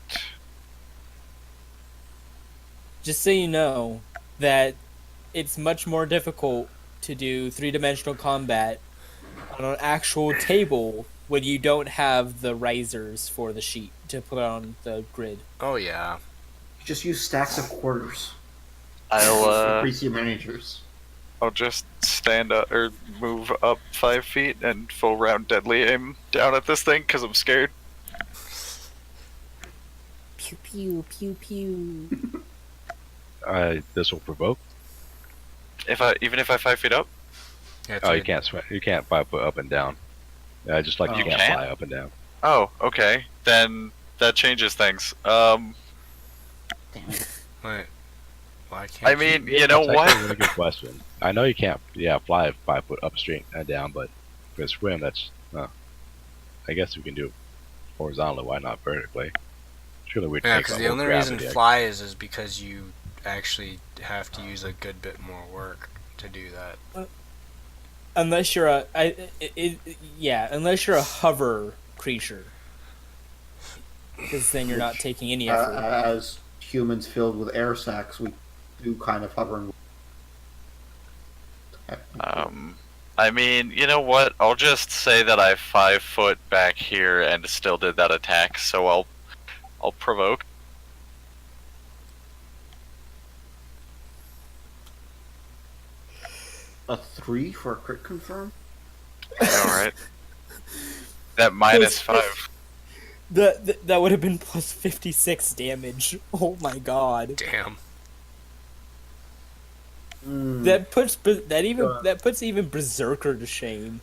Just so you know that it's much more difficult to do 3-dimensional combat on an actual table when you don't have the risers for the sheet to put on the grid. Oh yeah. Just use stacks of quarters. I'll Increase your miniatures. I'll just stand up or move up 5 feet and full round deadly aim down at this thing because I'm scared. Pew pew pew pew. This will provoke. Even if I 5 feet up. Yeah, Oh, you can't swim. You can't 5 foot up and down. Just like Oh. you You can't can? fly up and down. Oh, okay. Then that changes things. Damn it. Wait. Why can't I mean, you know That's actually a what? really good question. I know you can't, fly 5 foot up straight and down, but for a swim, that's. I guess we can do it horizontally. Why not vertically? Surely we'd Yeah, take because the the whole only reason gravity. fly is because you actually have to use a good bit more work to do that. Unless you're unless you're a hover creature, because then you're not taking any effort. As humans filled with air sacs, we do kind of hovering. I mean, you know what? I'll just say that I 5 foot back here and still did that attack, so I'll provoke. A 3 for a crit confirm? Alright. That minus 5. That would have been plus 56 damage. Oh my god. Damn. That puts even Berserker to shame.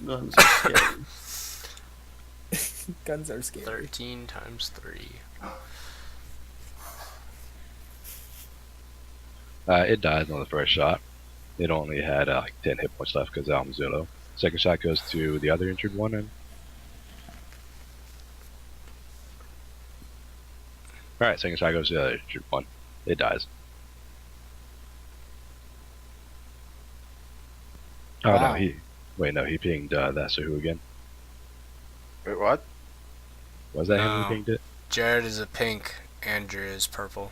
Guns are scary. Guns are scary. 13 times 3. It dies on the first shot. It only had like 10 hit points left because I'm Zillow. Second shot goes to the other injured one, and alright, second shot goes to the other injured one. It dies. Oh Wow. no, he pinged that Sahu again. Wait, what? Was that him No. who pinged it? Jared is a pink, Andrew is purple.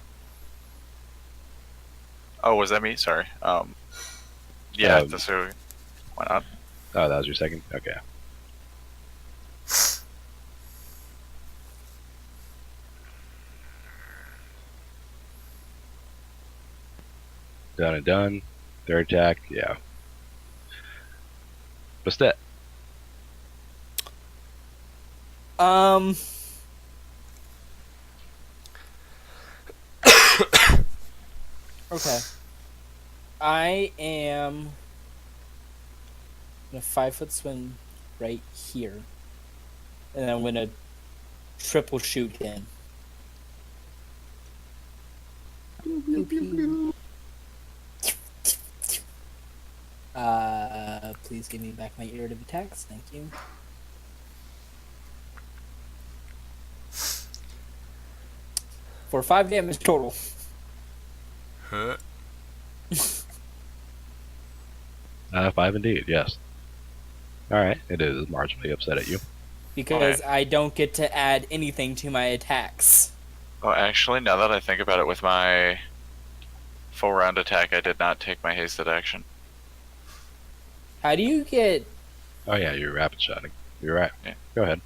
Oh, was that me? Sorry. Yeah, Um, so why not? Oh, that was your second? Okay. Done and done. Third attack, yeah. Bastet. Okay. I am gonna 5 foot swim right here, and I'm gonna triple shoot him. Please give me back my iterative attacks. Thank you. For 5 damage total. Huh? 5 indeed, yes. Alright, it is marginally upset at you. because I don't get to add anything to my attacks. Oh, actually, now that I think about it, with my full round attack, I did not take my hasted action. How do you get? Oh yeah, you're rapid shotting. You're right. Yeah. Go ahead.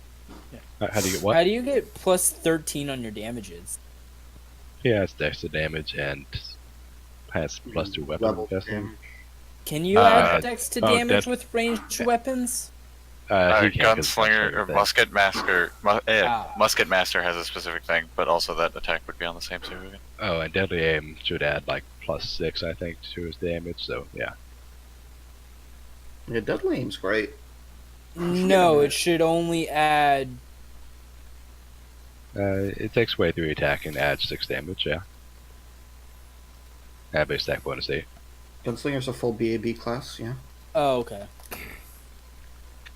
Yeah. How do you get what? How do you get plus 13 on your damages? Yeah, it's extra damage and has plus 2 weapon. Level I'm guessing. damage. Can you Uh, add dex to oh, damage dead- with ranged weapons? He can't 'cause Gunslinger or dead. Musket Master. Ah. Musket Master has a specific thing, but also that attack would be on the same save again. Oh, and deadly aim should add like plus 6, I think, to his damage. So yeah. Yeah, deadly aim's great. No, it should only add. It takes away 3 attack and adds 6 damage. Yeah. Add base attack bonus 8. Gunslinger's a full BAB class, yeah. Oh, okay.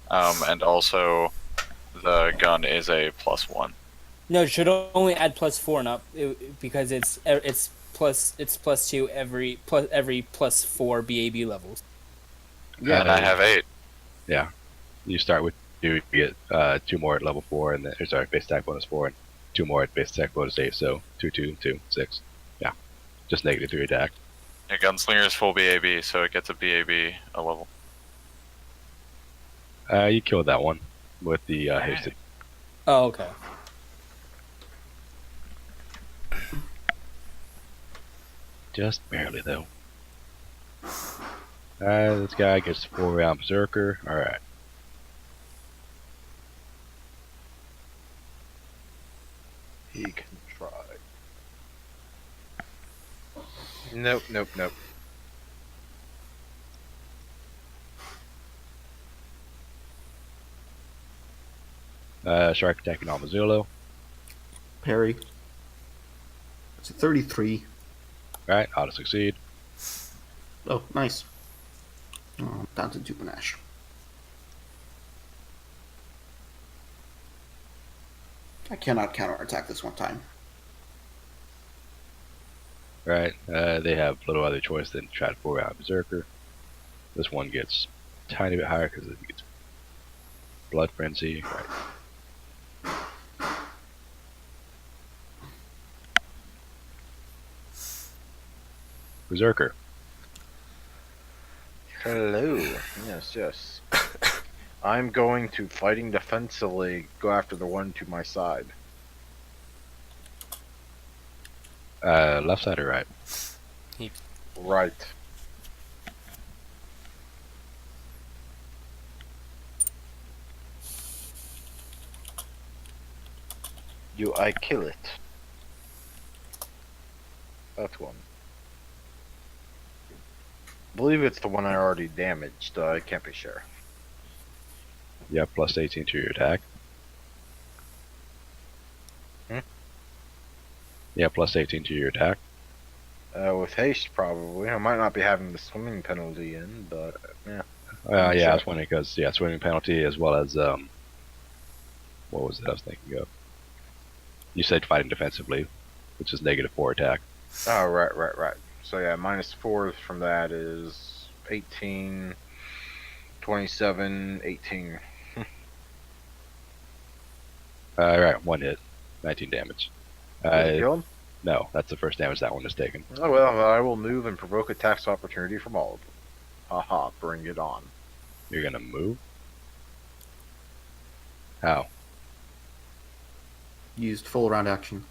And also, the gun is a +1. No, it should only add plus 4 and up because it's plus 2 every plus 4 BAB levels. Yeah, And I have 8. Yeah. You start with 2, you get 2 more at level 4, and then sorry, base attack bonus 4, and 2 more at base attack bonus 8. So 2, 2, 2, 6. Yeah. Just negative 3 attack. Yeah, Gunslinger is full BAB, so it gets a BAB a level. You killed that one with the hasted. Oh, okay. Just barely, though. This guy gets 4 round berserker. Alright. He can try. Nope, nope, nope. Shark attacking on Mazzullo. parry. It's a 33. Right, auto succeed. Oh, nice. Oh, down to 2 panache. I cannot counterattack this one time. Right, they have little other choice than to try to 4 round berserker. This one gets a tiny bit higher because it gets blood frenzy. Right. Berserker. Hello. Yes, yes. I'm going to fighting defensively go after the one to my side. Left side or right? Right. Do I kill it? That's one. I believe it's the one I already damaged. I can't be sure. Yeah, plus 18 to your attack. Hmm? Yeah, plus 18 to your attack. With haste, probably. I might not be having the swimming penalty in, but yeah. Yeah, I was wondering because swimming penalty as well as what was it I was thinking of? You said fighting defensively, which is -4 attack. Oh, right. So yeah, -4 from that is 18, 27, 18. Right, 1 hit, 19 damage. Kill him? No, that's the first damage that one is taken. Oh well, I will move and provoke attacks opportunity from all of them. Haha, bring it on. You're gonna move? How? Used full round action.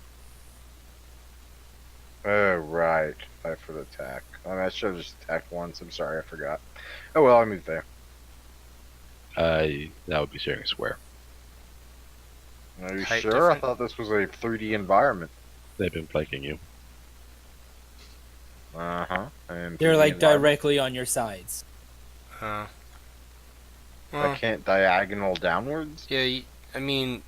Oh, right. Fight for the attack. I mean, I should have just attacked once. I'm sorry, I forgot. Oh well, I moved there. That would be sharing a square. Are you Height sure? different? I thought this was a 3D environment. They've been flanking you. Uh-huh. And They're 3D like environment. directly on your sides. Well, I can't diagonal downwards? yeah, I mean,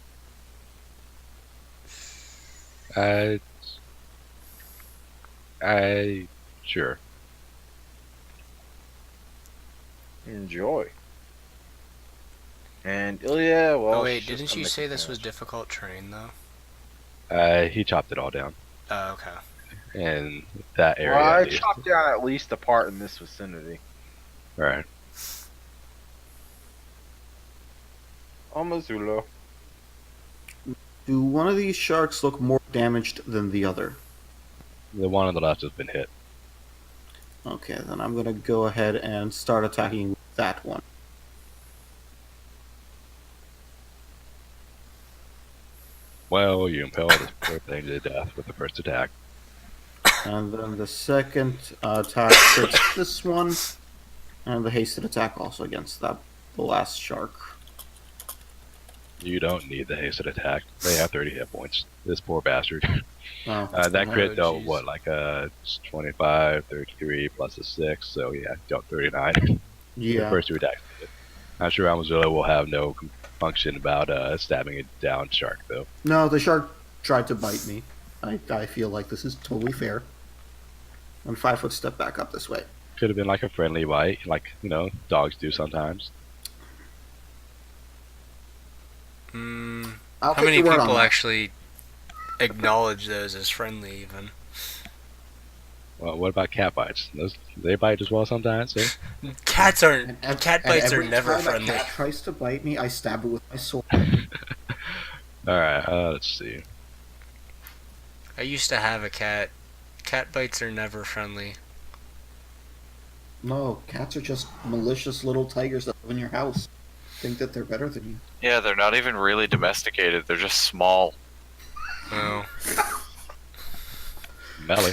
Sure. Enjoy. And Ilya, well, oh wait, she's just didn't gonna you make say it this was damage. difficult terrain though? He chopped it all down. Oh, okay. And that area. Well, I at least. chopped down at least a part in this vicinity. Right. Oh, Mazzulo. Do one of these sharks look more damaged than the other? The one on the left has been hit. Okay, then I'm gonna go ahead and start attacking that one. Well, you impale this poor thing to death with the first attack. And then the second attack crits this one, and the hasted attack also against the last shark. You don't need the hasted attack. They have 30 hit points. This poor bastard. Oh, That crit dealt, jeez. what, like 25, 33 plus a 6, so yeah, dealt 39. The yeah. first two attacks. I'm sure Amazula will have no function about stabbing a down shark, though. No, the shark tried to bite me. I feel like this is totally fair. And 5 foot step back up this way. Could have been like a friendly bite, like, dogs do sometimes. I'll How take many your word on people that. actually acknowledge those as friendly, even? Well, what about cat bites? They bite as well sometimes, eh? Cats aren't. And Cat bites are every never time friendly. a cat tries to bite me, I stab it with my sword. Alright, let's see. I used to have a cat. Cat bites are never friendly. No, cats are just malicious little tigers that live in your house. Think that they're better than you. Yeah, they're not even really domesticated. They're just small. Oh. Melly.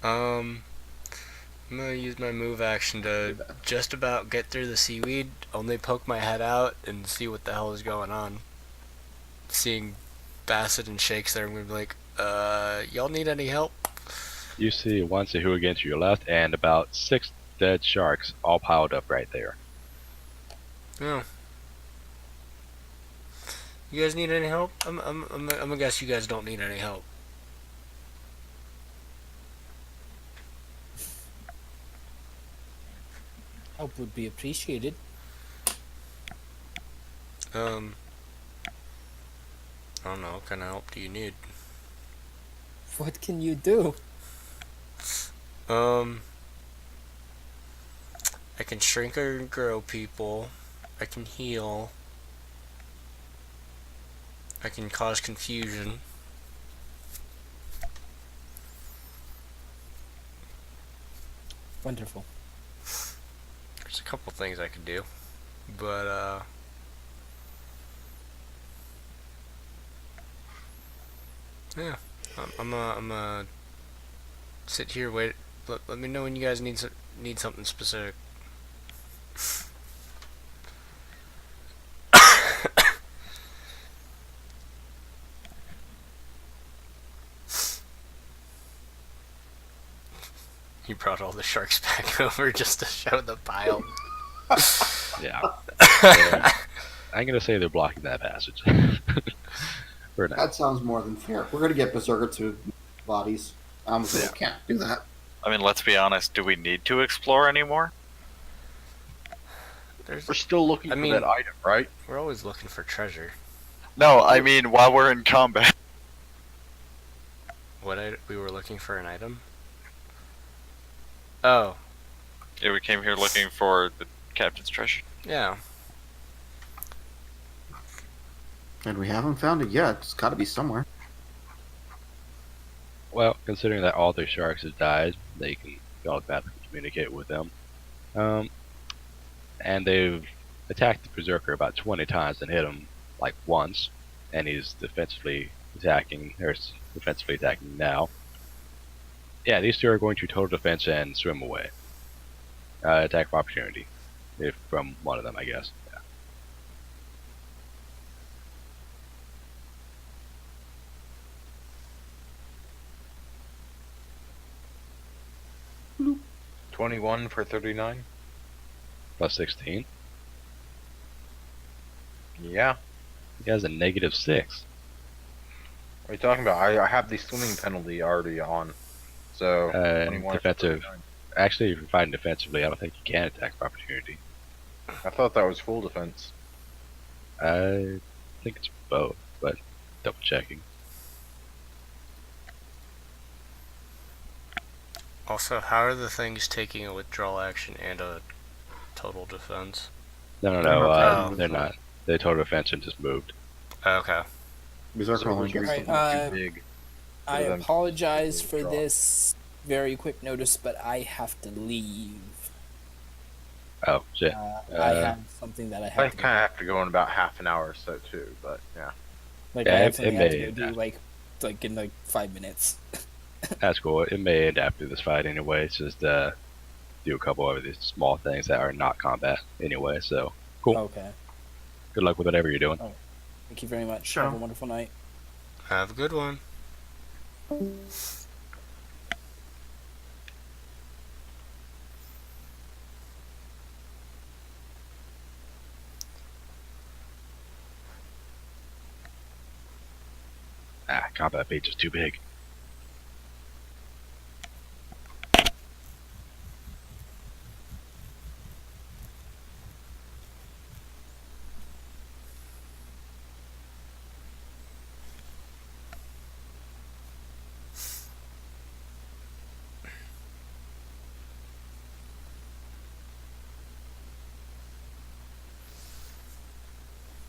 I'm gonna use my move action to just about get through the seaweed, only poke my head out and see what the hell is going on. Seeing Bassett and Shakes there, I'm gonna be like, y'all need any help? You see one Sahuagin to your left and about 6 dead sharks all piled up right there. No. You guys need any help? I'm gonna guess you guys don't need any help. Help would be appreciated. I don't know, what kind of help do you need? What can you do? I can shrink or grow people. I can heal. I can cause confusion. Wonderful. There's a couple things I could do, but yeah, I'm gonna sit here, wait. Let me know when you guys need something specific. You brought all the sharks back over just to show the pile. Yeah. So, I'm gonna say they're blocking that passage. For now. That sounds more than fair. We're gonna get Berserker to bodies. So Yeah. we can't do that. I mean, let's be honest. Do we need to explore anymore? There's, We're still looking I for mean- that item, right? we're always looking for treasure. No, I mean while we're in combat. We were looking for an item? Oh, Yeah, we came here looking for the captain's treasure. yeah. And we haven't found it yet. It's gotta be somewhere. Well, considering that all their sharks have died, they can telepathically communicate with them. And they've attacked the Berserker about 20 times and hit him like once, and he's defensively attacking now. Yeah, these two are going to total defense and swim away. Attack of opportunity, if from one of them, I guess. Yeah. 21 for 39. Plus 16. Yeah. He has a negative 6. What are you talking about? I have the swimming penalty already on. So, And 21 for defensive. 39. Actually, if you're fighting defensively, I don't think you can attack of opportunity. I thought that was full defense. I think it's both, but double checking. Also, how are the things taking a withdrawal action and a total defense? No, They're not Oh. they're not. They total defense and just moved. Okay. Berserker only Berserker's gets Alright, too big. I them to apologize take for drop. this very quick notice, but I have to leave. Oh shit. I have something that I I have to kind go. of have to go in about half an hour or so too, but yeah. Like I Yeah, have it something I have to may go do. Like in like 5 minutes. that's cool. It may end after this fight anyway. It's just do a couple of these small things that are not combat anyway. So cool. Okay. Good luck with whatever you're doing. Thank you very much. Sure. Have a wonderful night. Have a good one. Combat page is too big.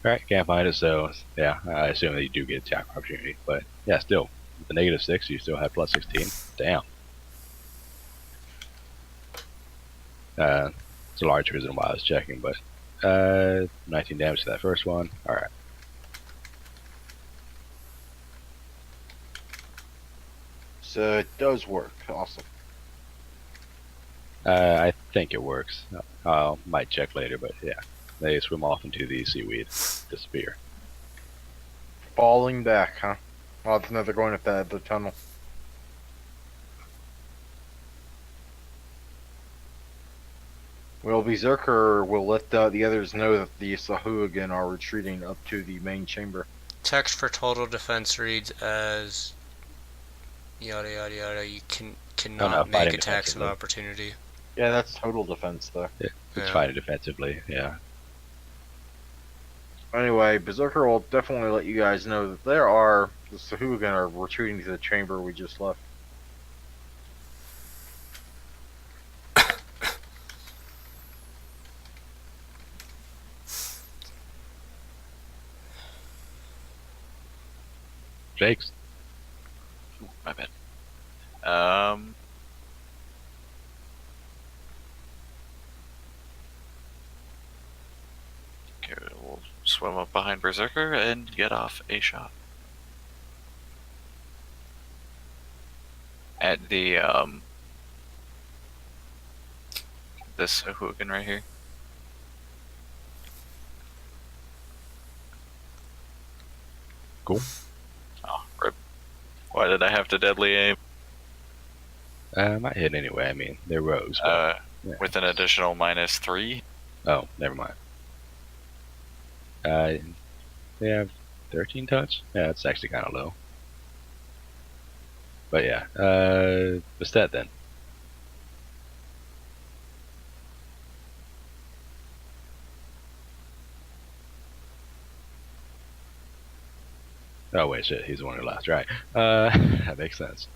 Alright, can't find it, so yeah, I assume that you do get attack opportunity. But yeah, still, with the -6, you still have plus 16. Damn. It's a large reason why I was checking, but 19 damage to that first one. Alright. So it does work. Awesome. I think it works. I might check later, but yeah. They swim off into the seaweed, disappear. Falling back, huh? Oh, it's another going up the tunnel. Well, Berserker will let the others know that the Sahuagin are retreating up to the main chamber. Text for total defense reads as yada yada yada. You cannot make fighting attacks of defensively. opportunity. Yeah, that's total defense, though. It's Yeah. fighting defensively, yeah. Anyway, Berserker will definitely let you guys know that the Sahuagin are retreating to the chamber we just left. Jakes. My bad. Okay, we'll swim up behind Berserker and get off a shot. At the, this Sahuagin right here. Cool. Oh, rip. Why did I have to deadly aim? Might hit anyway, I mean, they're rogues. But, yeah. With an additional -3. Oh, never mind. They have 13 touch? Yeah, that's actually kind of low. But yeah, the stat then. Oh wait, shit, he's the one who lost, right. That makes sense.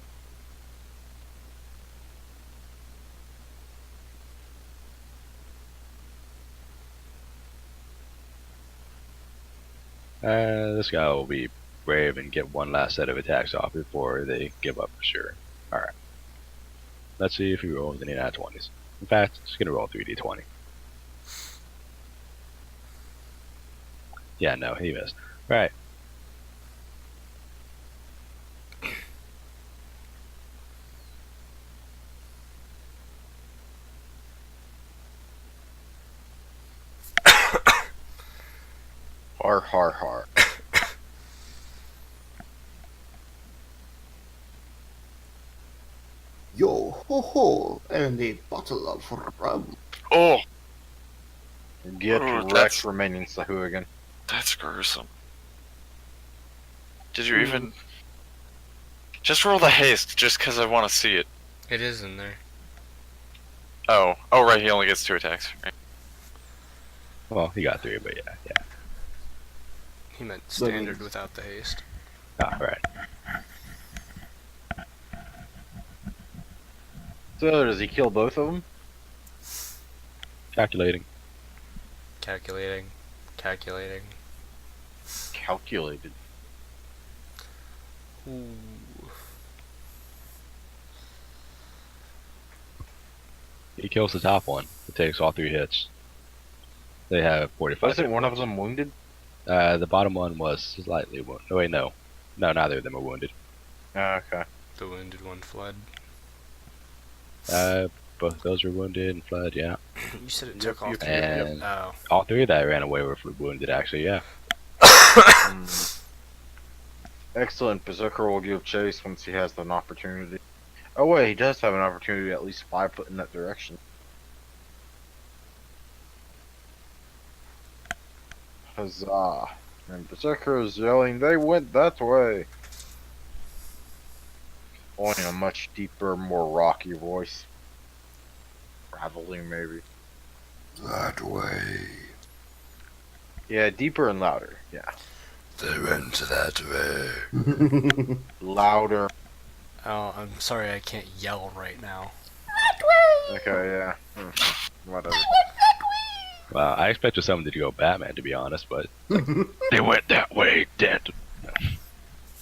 This guy will be brave and get one last set of attacks off before they give up for sure. Alright. Let's see if he rolls any nat 20s. In fact, just gonna roll 3d20. Yeah, no, he missed. Right. Har har har. Yo ho ho, and a bottle of rum. Oh, Get Ooh, wrecked, that's- remaining Sahuagin. that's gruesome. Did you even... Just roll the haste, just because I want to see it. It is in there. Oh, right, he only gets 2 attacks. Right. Well, he got 3, but yeah. He meant standard without the haste. Ah, right. So, does he kill both of them? Calculating. Calculating. Calculated. Ooh. He kills the top one. It takes all 3 hits. They have 45. Wasn't hit one of points. them wounded? The bottom one was slightly wounded. Oh, wait, no. No, neither of them are wounded. Okay. The wounded one fled. Both those were wounded and fled, yeah. You said it Yep, took all yep, three. yep, yep. And Oh. all 3 that I ran away were wounded, actually, yeah. Excellent. Berserker will give chase once he has an opportunity. Oh wait, he does have an opportunity at least 5 foot in that direction. Huzzah. And Berserker is yelling, they went that way. Only in a much deeper, more rocky voice. Gravelly, maybe. That way. Yeah, deeper and louder. Yeah. They went that way. Louder. Oh, I'm sorry I can't yell right now. Okay, yeah. Whatever. Well, I expected someone to go Batman, to be honest, but they went that way, dead.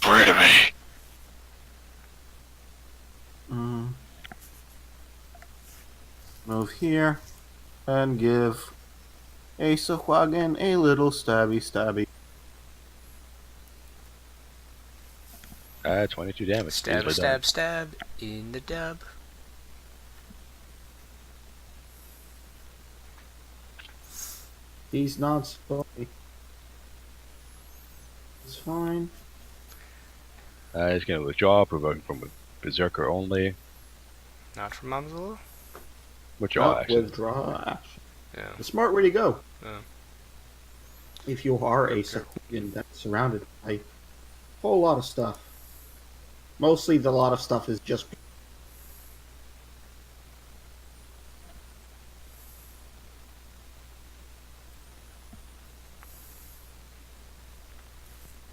Free to me. Move here and give Asahuagin a little stabby. 22 damage. Stab, Easily stab, done. stab in the dub. He's not sorry. It's fine. He's going to withdraw, provoking from Berserker only. Not from Mamzilla? Withdraw, Not actually. withdraw action. Yeah. The smart way to go. Yeah. If you are Asahuagin, that's surrounded by a whole lot of stuff. Mostly the lot of stuff is just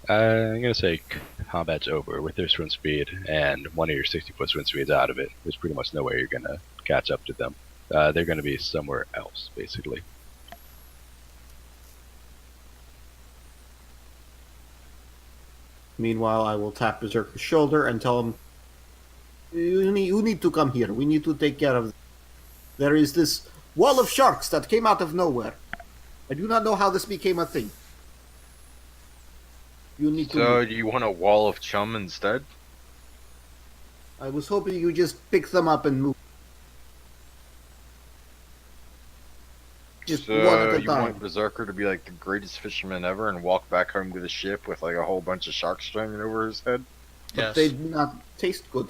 I'm going to say combat's over with their swim speed, and one of your 60-foot swim speeds out of it. There's pretty much no way you're going to catch up to them. They're going to be somewhere else, basically. Meanwhile, I will tap Berserker's shoulder and tell him, you need to come here. We need to take care of this. There is this wall of sharks that came out of nowhere. I do not know how this became a thing. You need to So, move. do you want a wall of chum instead? I was hoping you just pick them up and move. Just one So, at a you time. want Berserker to be like the greatest fisherman ever and walk back home to the ship with like a whole bunch of sharks hanging over his head? But Yes. they do not taste good.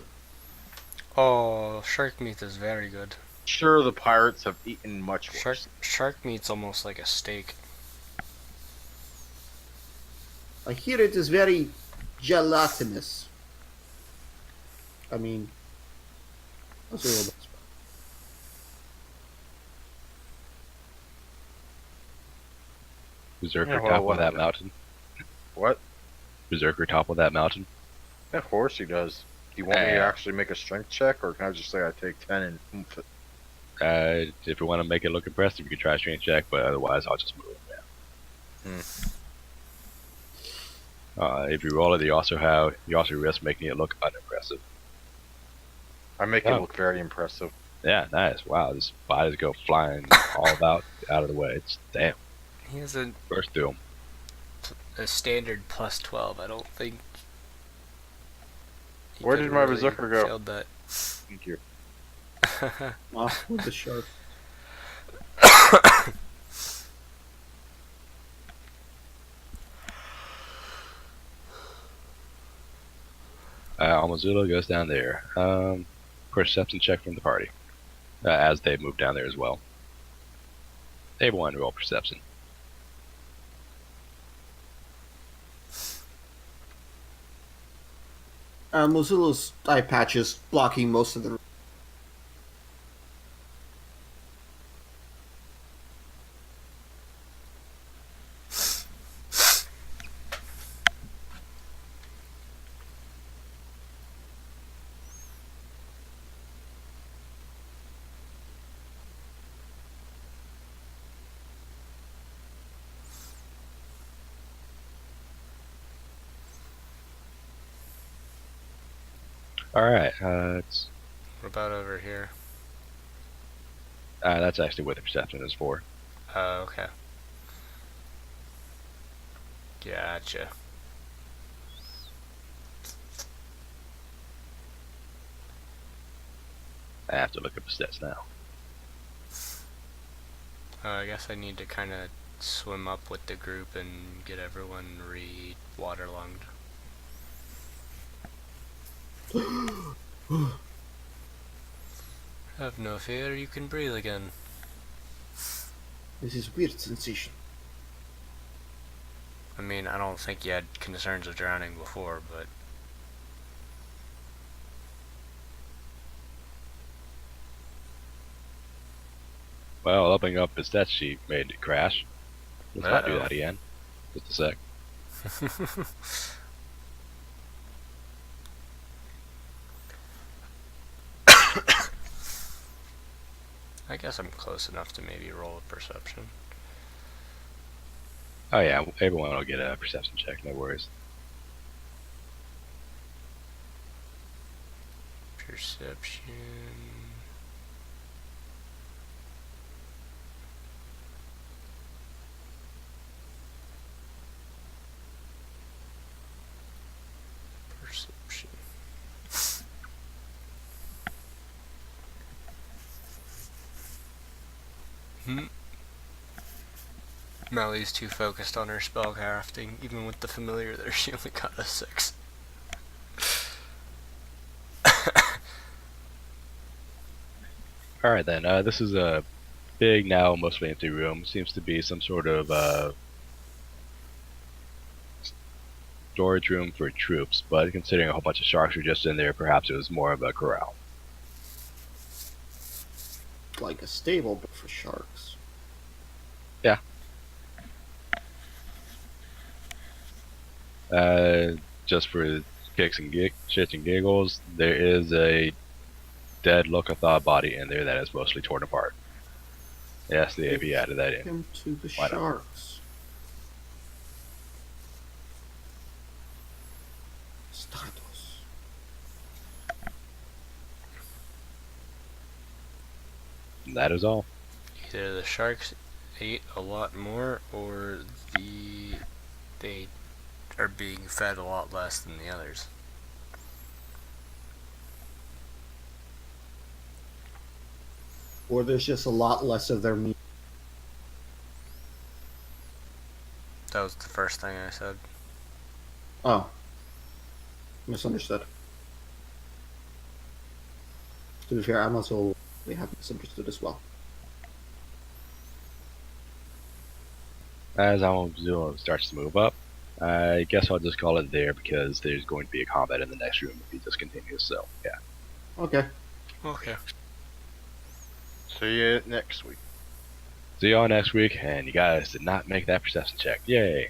Oh, shark meat is very good. Sure, the pirates have eaten much worse. Shark meat's almost like a steak. I hear it is very gelatinous. I mean, that's a little bit. Berserker Yeah, well, top of what- that mountain. What? Berserker top of that mountain. Of course he does. Do you want me to Yeah. actually make a strength check, or can I just say I take 10 and oomph it? If you want to make it look impressive, you can try a strength check, but otherwise, I'll just move it. If you roll it, you also risk making it look unimpressive. I make it Oh. look very impressive. Yeah, nice. Wow, these bodies go flying all about out of the way. It's damn. He has a First to him. standard plus 12. I don't think. he Where could did my really berserker go? failed that. Thank you. Off with the shark. Almazula goes down there. Perception check from the party. As they move down there as well. Everyone roll perception. Mozilla's eye patch is blocking most of the. Alright, What about over here? that's actually what the perception is for. Oh, okay. Gotcha. I have to look up the stats now. I guess I need to kind of swim up with the group and get everyone waterlogged. Have no fear, you can breathe again. This is weird sensation. I mean, I don't think you had concerns of drowning before, but Well, opening up the stat sheet made it crash. Let's not do Uh-oh. that again. Just a sec. I guess I'm close enough to maybe roll a perception. Oh yeah, everyone will get a perception check, no worries. Perception. Perception. Mellie's too focused on her spellcrafting. Even with the familiar there, she only got a 6. Alright then, this is a big, now mostly empty room. Seems to be some sort of storage room for troops, but considering a whole bunch of sharks were just in there, perhaps it was more of a corral. Like a stable, but for sharks. Just for kicks and shits and giggles, there is a dead Locathah body in there that is mostly torn apart. Yes, the AV added that in. Him to the Why not? sharks. Status. And that is all. Either the sharks ate a lot more, or they are being fed a lot less than the others. Or there's just a lot less of their meat. That was the first thing I said. Oh. Misunderstood. To be fair, I'm also we have misunderstood as well. As Zero starts to move up, I guess I'll just call it there because there's going to be a combat in the next room if he just continues, so yeah. Okay. Okay. See you next week. See y'all next week, and you guys did not make that perception check. Yay!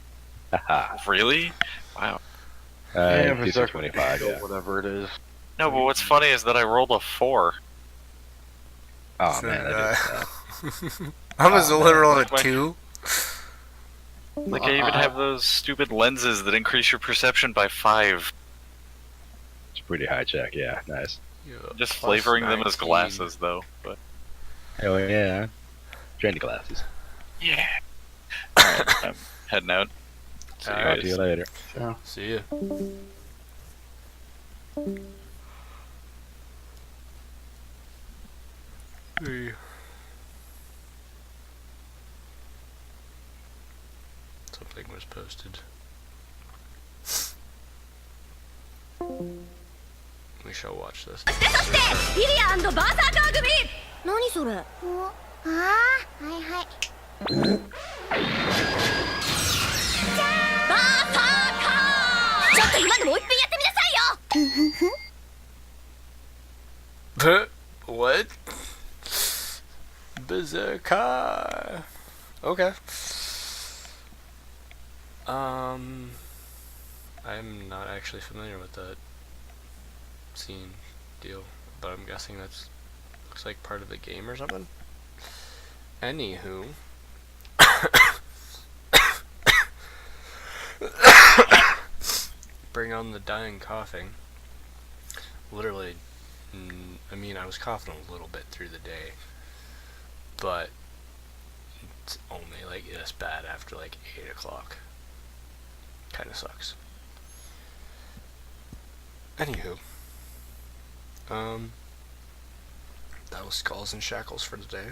Haha. Really? Wow. Yeah, DC Berserker 25, yeah. whatever it is. No, but what's funny is that I rolled a 4. Oh So man, did that I. is tough. I was Oh, a man. literal at Like- 2. Like, I even have those stupid lenses that increase your perception by 5. It's a pretty high check, yeah, nice. Just Plus flavoring them as 19. glasses, though. But Hell yeah. Trendy glasses. yeah. Alright, I'm heading out. See you Alright. Talk to guys. you later. Yeah. See ya. Hey. Something was posted. We shall watch this. リリアバーサーカー組何それああはいはいバーサーカーちょっと今のもう一遍やってみなさいよ What? Berserker. Okay. I'm not actually familiar with that scene deal, but I'm guessing that's looks like part of the game or something. Anywho. Bring on the dying coughing. literally, I mean, I was coughing a little bit through the day, but it's only like this bad after like 8 o'clock. Kind of sucks. Anywho, that was Skulls and Shackles for today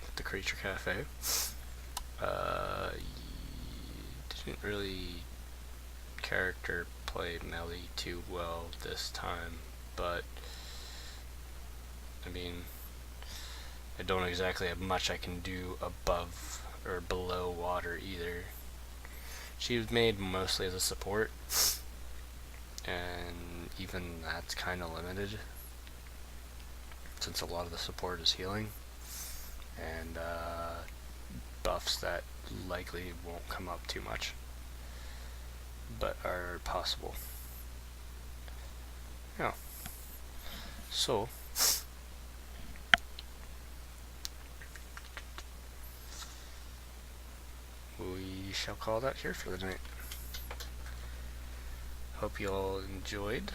at the Creature Cafe. Didn't really character play Melly too well this time, but I mean, I don't exactly have much I can do above or below water either. She was made mostly as a support, and even that's kind of limited since a lot of the support is healing and buffs that likely won't come up too much but are possible. Yeah. So we shall call that here for the night. Hope you all enjoyed,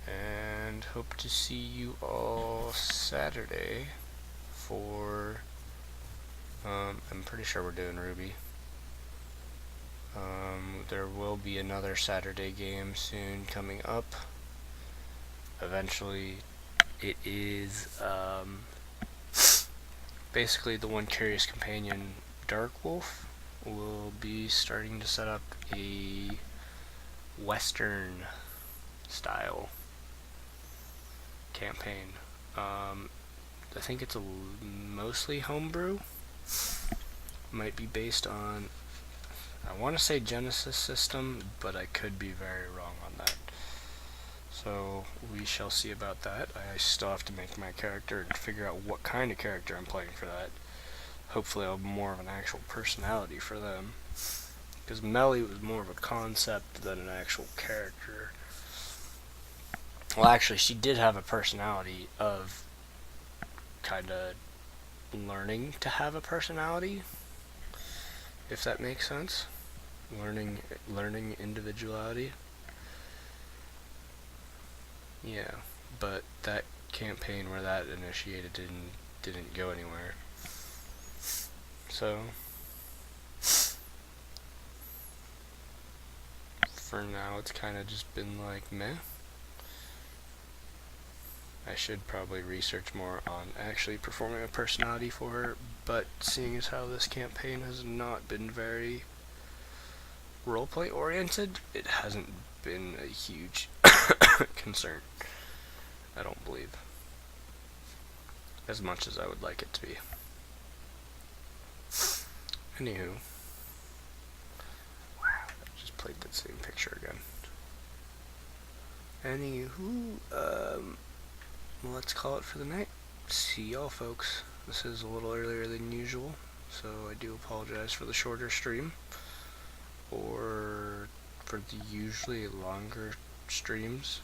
and hope to see you all Saturday for I'm pretty sure we're doing Ruby. There will be another Saturday game soon coming up. Eventually, it is basically the one curious companion, Dark Wolf, will be starting to set up a Western style campaign. I think it's mostly homebrew. Might be based on, I want to say Genesis system, but I could be very wrong on that. So we shall see about that. I still have to make my character and figure out what kind of character I'm playing for that. Hopefully I'll have more of an actual personality for them. Because Melly was more of a concept than an actual character. Well, actually, she did have a personality of kind of learning to have a personality, if that makes sense. Learning individuality. Yeah, but that campaign where that initiated didn't go anywhere. So for now, it's kind of just been like meh. I should probably research more on actually performing a personality for her, but seeing as how this campaign has not been very roleplay oriented, it hasn't been a huge concern. I don't believe. As much as I would like it to be. Anywho. Wow, I just played that same picture again. Anywho, let's call it for the night. See y'all, folks. This is a little earlier than usual, so I do apologize for the shorter stream, or for the usually longer streams.